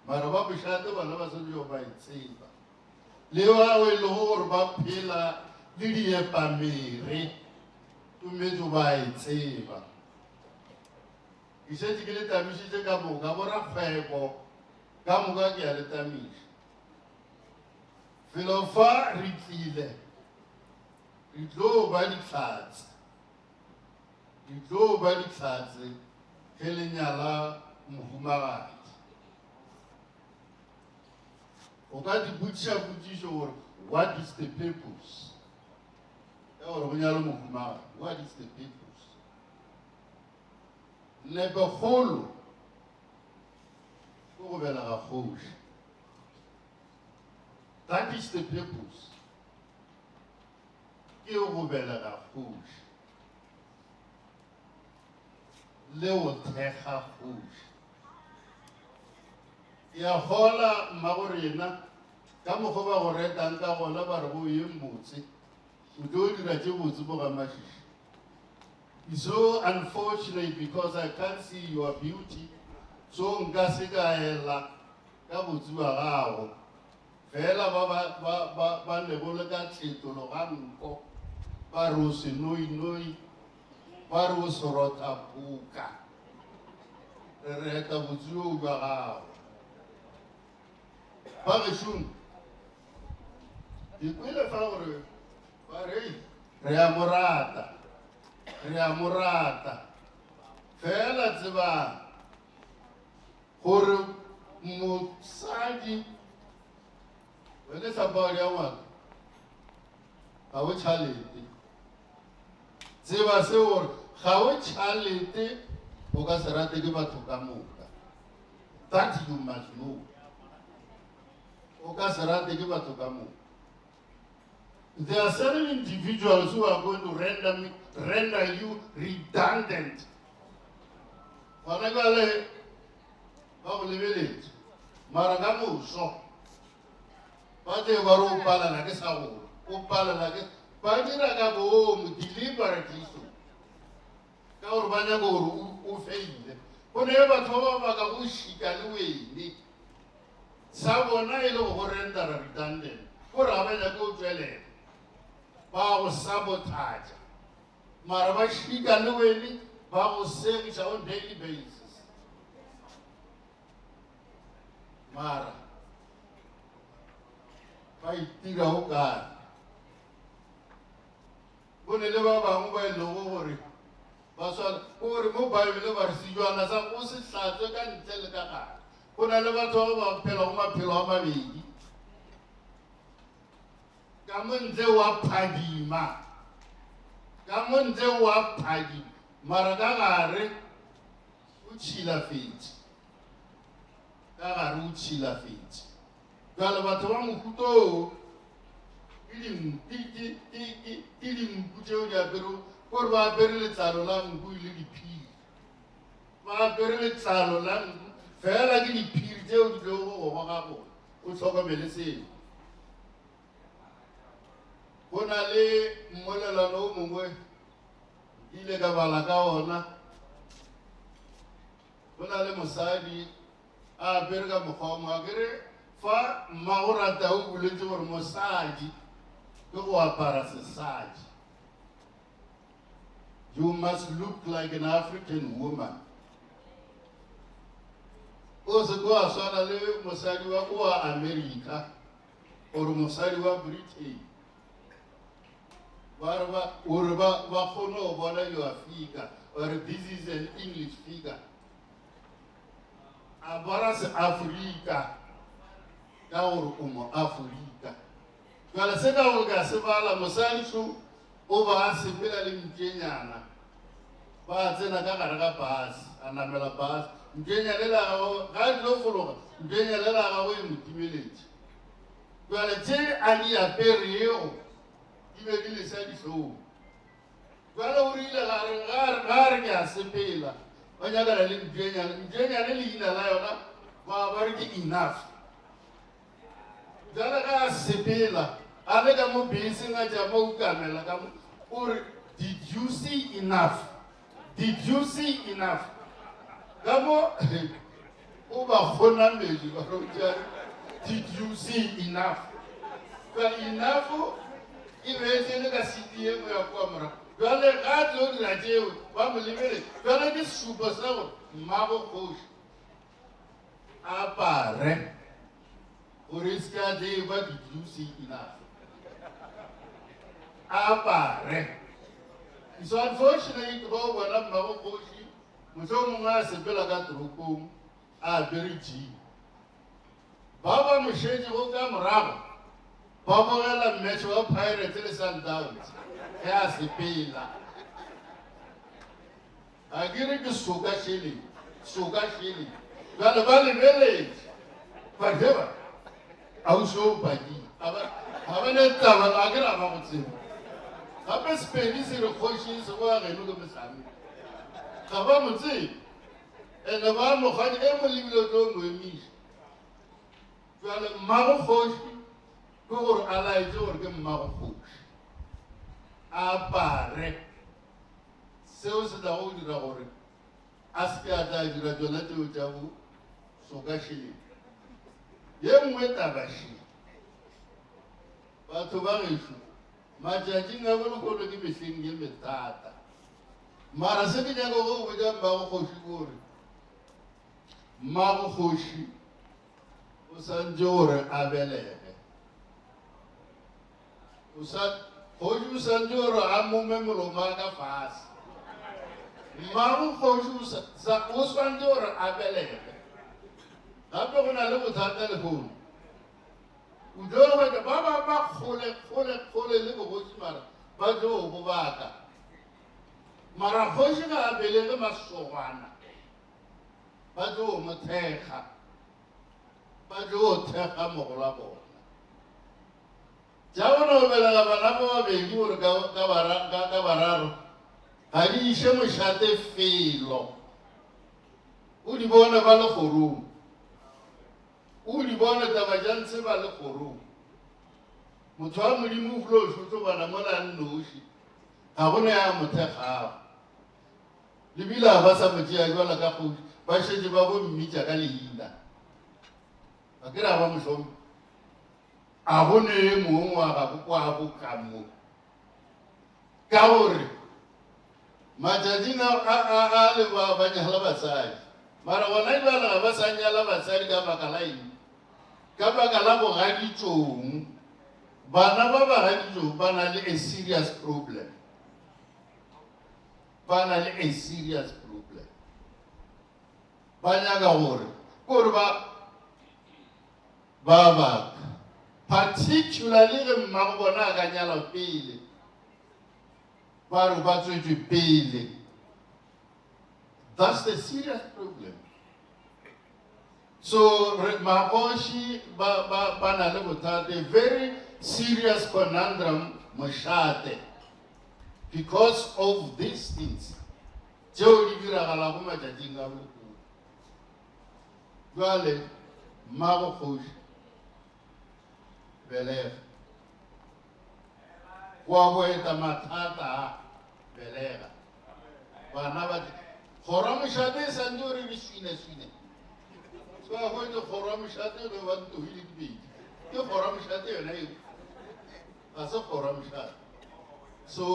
mara ba mošate bana ba swaneo ba e tseba le bao e lego gore ba phela le diepamere tometšo ba e tseba ke šetše ke le tamišitše ka moka borakgwebo ka moka ke a le tamiša felo fa re tlile re tlo ba ditlhatse ge le nyala mohumagadi o ka di botšiša potšišo gore what is the purpose ya gore go nyala mohumagadi what is the purpose nepekgolo ke go belega kgoši that is the purpose ke go belega kgoši le go thekga kgoši ya gola mmagorena ka mokgwa ba go retang ka gona ba re go ye mbotse o tlo dira tše botse bo ga mašiši. It's so unfortunate because I can't see your beauty, so nka se ka ela ka botse ba gago fela ba lebole ka tletolo ga nko ba re o se noi ba re o se rota puka re reta botse o ba gago ba gešong dikwele fa gore ba re re a morata fela tsebang gore mosadi wele tlhapagadi ya ngwaka ga o tšhalete tseba se gore ga o tšhalete o ka se rate ke batho ka moka that you must know o ka se rate ke batho ka moka. There are certain individuals who are going to render you redundant. Wanagale ba lebeletše mara ka moso ba te ba ro pala la ke sa go o palela ke ba dira ka bomo deliberately so ka gore ba nyaka gore o feile go ne batho ba ba ka go šika le wene sa bona e le go rendera redundant gore ga ba nyake o tswelela ba go sabotaja mara ba šika le wene ba go segiša on daily basis mara ba itira go kare go ne le ba bangwe ba e lego gore ba swana gore mo baebele ba re sejwana sa go se hlatswe ka ntle le ka gare go na le batho ba ba phela go maphelo a mabedi ka mo ntle wa phadima ka mo ntle wa phadima mara ka gare o tšhilafetse ka gare o tšhilafetse jale batho ba mohuto ke dinku tšeo di apere gore ba apere letlalo la nku le diphiri ba apere letlalo la nku fela ke diphiri tšeo di tlo go goga gone o tlhokomele seo go na le mmolelano o mongwe ke ile ka bala ka ona go na le mosadi a apere ka mokgwa o mongwe a kere fa mmago rata o boletse gore mosadi ke go apara sesadi you must look like an African woman o se go a swana le mosadi wa go wa America or mosadi wa Britain gore ba kgone go bona your figure or this is an English figure a bara se Africa ka gore o mo Africa jale se ka go ka se bala mosadi so o ba a sepela le mtšenyana ba tsena ka gare ga basi a namela basi mtšenyane la gago ga a dilo fologa mtšenyane la gago e mo timeletše jale tše a di aperego di be di lesa dihlong jale o rile ga re ke a sepela ba nyakana le mtšenyane leina la yona ba re ke enough jale ga a sepela a le ka mo beseng a tšama ukamela ka mo ore did you see enough did you see enough ka mo o ba kgonamedi ba rotša did you see enough ka enough e beetse le ka siti e mo ya kwa mora jale ga tlo dira tšeo ba mo lebele jale ke sesupo sa gore mmago kgoši apare gore e se ka tseba did you see enough apare so unfortunately ba o bona mmago kgoši motlho mongwe a sepela ka toropong a apere jean ba ba mošetšego ka morago ba bogela mmetšhe wa Pirates le Sundowns ge a sepela a kere ke soka šheleng jale ba lebeletše badeba auso padi ga ba ne taba a kere a ba go tseba gape Sepedi se re kgoši se go a geno ke metlame ga ba mo tsebe ande ba mokgadi e mo lebile tlo mo emiša jale mmago kgoši ke gore a laetse gore ke mmago kgoši a apare seo se tla go dira gore a se ke a tla dira tsona teo tša go soka šheleng ye nngwe tabašeng batho ba gešo matšatšing a bolokolo ke mehleng ye methata mara se ke nyaka go botša mmago kgoši gore mmago kgoši o santse gore a belege kgoši o santse gore a mome molomo a ka fase mmago kgoši o swantse gore a belege gape go na le bothata le fono o tlo ba ba kgole le bogoši mara ba tlo go bobaka mara kgoši ga a belege masogwana ba tlo go mo thekga ba tlo go thekga mogolo a bona tša bona go belega bana ba babedi gore ka bararo ga di iše mošate felo o di bone ba le kgorong o di bone taba tša ntshe ba le kgorong motho wa modimo o flo o shotse bana mola nnoši ga gone ya mothekgago lebile ga ba sa motšea jwala ka kgoši ba šetse ba bo mmitša ka leina a ke ra ba mošomo a gone e mongwe wa gago kwa boka mo ka gore matšatšing a le ba nyala basadi mara gona jwale ga ba sa nyala basadi ka baka la eng ka baka la bogaditšong bana ba bagaditšong ba na le a serious problem ba na le a serious problem ba nyaka gore kore ba baka particularly ge mmago bona a ka nyala pele ba re ba tswetšwe pele. That's the serious problem. So magoši ba na le bothata, very serious conundrum mošate because of these things tšeo di diragalago matšatšing a bokolo. Jwale mmago kgoši belega wa boeta mathata belega bana ba kgoro mošate e santse o re re swine so a goete kgoro mošate ge ba ntogile dibedi ke kgoro mošate yona eo ga se kgoro mošate. So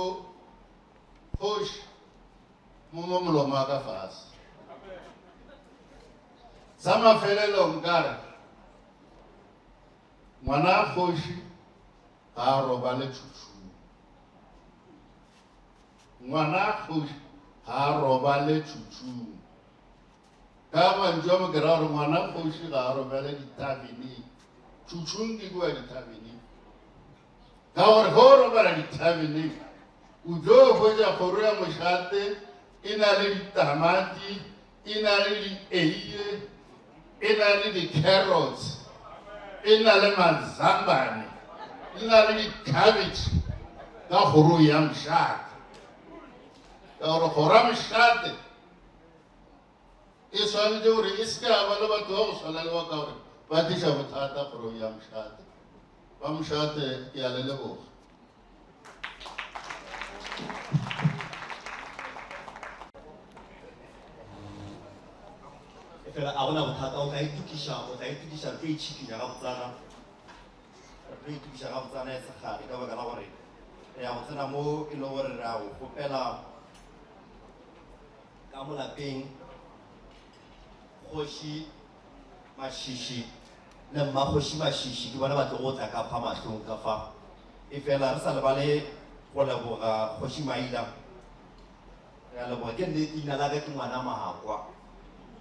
kgoši mo molomo a ka fase sa mafelelong kare ngwana a kgoši ga a robale tšhutšhung, ngwana a kgoši ga a robale tšhutšhung ka mantšu a mo ke ra gore ngwana a kgoši ga a robale dithabeneng, tšhutšhung ke kua dithabeneng ka gore ge o robala dithabeneng o tlo hwetša kgoro ya mošate e na le ditamati, e na le dieie, e na le di-carrots, e na le mazambane, e na le di-cabbage ka kgoro ya mošate ka gore kgoro ya mošate e swanetse gore e se ka ba le batho ba go swana le ba ka gore ba diša bothata kgoro ya mošate ba mošate ke a le leboga. fela a gona bothata o tla itukiša re tlo itšhikinya ga botsana e segare ka baka la gore re ya go tsena mo e le gore re a go kgopela ka mo lapeng kgoši mašiši le mmakgoši mašiši ke bona ba tlo go tla ka pha mahlong ka fa e fela re sa lebale go leboga kgoši Maila re a leboga ke leina la ka ke ngwana Mahakwa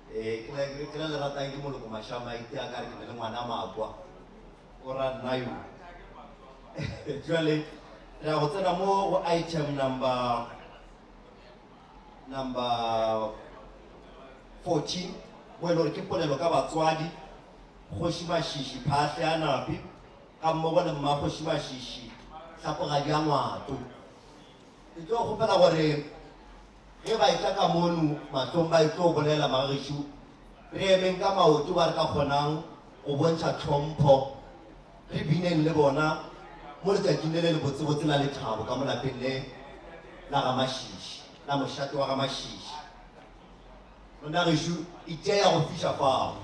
ke na le ratang ke moloko Mashama ite a ka re ke na le ngwana Mahakwa o ra nnayo jwale re a go tsena mo go item number 14 mo e le gore ke polelo ka batswadi kgoši mašiši phahle a napi ka mmogo le mmakgoši mašiši tlhapogadi a ngwato ke tlo kgopela gore ge ba etla ka mono matlong ba etlo bolela magagešo re emeng ka maoto ba re ka kgonang go bontšha tlhompho re bineng le bona mo letšatšing le le botsebotse la lethabo ka mo lapeng le la ga mašiši la mošate wa ga mašiši rona gešo itea go fiša fao.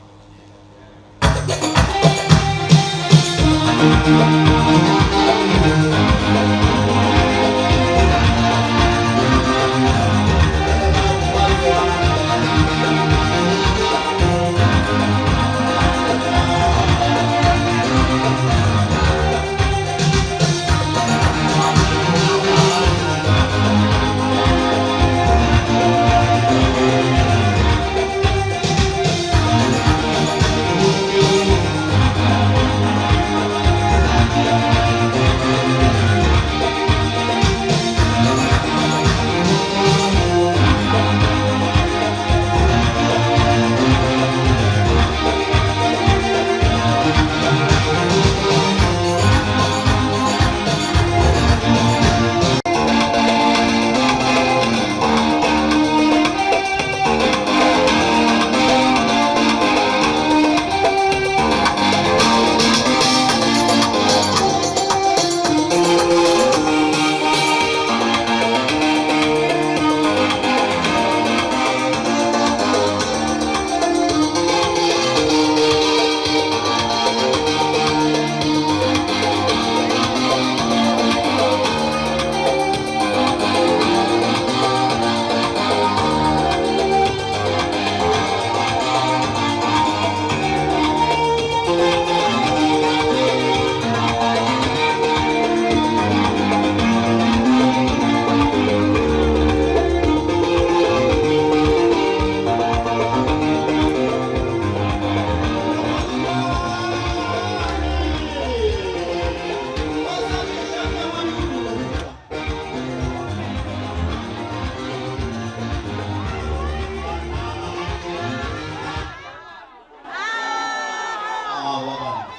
Awa bana.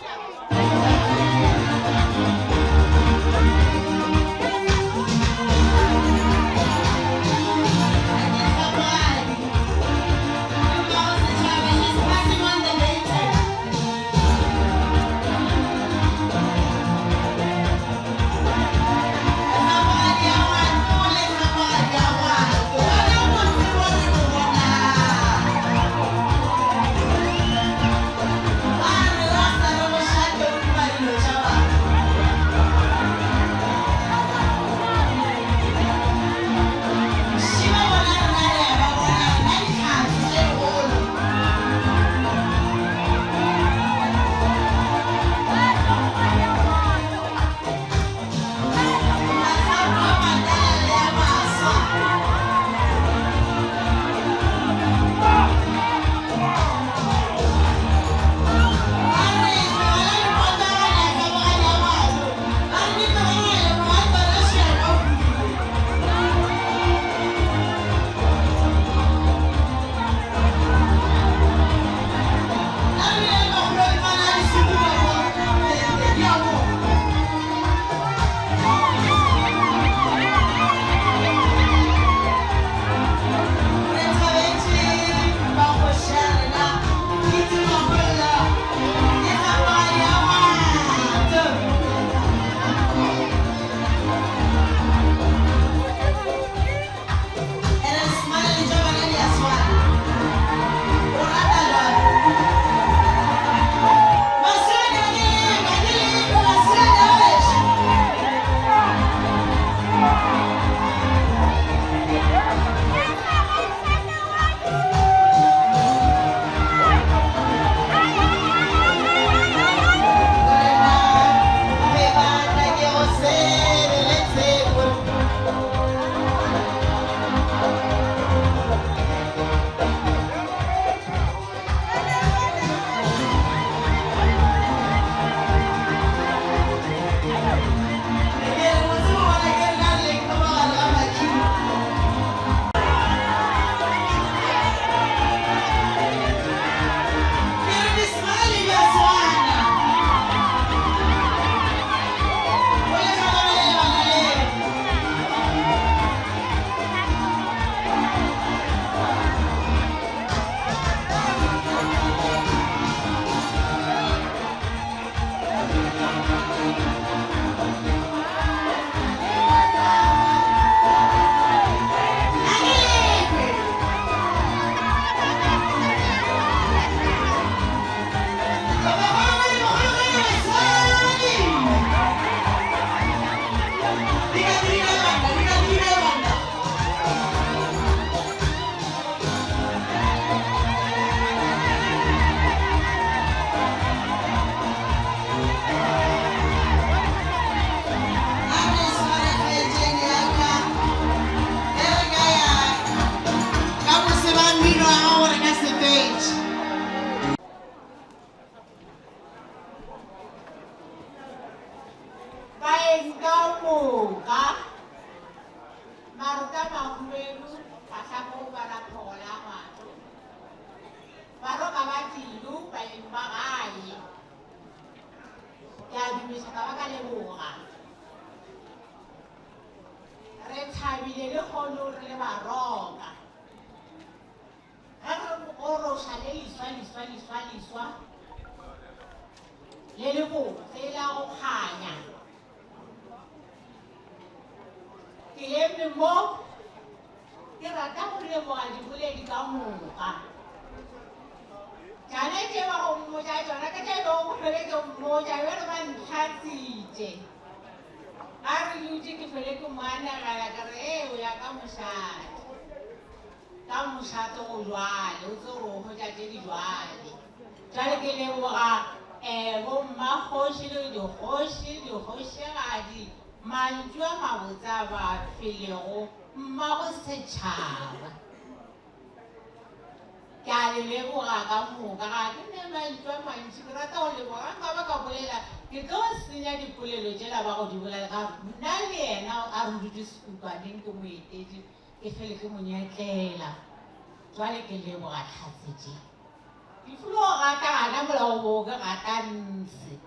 Di fulo ga ta ga molao bo ka gatanse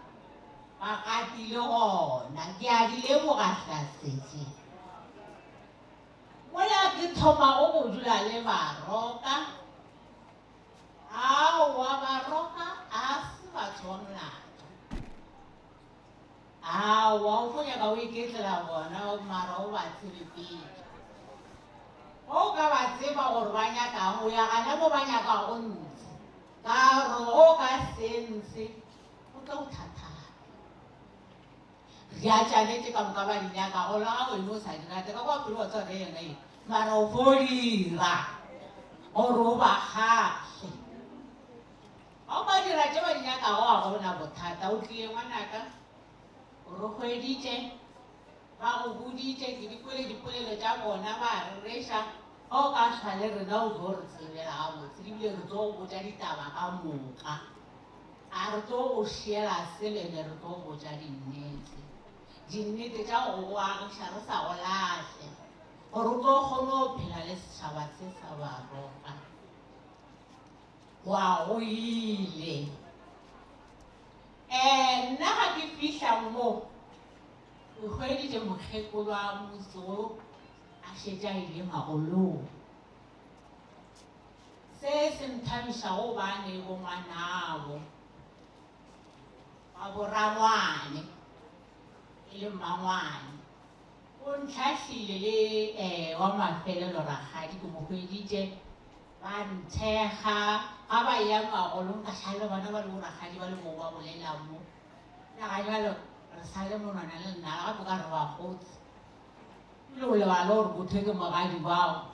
ba katile gona ke a di leboga Hlasetse mola ke thoma go dula le baroka aowa baroka a se batsonglato aowa o fo nyaka o iketlela bona mara o ba tsebepedi o ka ba tseba gore ba nyakang o ya gana mo ba nyakago ntse ka re o ka sense o tla o thathana re a tšanetse ka moka ba di nyakago le ga wena o sa dirate ka kwa pele wa tsone yena e mara o fo dira gore o ba kgatlhe ga o ka dira tse ba di nyakago a gona bothata o tlile ngwanaka o re kgweditše ba go boditše ke dipolelo tša bona ba rereša ga o ka tshwa le rena o tlo re tsebela gabotse ebile re tlo go botša ditaba ka moka a re tlo go šiela selene re tlo botša dinnete tša go goagiša re sa go lahle gore o tlo kgone go phela le setšhaba se sa baroka wa go ile nna ga ke fihla mo o hweditše mokgekolo wa mmuso a šetša ile magolong se se nthabišago bane bo ngwanabo wa borangwane e le mmangwane o ntlhahlile le wa mafelelo ragadi ke mo hweditše ba nthekga ga ba ya magolong ka šale bana ba le boragadi ba le mo ba bolela mo naganyalo re sa le monwana le nna gape ka re ba gotse le o lebala gore botho ke mogadi bao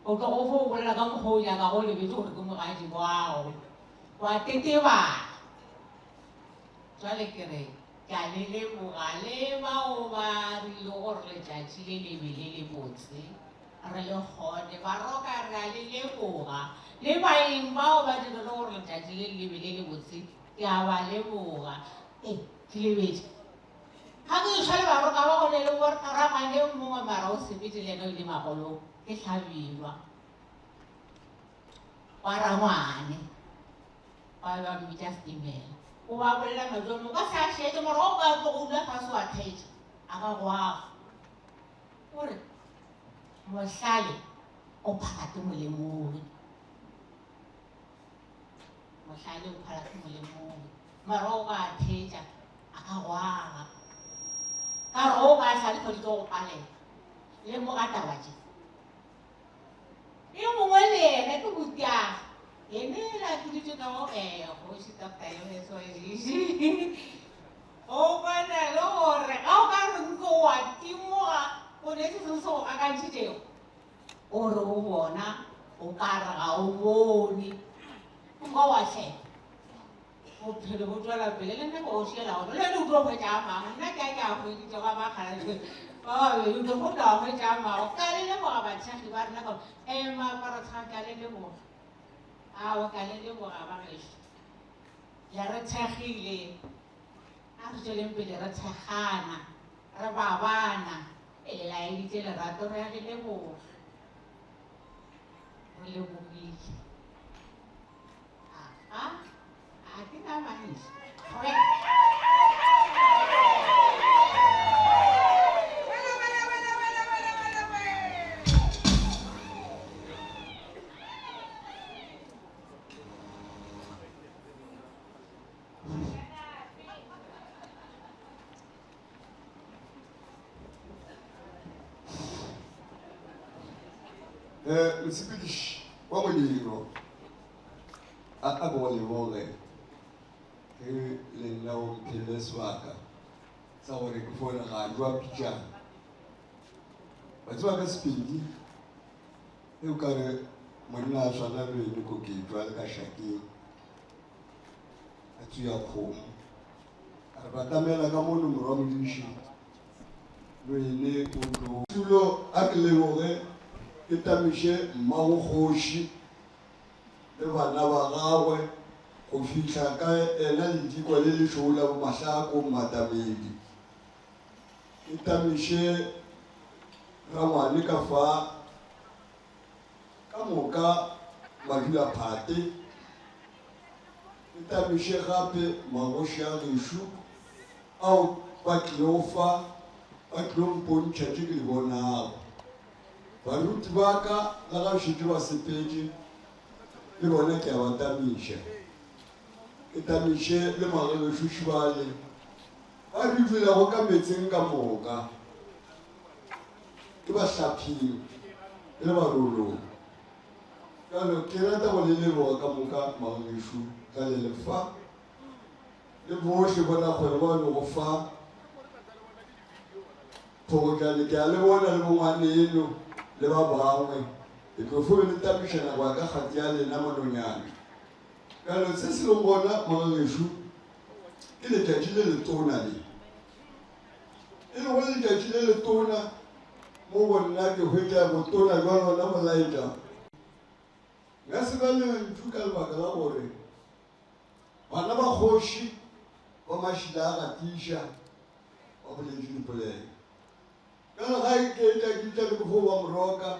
o tlo go fo o bolela ka mokgwa o nyaka go lebetse gore ke mogadi bao wa tetebala jwale ke re ke a le leboga le bao ba rile gore letšatši le lebe le le botse re le kgone baroka re a le leboga le baeng bao ba dirile gore letšatši le lebe le le botse ke a ba leboga ke lebetse ga ke išwa le baroka ba gone le ramane mongwe mara o sebete le ena o ile magolong ke hlabilwa wa rangwane ba ba mmitša setimela o ba bolela majomo ka se a šetse mara o ka tlo go dula fase wa thetša a ka goago ore mohlale o phalate molemong mohlale o phalate molemong mara o ka thetša a ka goaga ka re o ka sa le kgoditse go palela le mo ka tabatše e mongwe le ene ke butiaga ene la kuditše ka go kgoši taptaesoešiši o bona le gore ga o ka renko wa timoga o ne se se se go kakantšhitšego o re o bona o ka re ga o bone nka wa šhela bophelo bo tswela pele le nna ke o šiela gore le ene o tlo hwetša a mangwe nna ke a ke a hweditše ga bakgala ba babedi o tlo go tla hwetša a mangwe ka le leboga batšhagi ba rena ka maaparatšhaga ka le leboga awa ka le leboga ba gešo ya re thegile a re tsweleng pele re thegana re babana pele la editše lerato re ya le leboga re lebogile a ke na mantši Mosepediši wa modiro a bone gore ge le nna o mphele sebaka sa gore ke fone ga jwa pitšana ba tseba ka Sepedi e o kare monna a swana le ene ko ke jwa le ka šakeng a tsuya kgomo a re ba tamela ka mono morwa modiši le ene o tlo tulo a ke leboge ke tamiše mmago kgoši le bana ba gagwe go fitlha ka ena ledikwa le lešou la bomahlako mmatamedi ke tamiše rangwane ka fa ka moka madulaphate ke tabiše gape magoši a gešo ao ba tlile go fa ba tlile go mpontšha tše ke di bonago baruti ba ka le ga šetse ba sepetše le bona ke a ba tamiša ke tamiše le magagešo šibale ba re dulago ka metseng ka moka ke ba hlaphing le barolong jalo ke rata go le leboga ka moka magagešo ka le lefa le bohle bona kgwebo ba le go fa phokojane ke a le bona le bongwane eno le ba bangwe e tlo fo le tamišana go ka kgati ya lena mononyana jalo se se leng gona magagešo ke letšatši le letona le e le go letšatši le letona mo go nna ke hwetša botona jwa lona molaetša nka se ba le ntho ka lebaka la gore bana ba kgoši ba mašila a gatiša ba boletše dipolelo ka le ga e ketša kitša le kofo ba moroka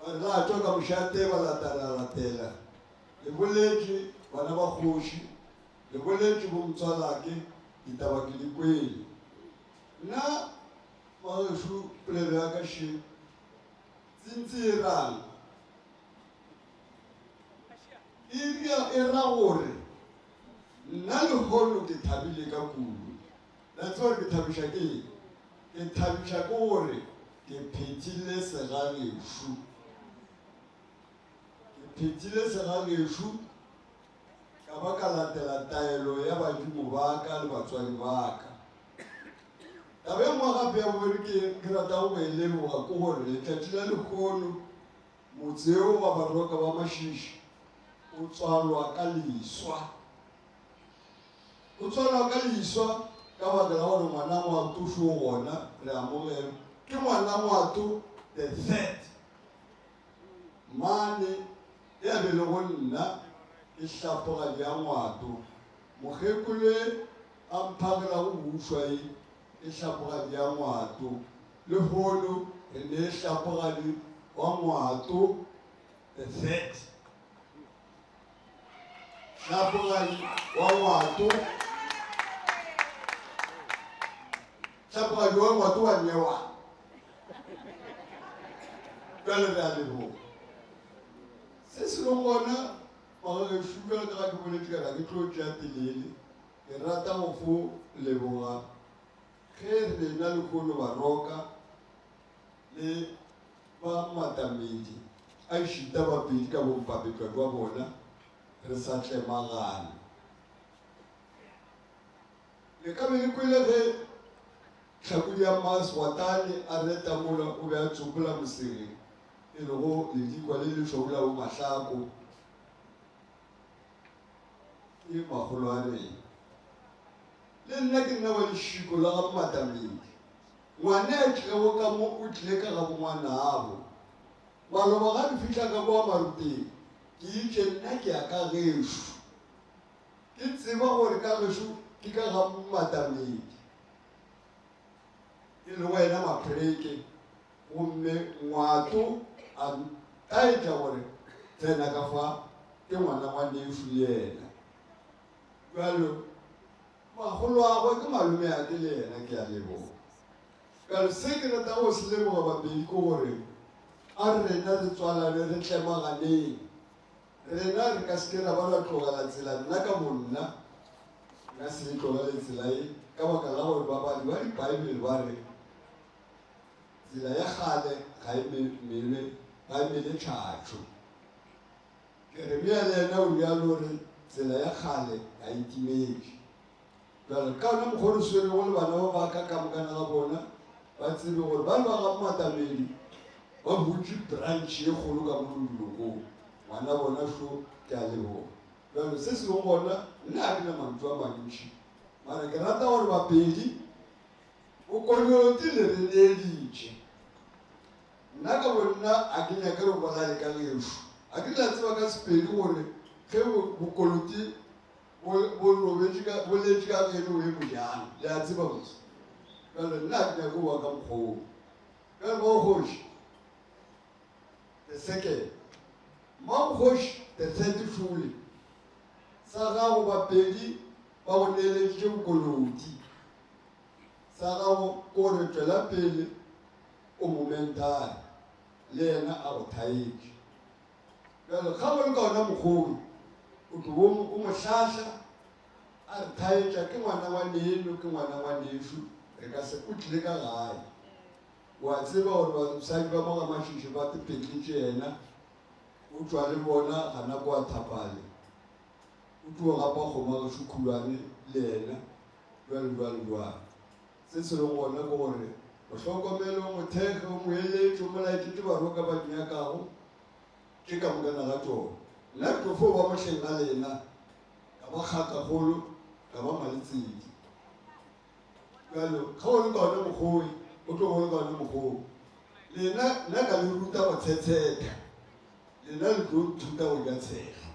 ba re la tšwa ka mošate ba latela le boletše bana ba kgoši le boletše bo motswalake ditaba ke di kwele nna magešo polelo ya ka še tsentse e rang e ra gore nna lehono ke thabile ka kudu la tseba ke thabiša ke eng ke thabiša ke gore ke phethile segagešo ka ba ka latela taelo ya badimo ba ka le batswadi ba ka taba e ngwe gape ya bobedi ke rata go e leboga ke gore letšatši la lekgono motse o wa baroka ba mašiši o tswalwa ka leiswa ka baka la gore ngwana ngwato fo gona re amogela ke ngwana ngwato the third mane e a be le go nna ke hlapogadi ya ngwato mokgekole a mphagela go bušwa e hlapogadi ya ngwato le gono re ne e hlapogadi wa ngwato the third hlapogadi wa ngwato hlapogadi wa ngwato wa newa jale re a leboga se se leng gona magagešo jale ka ga ke boletše kana ke tlo tšea telele ke rata go fo leboga ge rena lekgono baroka le ba matamedi a išita bapedi ka bompapetwa jwa bona re sa tlemagane le ka be le kwele ge tlhakodi ya maswatane a reta mola o be a tsopola mosegeng e le go ledikwa le lešobola bo mahlako ke magolo a rena le nna ke nna wa lešiko la ga matamedi ngwane a tlilego ka mo o tlile ka ga bongwanaabo maloba ga di fitlha ka boa maruteng ke itše nna ke ya ka gešo ke tseba gore ka gešo ke ka ga matamedi e le wena mapreke gomme ngwato a taetša gore tsena ka fa ke ngwana ngwanefu le yena jalo magolo a gwe ke malome a ke le yena ke a leboga kalo se ke rata go se leboga babedi ke gore a rena re tswalane re tlemaganeng rena re ka seke ra ba ra tlogela tsela nna ka monna nka se le tlogele tsela e ka baka la gore babadi ba dibaebele ba re tsela ya gale ga e mele tlhatšo ke re bea le ena o bjalo gore tsela ya gale ga itimetse jale ka ona mokgwa re swerego le bana ba baka ka mokana ga bona ba tsebe gore ba le ba ga matamedi ba butse branch e kgolo ka mo dulokong ngwana bona so ke a leboga jalo se se leng gona nna a ke na mantšu a mantši mara ke rata gore bapedi bokoloti le re needitše nna ka bonna a ke nyake re bolale ka gešo a ke tla tseba ka sepedi gore ge bokoloti boletše ka geno e mojano le a tseba mose jale nna a ke nyake oa ka mokgoo jale maokgoši the second maokgoši the third fule sa gago bapedi ba go neeleditše bokoloti sa gago ko re tswela pele o momentari le yena a go thaetše jalo ga go le ka ona mokgodi o tlo o mohlahla a re thaetša ke ngwana wa neno ke ngwana wa nešu re ka se o tlile ka gae wa tseba gore basadi ba mogamašiši ba tepetletše yena o tswa le bona ga nako a thapale o tlo gapa kgoma ge šukhulwane le yena jwale se se leng gona ke gore o hlokomele o mothege o moeletše o molaetšetse baroka ba dinyakago ke ka mokana ga tsone nna ke tofo ba mohleng ga lena ka ba kgakagolo ka ba maletsedi jalo ga o le ka one mokgoi o tlo go le ka one mokgoi lena nna ka le ruta go tshetsheta lena le tlo thuta go ja tshega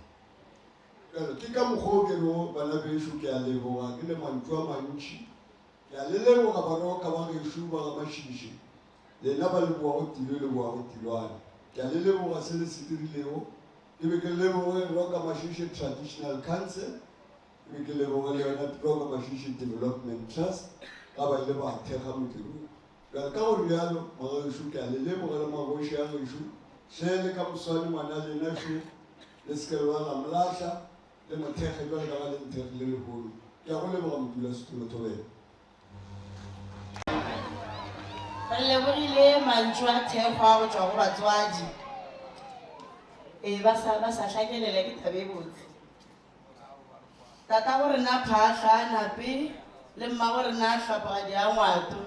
jalo ke ka mokgwa ke no bana bešo ke a leboga ke le mantšu a mantši ke a le leboga baroka ba gešo ba ga mašiši lena ba leboga go tilo leboga go tilwane ke a le leboga se le se dirilego ke be ke leboge roka mašiši traditional council ke be ke leboge le yona roka mašiši development trust ga ba ile ba thekga modirong jale ka gore bjalo magešo ke a le leboga le magoši a gešo tlhele ka moswane ngwana lena šo le sekele ba gamolahla le mothekge jwale ka ga le nthekge le legolo ke a go leboga modula setulo thobela re lebogile mantšu a thekgwa go tswa go batswadi ba sa hlakelela ke tabe botse tata go rena phahla nape le mma go rena hlapagadi a ngwato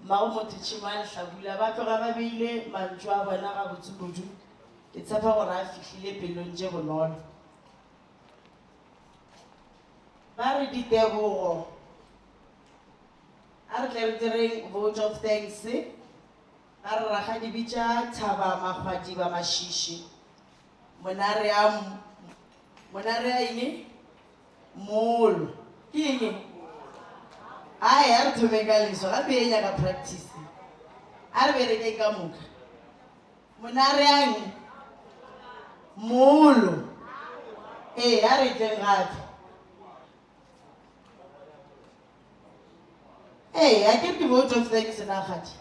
mmago motho tšhimo a lehlabula ba tloga ba beile mantšu a bona ga botsekudu ke tshepa gore a fihlile pelong tše bonolo ba re ditebogo a re tle re direng vote of thanks ba re ragadi bitša Thaba Magwadi ba Mašiši monare a eng molo ke eng ai a re thome ka leso gape e nyaka practice a re bereke ka moka monare ang molo a re tleng gape a ke di vote of thanks na gadi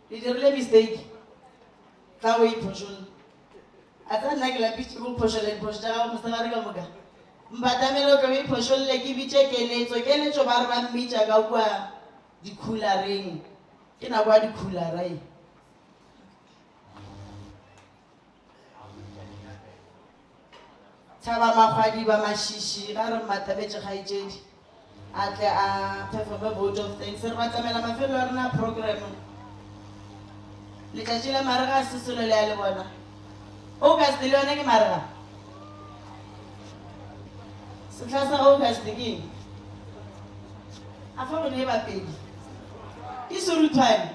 le dirile mistake tla o iphošolle a tsa nna ke lapitše go phošolle diphošo tša gago mosegare ka moka mpatamele o tlo o iphošolle ke bitše keletšo ba re ba mmitša ka kua dikhulareng ke nako ya dikhulareng Thaba Magwadi ba Mašiši ga re mmatabetše kgaetšedi a tle a performe vote of thanks re batamela mafelo a rena program letšatši la marega a sesolo le a le bona August le yone ke marega sehla sa August ke eng a fa gone e bapedi ke seruthwane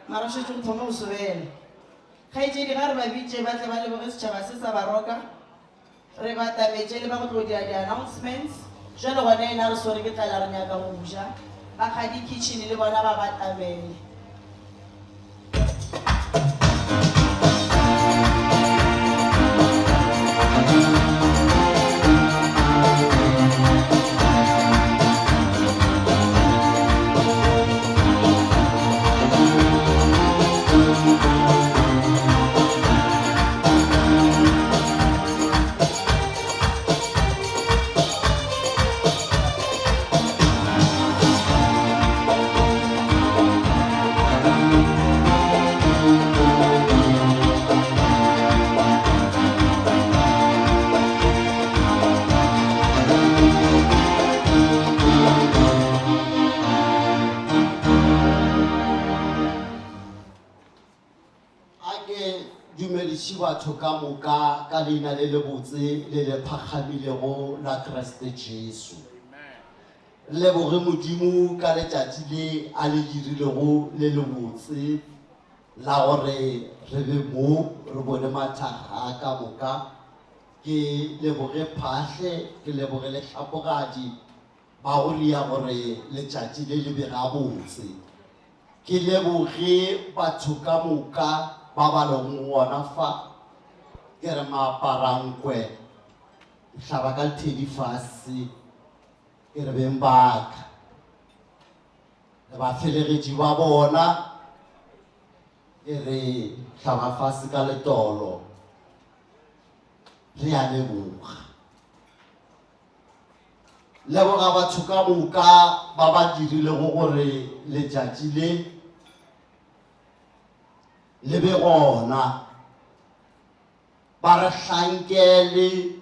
mara o šetše go thoma go sobela kgaetšedi ga re ba bitše ba tle ba leboge setšhaba se sa baroka re batametše le ba go tlo dira di-announcements jalo gona ena re sore ke tlala re nyaka go ja ba kgadi kitchen le bona ba batamele batho ka moka ka leina le le botse le le phakgamilego la Kriste Jesu leboge modimo ka letšatši le a le dirilego le le botse la gore re be mo re bone mathaga ka moka ke leboge phahle ke leboge lehlapogadi ba go ria gore letšatši le le be gabotse ke leboge batho ka moka ba ba leng gona fa ke re maaparankwe hlaba ka lethedi fase ke re beng baka le bafelegetši ba bona ke re hlaba fase ka letolo re a leboga leboga batho ka moka ba ba dirilego gore letšatši le be gona ba re hlankele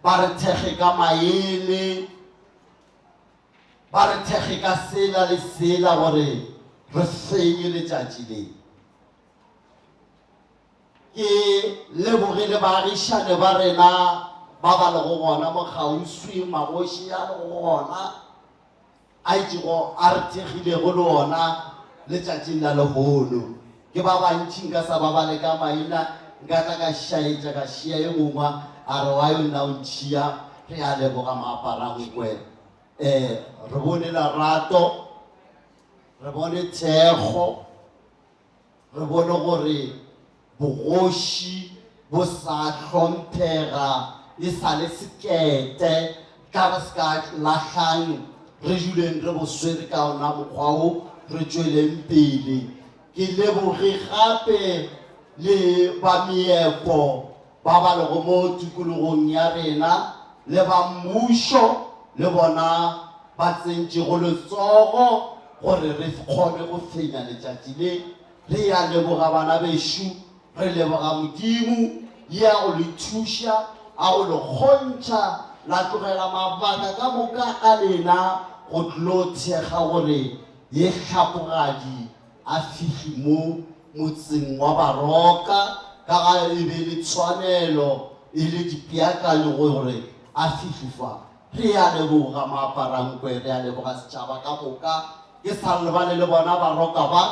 ba re thekge ka maele ba re thekge ka sela le sela gore re fenye letšatši le ke lebogile baagišane ba rena ba ba lego gona mo kgauswi magoši a lego gona a itšego a re thekgilego le ona letšatšing la lehono ke ba bantši nka sa ba ba le ka maina nka tla ka šaetša ka šia e mongwe a re wa yo nna o ntšhia re a leboga maaparangkwe re bone lerato re bone thekgo re bone gore bogoši bo sa hlomphega e sa le sekete ka re se ka lahlang re juleng re bo swere ka ona mokgwa o re tšweleng pele ke leboge gape le ba meepo ba ba lego mo tikologong ya rena le ba mmušo le bona ba tsentšego letsogo gore re kgone go fenya letšatši le re ya leboga bana bešo re leboga modimo ya go le thuša a go le kgontšha la tlogela mabaka ka moka a lena go tlo thekga gore ye hlapogadi a fitlhi mo motseng wa baroka ka ga e be le tshwanelo e le dipeakanyo gore a fitlhi fa re a leboga maaparangkwe re a leboga setšhaba ka moka ke sa lebale le bona baroka ba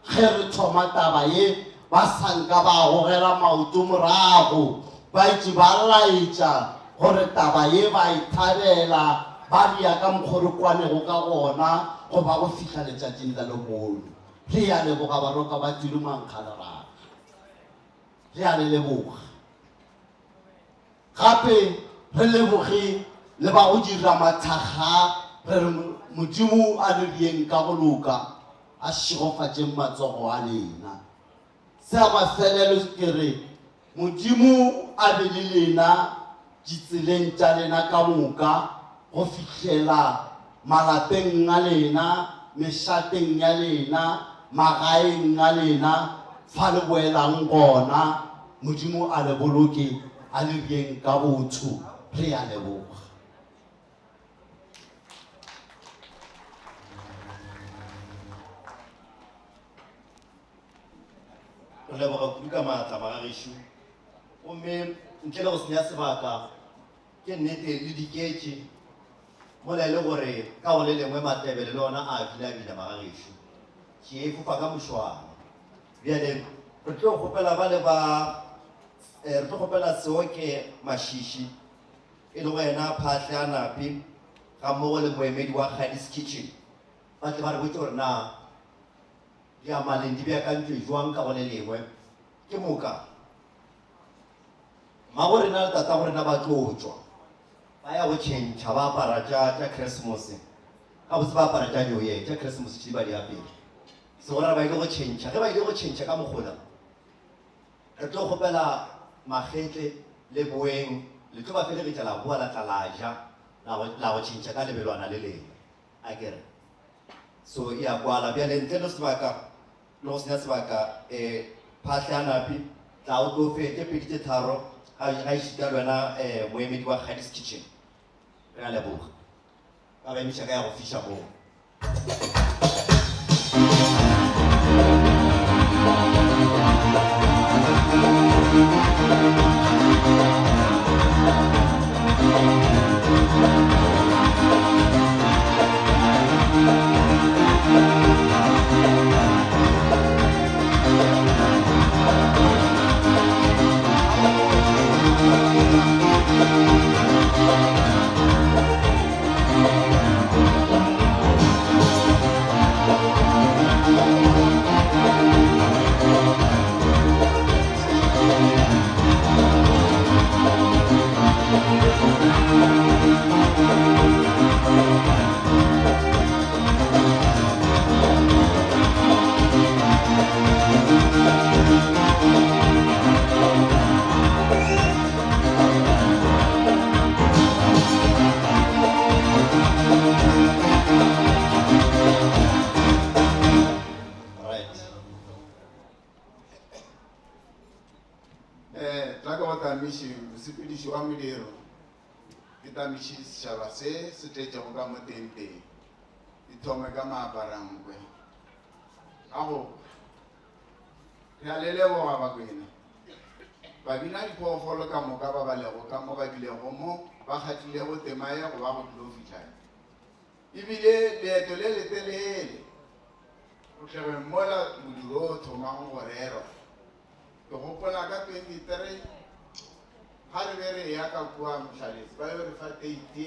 ge re thoma taba ye ba sanka ba gogela maoto morago ba itse ba laetša gore taba ye ba e thabela ba dia ka mokgwa re kwanego ka gona go ba go fitlha letšatšing la legolo re a leboga baroka ba tilumankgalerata re a le leboga gape re leboge le ba go dira mathaga re re modimo a le rieng ka boloka a šigofatšeng matsogo a lena se a mafelelo ke re modimo a be le lena ditseleng tša lena ka moka go fitlhela malapeng a lena mešateng ya lena magaeng a lena fa le boelang gona modimo a le boloke a le rieng ka botho re a leboga re leboga kudu ka maatla magagešo gomme ntle le go senya sebaka ke nnete le diketše mola e le gore ka go le lengwe matebele le ona a bila magagešo ke e fofa ka mošwana bjale re tlo kgopela ba le ba re tlo kgopela seoke mašiši e le go yena phahle a nape ga mmogo le moemedi wa Gadis Kitchen ba tle ba re botse gore na di amaleng di beakantšwe jwang ka go le lengwe ke moka mago rena le tata go rena ba tlo tšwa ba ya go tšhentšha ba apara tša christmas ga botse ba apara tša new year tša christmas tše di ba di apere se gore ba ile go tšhentšha ge ba ile go tšhentšha ka mokgola re tlo kgopela magetle le boeng le tlo ba felegetša la boa la tla la ja la go tšhentšha ka lebelwana le lengwe a kere so e a kwala bjale ntle le sebaka le go senya sebaka phahle a napi tla o tlo fete pedi tše tharo ga išita le wena moemedi wa Gadis Kitchen re a leboga ka ba emiša ka ya go fiša moo Right. Tla ka go tamiši mosepediši wa modiro ke tamiši setšhaba se se tletšego ka mo tenteng di thome ka maaparangkwe ka go re a le leboga bakwena ba bina diphoofolo ka moka ba balego ka mo ba bilego mo ba kgatlhilego tema ya go ba go tlilo fitlhang ebile leeto le letelele o tlebe mola modiro o thomang go rerwa ke gopola ka 23 ga re be re ya ka kua motlhaletse ba be re fa teite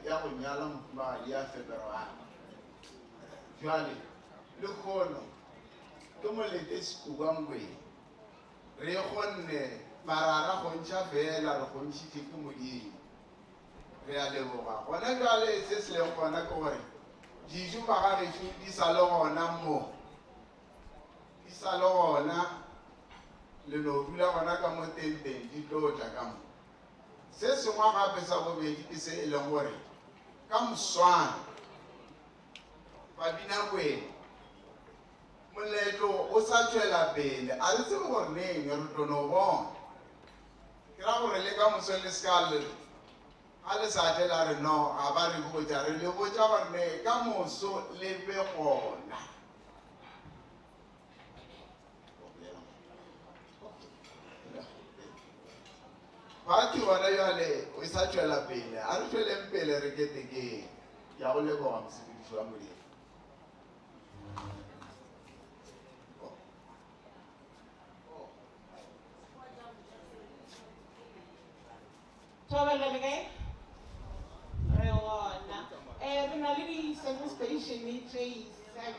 ya go nyala mofumagadi ya Feberware jwale le kgono ke molete sekukangweng re kgonne marara go ntšha fela re kgontšhitše ke modimo re a leboga gona jwale se se leng gona ke gore dijo bagagešo di sa le gona mo di sa le gona le no dula gona ka mo tenteng di tlo tla ka mo se sengwe gape sa bobedi ke se e leng gore ka moswana babinakweng moletlo o sa tšwela pele a re tsebe gore neng re tono bona ke ra gore le ka moso le seka ga le sa tlela re no ga ba re botsa re le botsa gore ne ka moso le be gona bati gona jale o sa tšwela pele a re tšweleng pele re ketekeng ya go leboga mosepediši wa modimo Tobela le kae? Re gona. Re na le di-service station tse 7.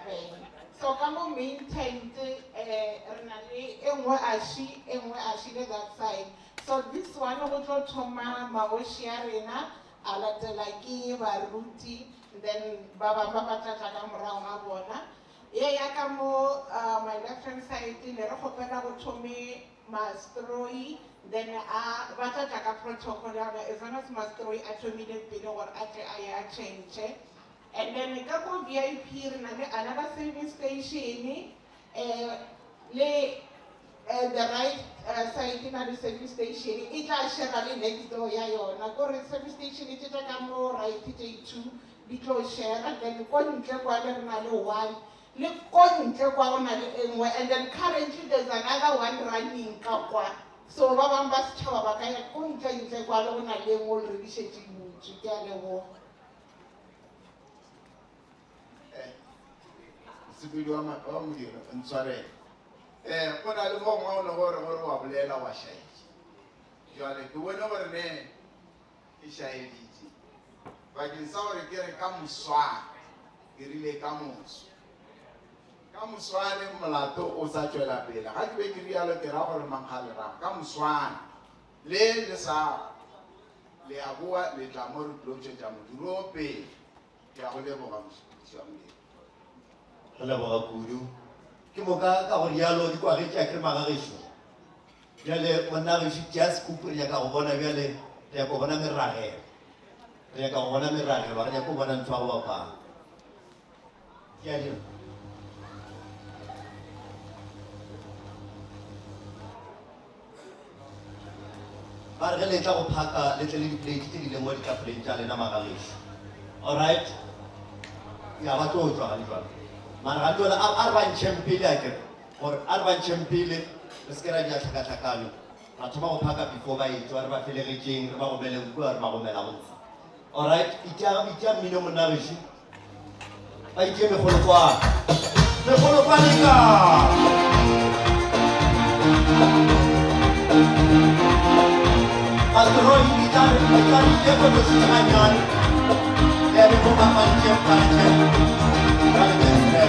So ka mo main tent re na le e nngwe a shile that side. So this one go tlo thoma magoši a rena a latela ke baruti, then ba bangwe ba tla tla ka morago ga bona. Ye ya ka mo my left hand side ne re kgopela go thome Mastroi, then ba tla tla ka protocol ya bona as long as Mastroi a thomile pele gore a tle a ya change. And then ka go VIP re na le another service station le the right side in the service station e tla share le next door ya yona gore service station e tla ka mo right J2 di tlo share, then ko ntle kwa le na le one le ko ntle kwa go na le engwe, and then currently there's another one running ka kwa, so ba bang ba setšhaba ba ka ya ko ntle kwa le go na le engwe le di šetse motse ke a leboga. Sepedi wa modiro ntshwarele go na le mongwe o ne gore wa bolela wa šaetše jale ke bone gore ne ke šaeditše bakeng sa gore ke re ka moswane ke rile ka moso ka moswane molato o sa tšwela pele ga ke be ke rialo ke ra gore mankgalerago ka moswane le sa le a boa le tla mo re tlo tšwetša modiro o pele ke ya go leboga mosepediši wa modiro re leboga kudu ke moka ka gore yalo di kwagetse a kere magagešo bjale monna gešo tea sekupu re nyaka go bona bjale re nyaka go bona meragelo re nyaka go bona meragelo re nyaka go bona ntho ya go bapang ke a dira ba re ge le tla go phaka le tle le diplate tse di leng mo ditafoleng tša lena magagešo allright ya ba tlo tswa ga di jalo mara ga tlola a re bantšheng pele a kere gore a re bantšheng pele re se ke ra dia tlhakatlhakano ra thoma go phaka before ba etswa re ba felegetšeng re ba gomeleng kua re ba gomela gontsi allright itea mmino monna gešo ba itie megolokwane megolokwaneka Pastroi itare kono sitanganyane ebe mo mapantšeng pantšeng ka lebesere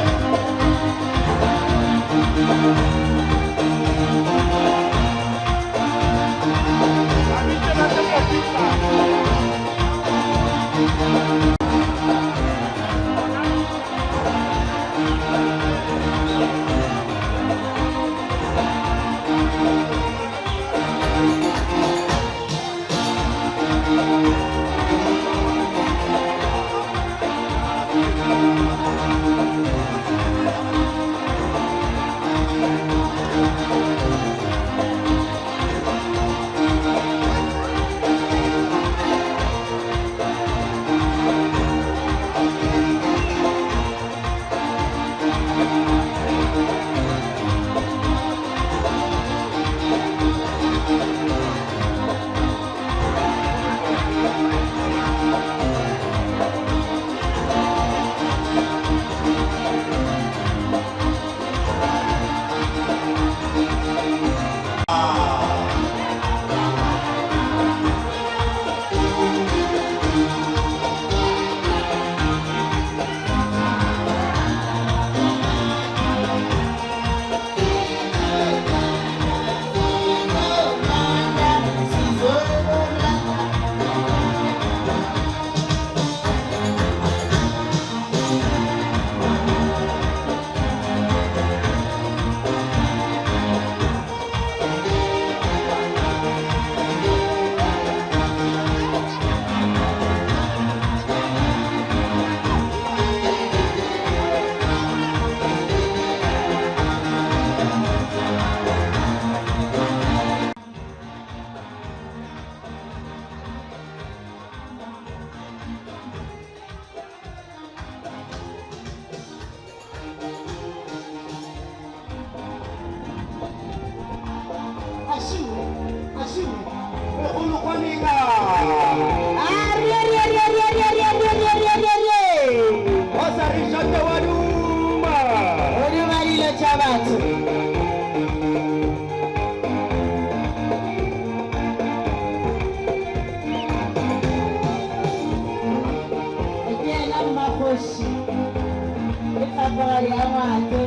Pagari Amate.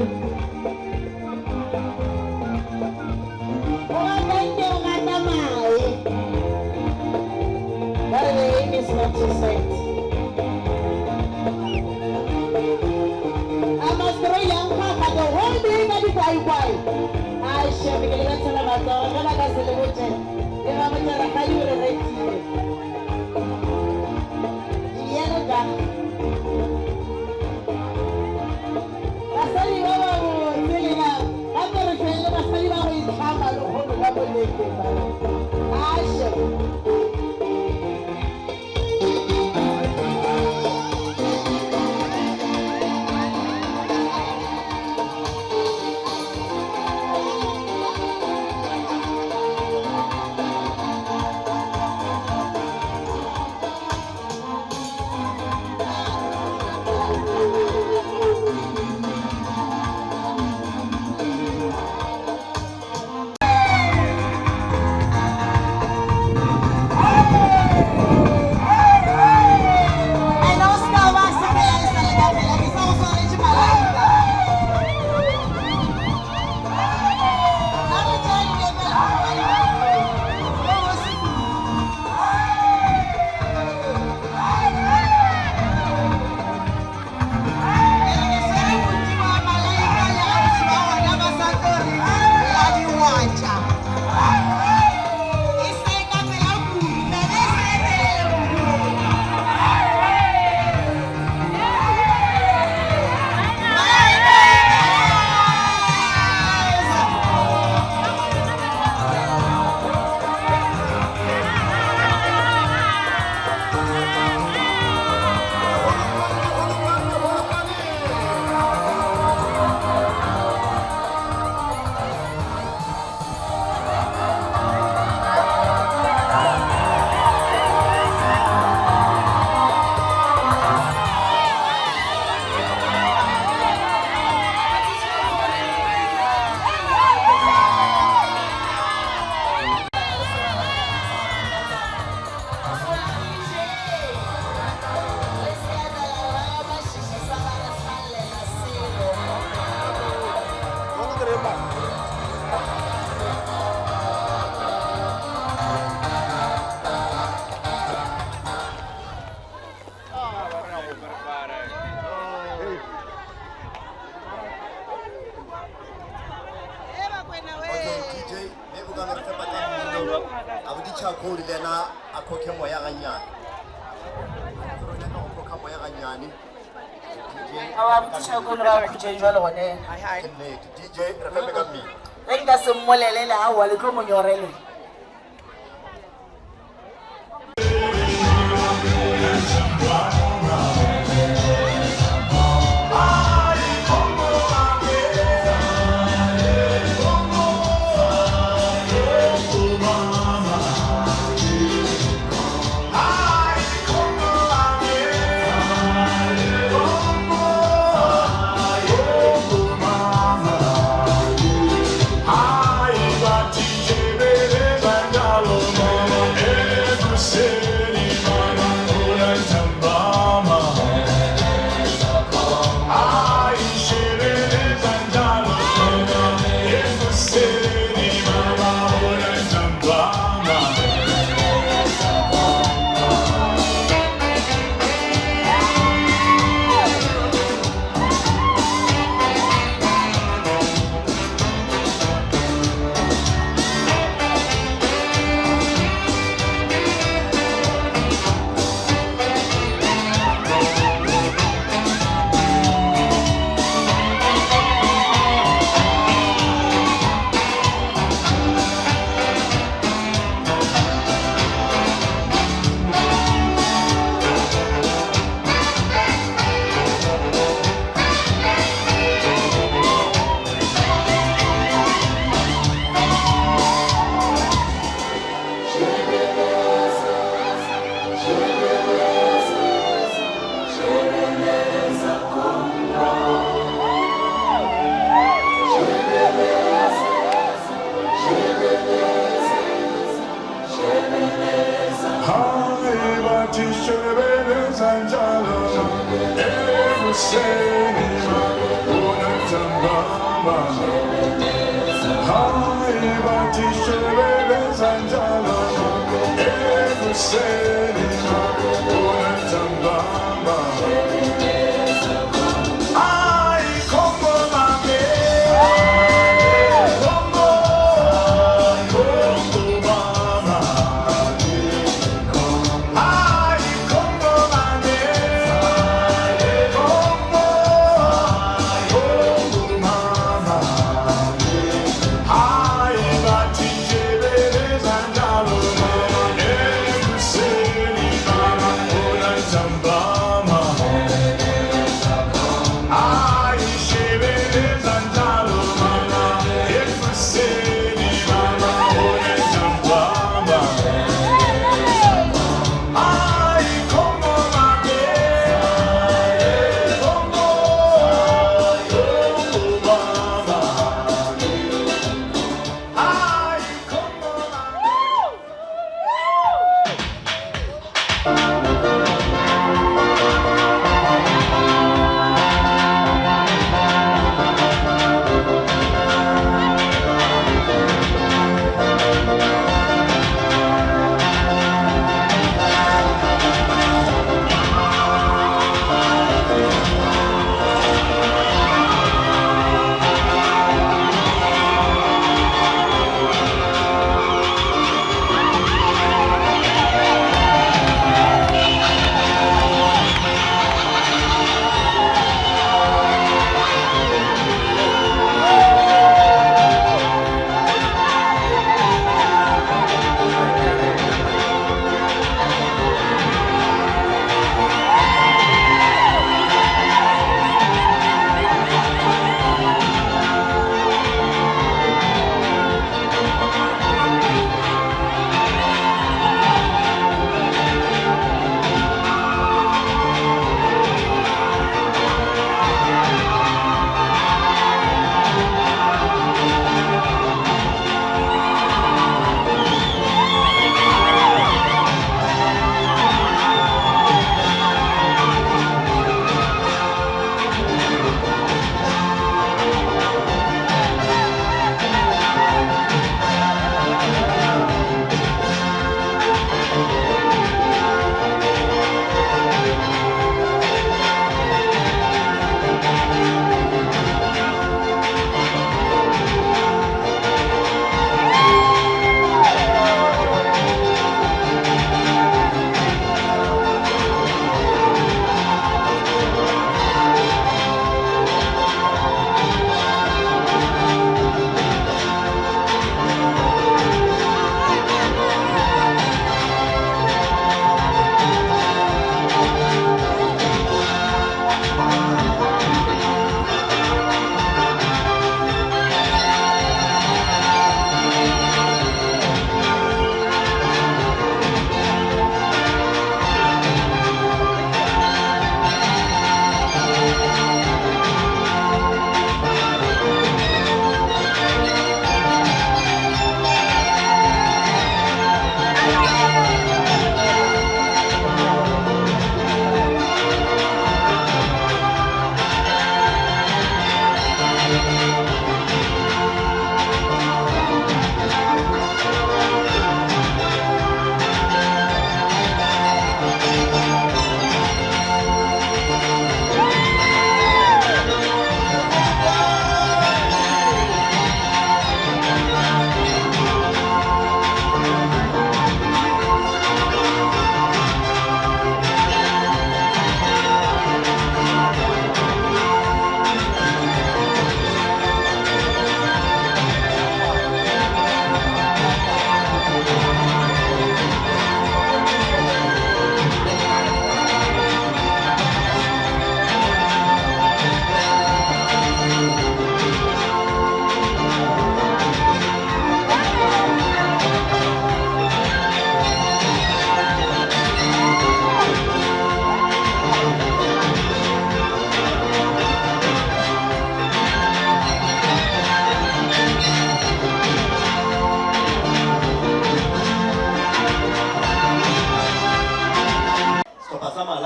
Oganda oganda mai. That name is not to say. I must throw young papa the whole day that is why. I shall be getting to the matter. I'm going to celebrate. If I'm going to tell you the right thing. Yellow duck. Basali ba ba mo tsela ka gore tsela basali ba go itlhama le go nna mo lekeng ba ashe Chakuri lena akoke moya ganyane. Akoka moya ganyane. Awa mutshakuri ba khutse jwalo gone. DJ re fe ka mi. Re ka se mmolele la wa le tlo monyorele. Sanjalo, every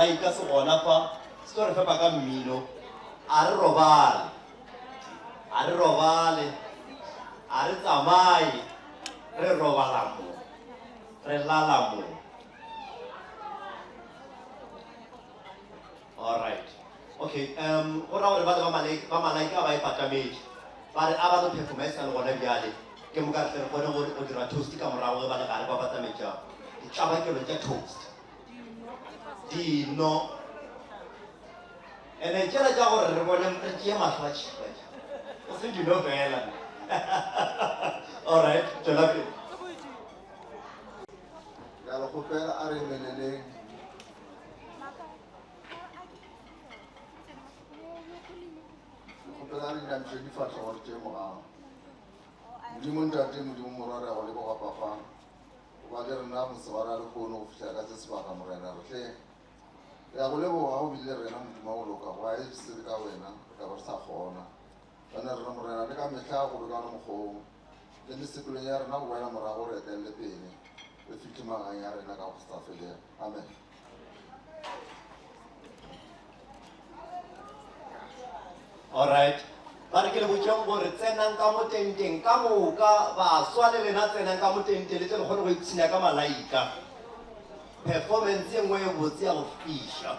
malaika se gona fa se tlo re fepa ka mmino a re robale a re robale a re tsamaye re robala mo re lala mo. All right. Okay, go ra gore ba malaika ba ipatamedi ba re a ba no performance le gona bjale ke mo ka tle gore o dira toast ka morago ba le gare ba patametša ke tšaba ke tša toast dino ene tšela tša gore re bone re tšee mahlo a tšhipa o se dino fela. All right, tšwela pele. Ke a le kgopela a re emeleleng kgopela a re dinantšwe difatlhego tše morago modimo ntate modimo morwarego le bogapapa goba le rena mosebara re kgone go fitlha ka se sebaka morena re tle re ya go leboga go bile rena modimo wa go loka go a se ka wena re ka ba re sa kgona bane rena morena le ka mehla go be ka le mokgong le mesekolong ya rena go boela morago re etelele pele re fitlhe magang ya rena ka go sa feleng. Amen. All right. Ba re ke le botšeng gore tsenang ka mo tenteng ka moka baswa le lena tsenang ka mo tenteng le tle le kgone go itshenya ka malaika performance e nngwe e botse ya go fiša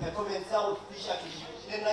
performance ya go fiša ke le nna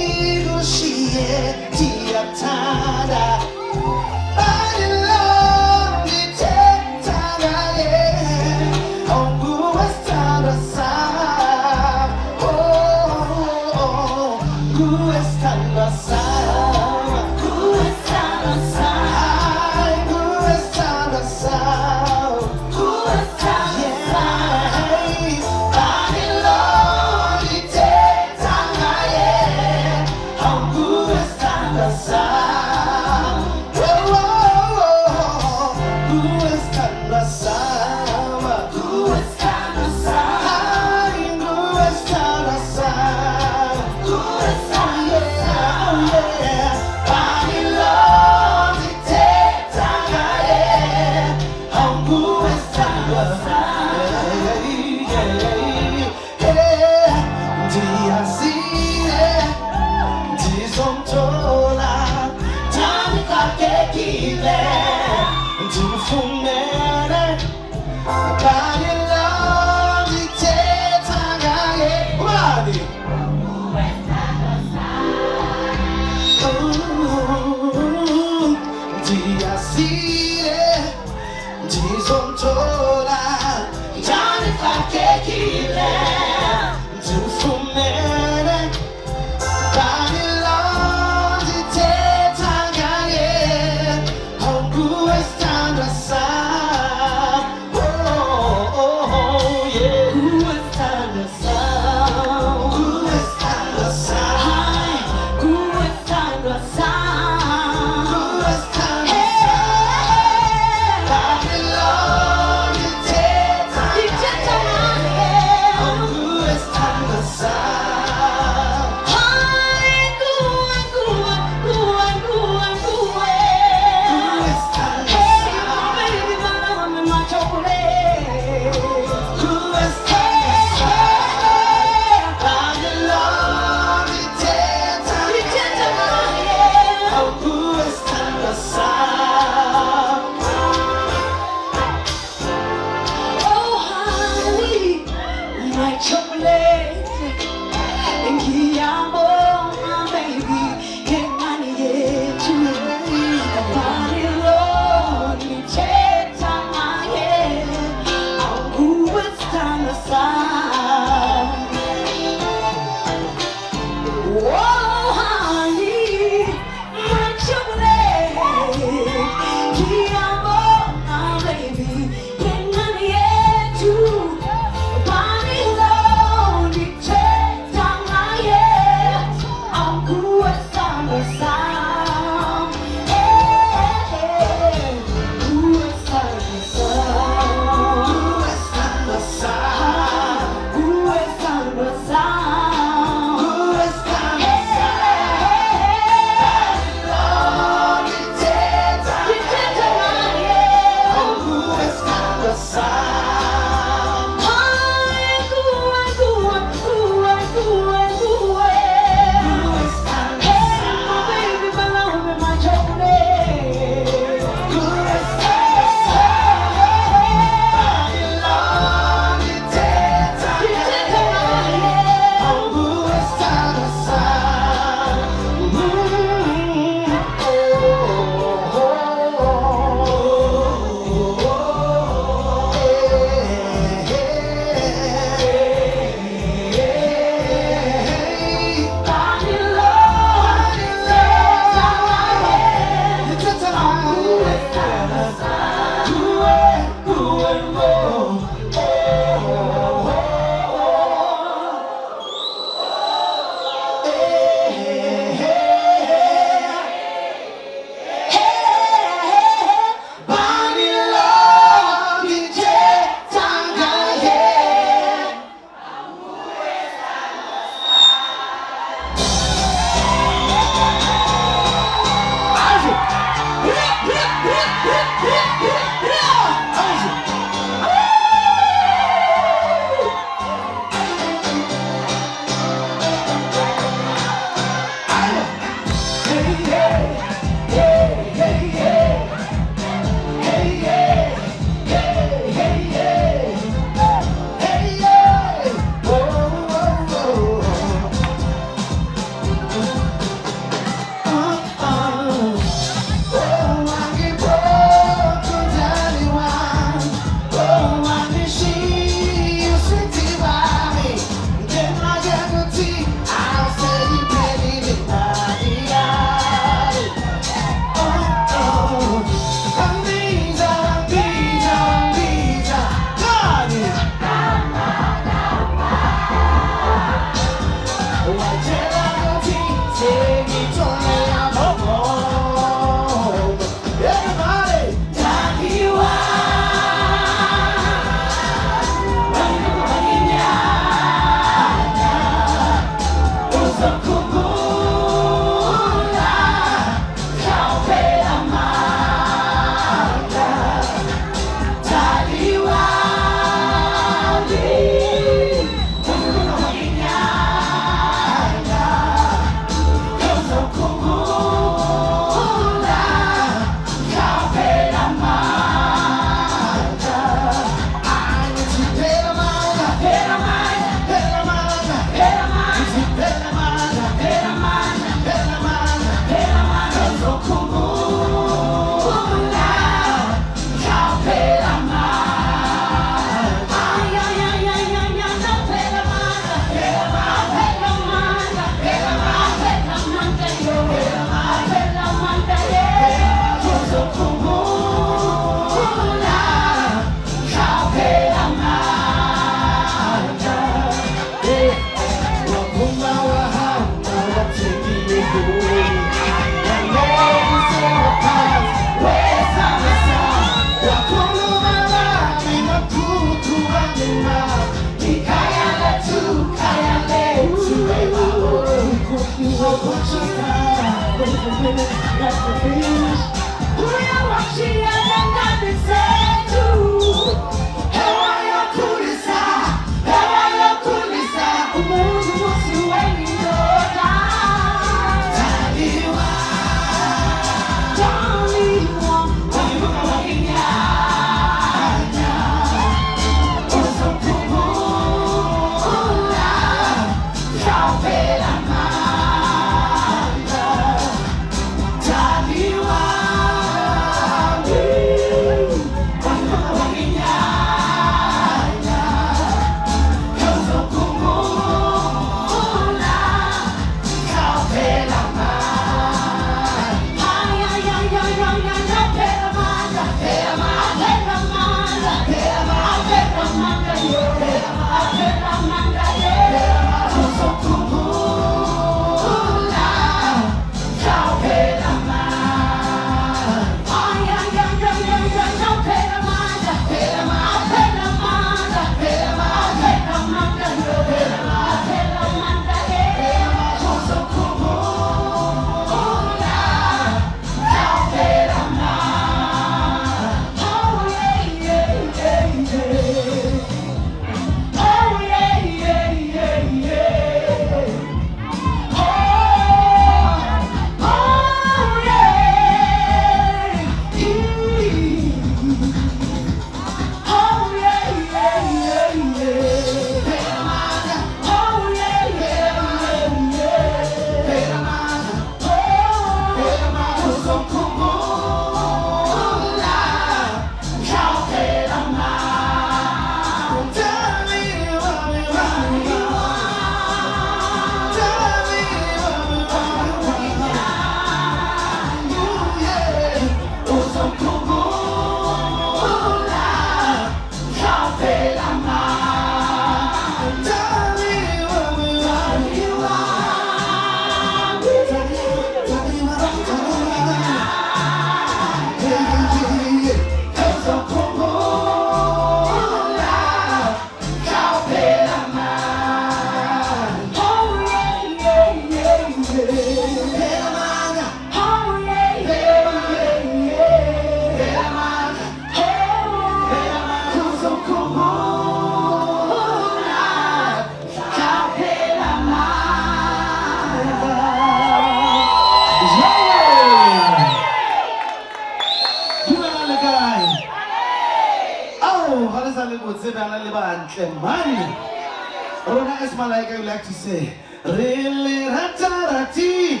Rona as Malaika would like to say, Really Ratarati.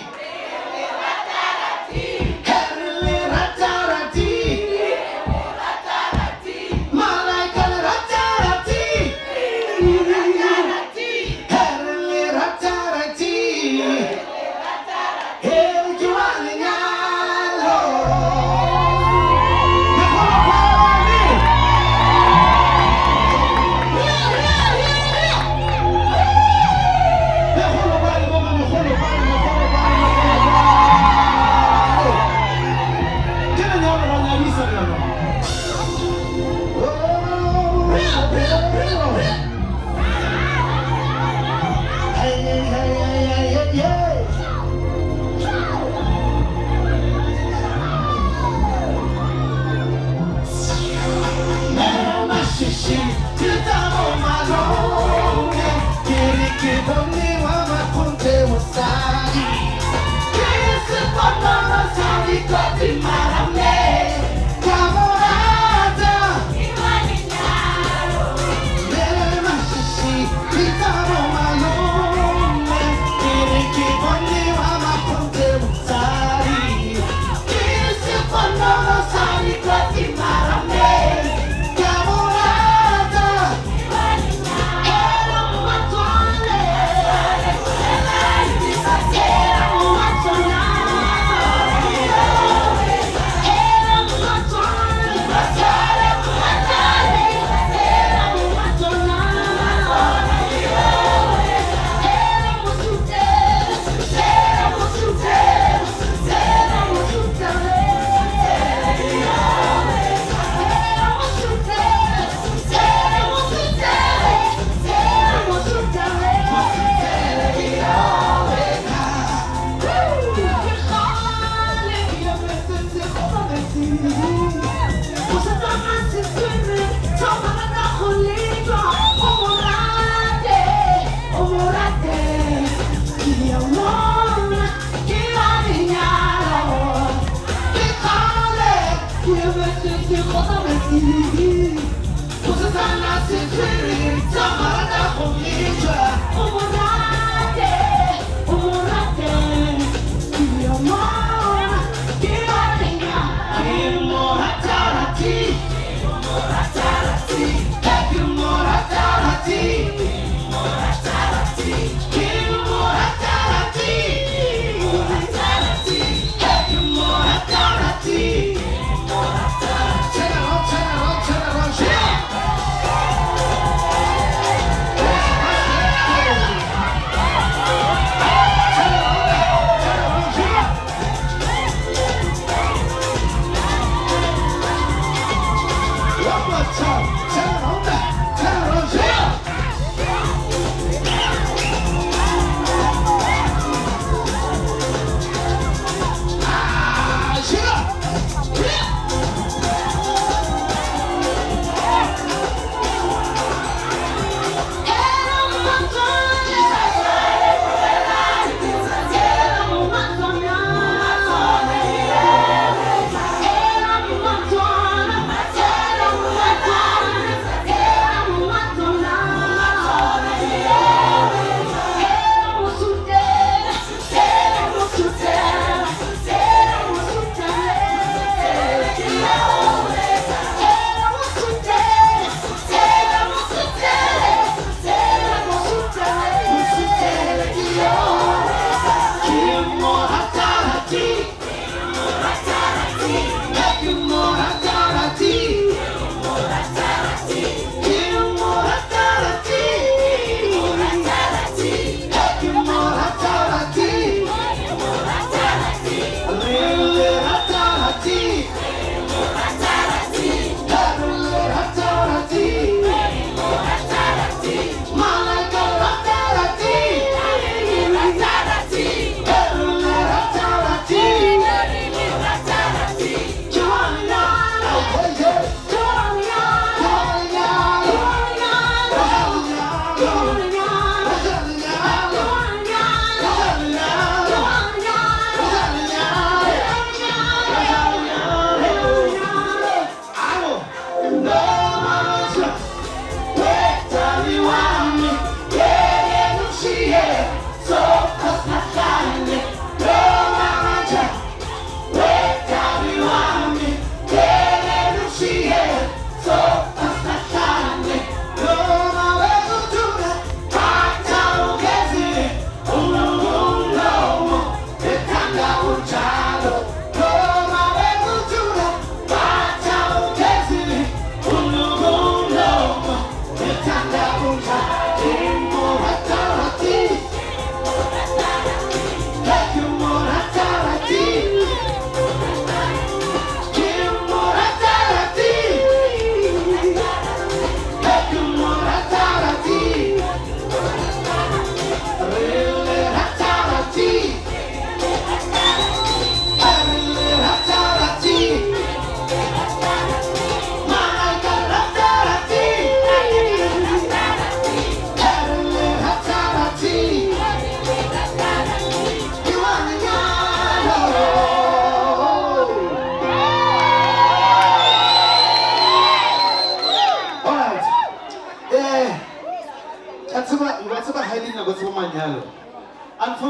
Really Ratarati. Malaika Ratarati. Really Ratarati. Hey, Juanialo.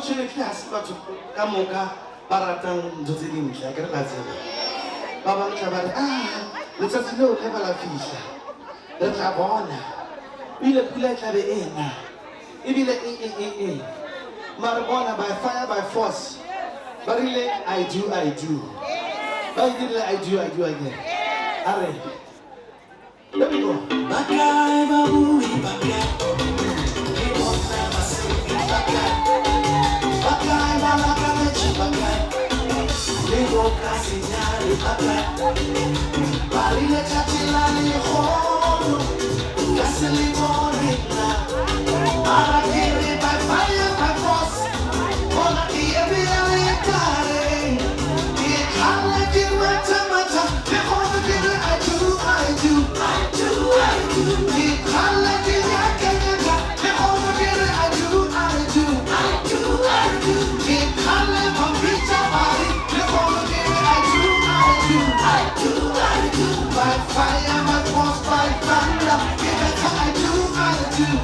unfortunately ha se batho ka moka ba ratang ntho tse dintle ke re ba tseba ba bang tla ba re letsatsi leo le ba la fihla re tla bona ile pula e tla be ena ebile mare bona by fire by force ba rile I do ba dirile I do again are let me go bakai ba bui bakai bakai ba la kamechi bakai lego kasinyali bakai barile chatilani khono kasili morina ara kiri by fire by force ona kiyebi alikare ki khala ki mata ki khona kiri I do ki khala ki yakanya ki khona kiri I do ki khala pampita bari ki khona kiri I do by fire by force by thunder ki khala I do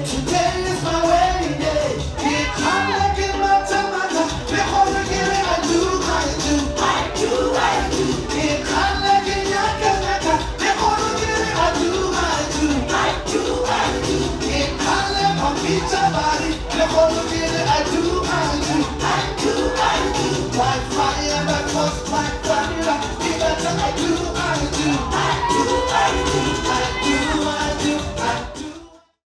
Today is my wedding day. By fire, by force, by